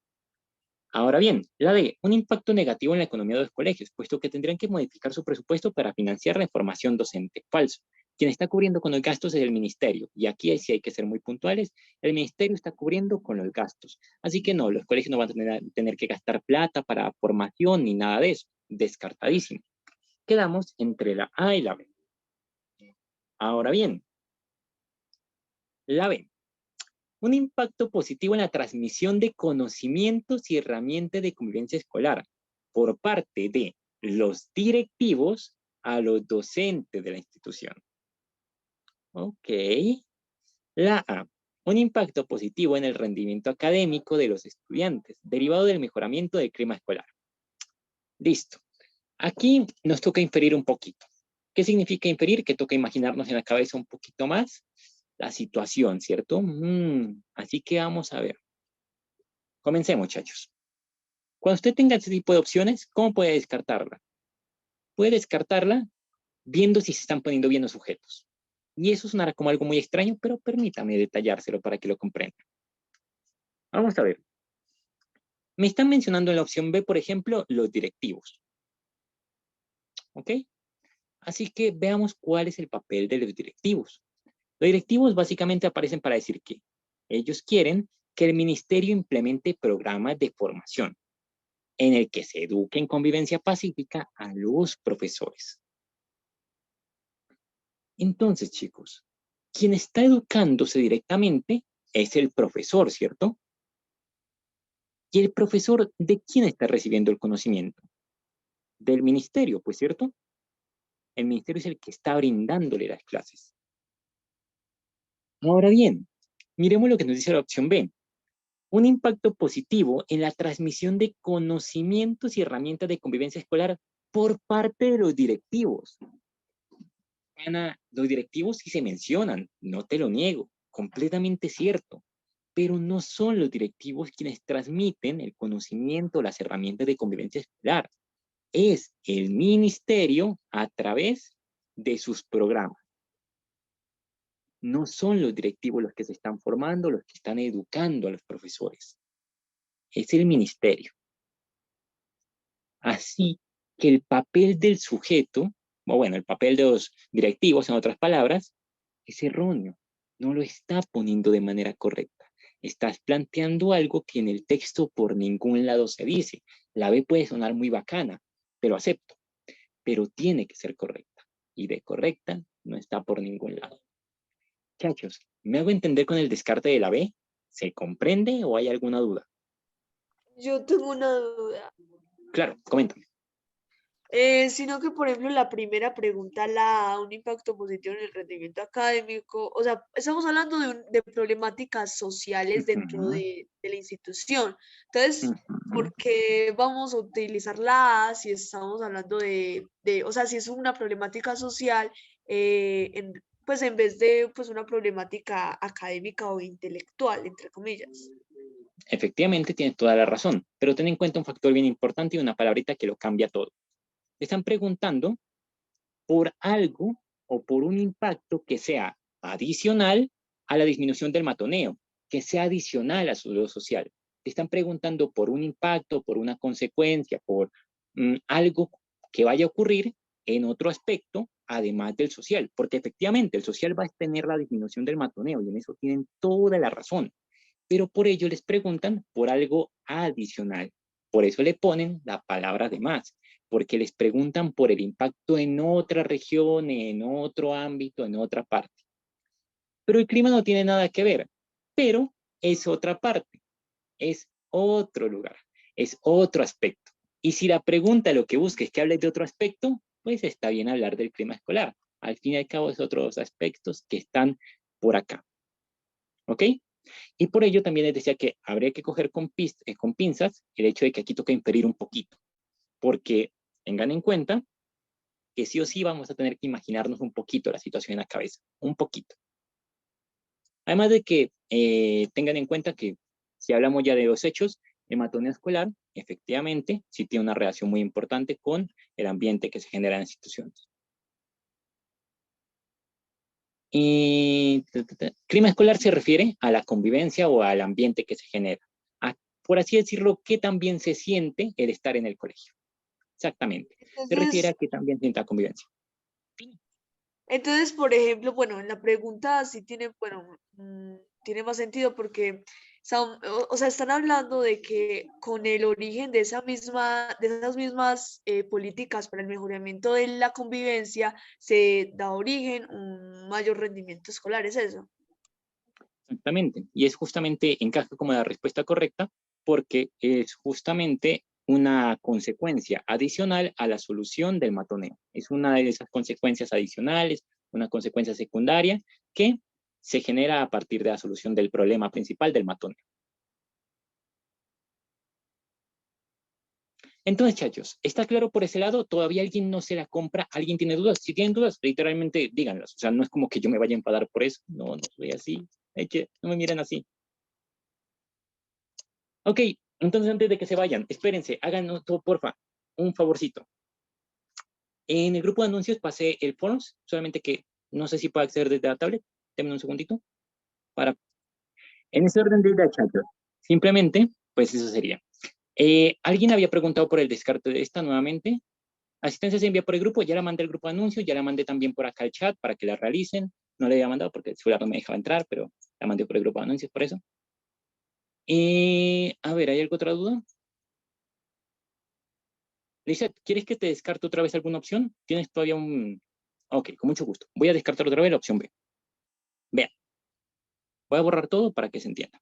Ahora bien, la D, un impacto negativo en la economía de los colegios, puesto que tendrán que modificar su presupuesto para financiar la formación docente. Falso. Quien está cubriendo con los gastos es el ministerio, y aquí sí hay que ser muy puntuales, el ministerio está cubriendo con los gastos. Así que no, los colegios no van a tener que gastar plata para formación ni nada de eso. Descartadísimo. Quedamos entre la A y la B. Ahora bien, la B. Un impacto positivo en la transmisión de conocimientos y herramientas de convivencia escolar por parte de los directivos a los docentes de la institución. Ok. La A. Un impacto positivo en el rendimiento académico de los estudiantes, derivado del mejoramiento del clima escolar. Listo. Aquí nos toca inferir un poquito. ¿Qué significa inferir? Que toca imaginarnos en la cabeza un poquito más la situación, ¿cierto? Así que vamos a ver. Comencemos, muchachos. Cuando usted tenga este tipo de opciones, ¿cómo puede descartarla? Puede descartarla viendo si se están poniendo bien los sujetos. Y eso sonará como algo muy extraño, pero permítame detallárselo para que lo comprenda. Vamos a ver. Me están mencionando en la opción B, por ejemplo, los directivos. ¿Ok? Así que veamos cuál es el papel de los directivos. Los directivos básicamente aparecen para decir que ellos quieren que el ministerio implemente programas de formación en el que se eduque en convivencia pacífica a los profesores. Entonces, chicos, quien está educándose directamente es el profesor, ¿cierto? ¿Y el profesor de quién está recibiendo el conocimiento? Del ministerio, pues, ¿cierto? El ministerio es el que está brindándole las clases. Ahora bien, miremos lo que nos dice la opción B. Un impacto positivo en la transmisión de conocimientos y herramientas de convivencia escolar por parte de los directivos. Ana, los directivos sí se mencionan, no te lo niego, completamente cierto, pero no son los directivos quienes transmiten el conocimiento, las herramientas de convivencia escolar. Es el ministerio a través de sus programas. No son los directivos los que se están formando, los que están educando a los profesores. Es el ministerio. Así que el papel del sujeto, o bueno, el papel de los directivos, en otras palabras, es erróneo. No lo está poniendo de manera correcta. Estás planteando algo que en el texto por ningún lado se dice. La B puede sonar muy bacana, te lo acepto, pero tiene que ser correcta. Y de correcta no está por ningún lado. Muchachos, ¿me hago entender con el descarte de la B? ¿Se comprende o hay alguna duda? Yo tengo una duda. Claro, coméntame. Sino que, por ejemplo, la primera pregunta, un impacto positivo en el rendimiento académico, o sea, estamos hablando de problemáticas sociales dentro de la institución. Entonces, ¿por qué vamos a utilizar la A si estamos hablando o sea, si es una problemática social, pues en vez de pues, una problemática académica o intelectual, entre comillas? Efectivamente, tienes toda la razón, pero ten en cuenta un factor bien importante y una palabrita que lo cambia todo. Te están preguntando por algo o por un impacto que sea adicional a la disminución del matoneo, que sea adicional a su lo social. Te están preguntando por un impacto, por una consecuencia, por algo que vaya a ocurrir en otro aspecto, además del social, porque efectivamente el social va a tener la disminución del matoneo y en eso tienen toda la razón, pero por ello les preguntan por algo adicional. Por eso le ponen la palabra de más, porque les preguntan por el impacto en otra región, en otro ámbito, en otra parte. Pero el clima no tiene nada que ver, pero es otra parte, es otro lugar, es otro aspecto. Y si la pregunta lo que busca es que hable de otro aspecto, pues está bien hablar del clima escolar. Al fin y al cabo es otros aspectos que están por acá. ¿Ok? Y por ello también les decía que habría que coger con pinzas el hecho de que aquí toca inferir un poquito. Porque tengan en cuenta que sí o sí vamos a tener que imaginarnos un poquito la situación en la cabeza, un poquito. Además de que tengan en cuenta que si hablamos ya de los hechos, el matoneo escolar, efectivamente, sí tiene una relación muy importante con el ambiente que se genera en las instituciones. Clima escolar se refiere a la convivencia o al ambiente que se genera. Por así decirlo, qué también se siente el estar en el colegio. Exactamente. Se refiere a Entonces, que también sienta convivencia. entonces, por ejemplo, bueno, en la pregunta sí tiene, bueno, tiene más sentido porque, o sea, están hablando de que con el origen de esas mismas políticas para el mejoramiento de la convivencia se da origen un mayor rendimiento escolar, ¿es eso? Exactamente. Y es justamente, encaja como la respuesta correcta, porque es justamente una consecuencia adicional a la solución del matoneo. Es una de esas consecuencias adicionales, una consecuencia secundaria que se genera a partir de la solución del problema principal del matoneo. Entonces, chachos, ¿está claro por ese lado? ¿Todavía alguien no se la compra? ¿Alguien tiene dudas? Si tienen dudas, literalmente díganlas. O sea, no es como que yo me vaya a enfadar por eso. No, no soy así. Es que no me miren así. Ok, entonces antes de que se vayan, espérense, hagan todo, porfa, un favorcito. En el grupo de anuncios pasé el Forms, solamente que no sé si puedo acceder desde la tablet. Denme un segundito. En ese orden de ideas, chachos, simplemente, pues eso sería. ¿Alguien había preguntado por el descarte de esta nuevamente? Asistencia se envía por el grupo, ya la mandé al grupo de anuncios, ya la mandé también por acá al chat para que la realicen. No le había mandado porque el celular no me dejaba entrar, pero la mandé por el grupo de anuncios por eso. A ver, ¿hay alguna otra duda? Lizeth, ¿quieres que te descarte otra vez alguna opción? ¿Tienes todavía un...? Ok, con mucho gusto. Voy a descartar otra vez la opción B. Vean. Voy a borrar todo para que se entienda.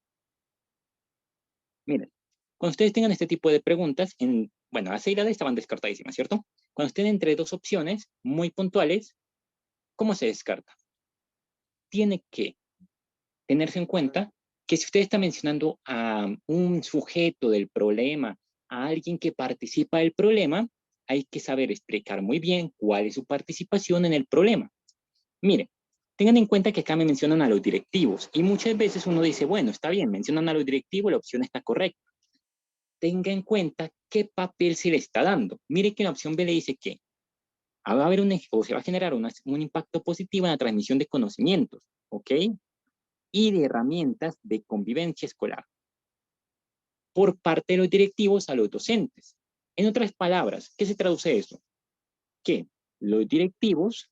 Miren, cuando ustedes tengan este tipo de preguntas, bueno, la C y la D estaban descartadísimas, ¿cierto? Cuando estén entre dos opciones muy puntuales, ¿cómo se descarta? Tiene que tenerse en cuenta que si usted está mencionando a un sujeto del problema, a alguien que participa del problema, hay que saber explicar muy bien cuál es su participación en el problema. Mire, tengan en cuenta que acá me mencionan a los directivos y muchas veces uno dice, bueno, está bien, mencionan a los directivos, la opción está correcta. Tenga en cuenta qué papel se le está dando. Mire que en la opción B le dice que va a haber se va a generar un impacto positivo en la transmisión de conocimientos, ¿ok? Y de herramientas de convivencia escolar por parte de los directivos a los docentes. En otras palabras, ¿qué se traduce eso? Que los directivos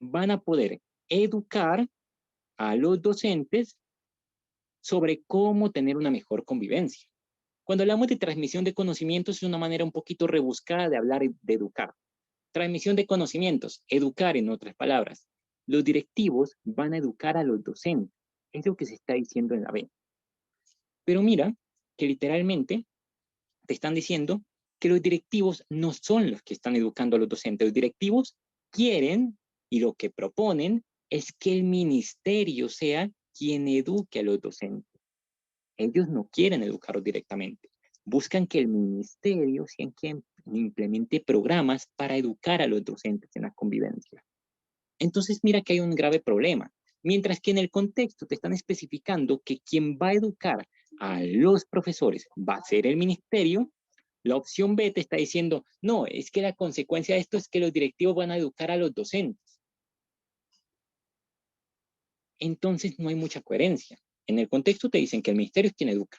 van a poder educar a los docentes sobre cómo tener una mejor convivencia. Cuando hablamos de transmisión de conocimientos es una manera un poquito rebuscada de hablar de educar. Transmisión de conocimientos, educar en otras palabras. Los directivos van a educar a los docentes. Es lo que se está diciendo en la B. Pero mira que literalmente te están diciendo que los directivos no son los que están educando a los docentes. Los directivos quieren y lo que proponen es que el ministerio sea quien eduque a los docentes. Ellos no quieren educarlos directamente. Buscan que el ministerio sea quien implemente programas para educar a los docentes en la convivencia. Entonces mira que hay un grave problema. Mientras que en el contexto te están especificando que quien va a educar a los profesores va a ser el ministerio, la opción B te está diciendo, no, es que la consecuencia de esto es que los directivos van a educar a los docentes. Entonces no hay mucha coherencia. En el contexto te dicen que el ministerio es quien educa.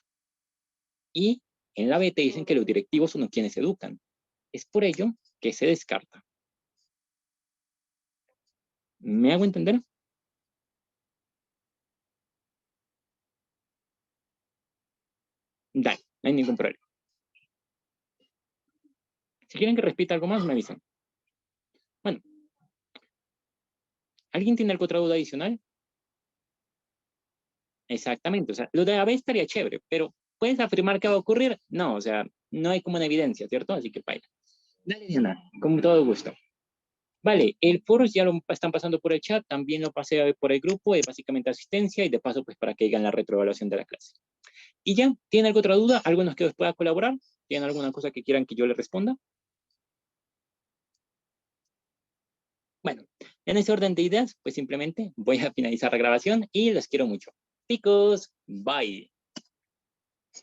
Y en la B te dicen que los directivos son quienes educan. Es por ello que se descarta. ¿Me hago entender? Dale, no hay ningún problema. Si quieren que repita algo más, me avisan. Bueno. ¿Alguien tiene alguna otra duda adicional? Exactamente, o sea, lo de la B estaría chévere, pero ¿puedes afirmar que va a ocurrir? No, o sea, no hay como una evidencia, ¿cierto? Así que baila. Dale, Diana, con todo gusto. Vale, el foro ya lo están pasando por el chat, también lo pasé por el grupo, es básicamente asistencia y de paso pues para que digan la retroevaluación de la clase. Y ya, ¿tienen alguna otra duda? ¿Algo en los que os pueda colaborar? ¿Tienen alguna cosa que quieran que yo les responda? Bueno, en ese orden de ideas, pues simplemente voy a finalizar la grabación y los quiero mucho. Chicos, bye.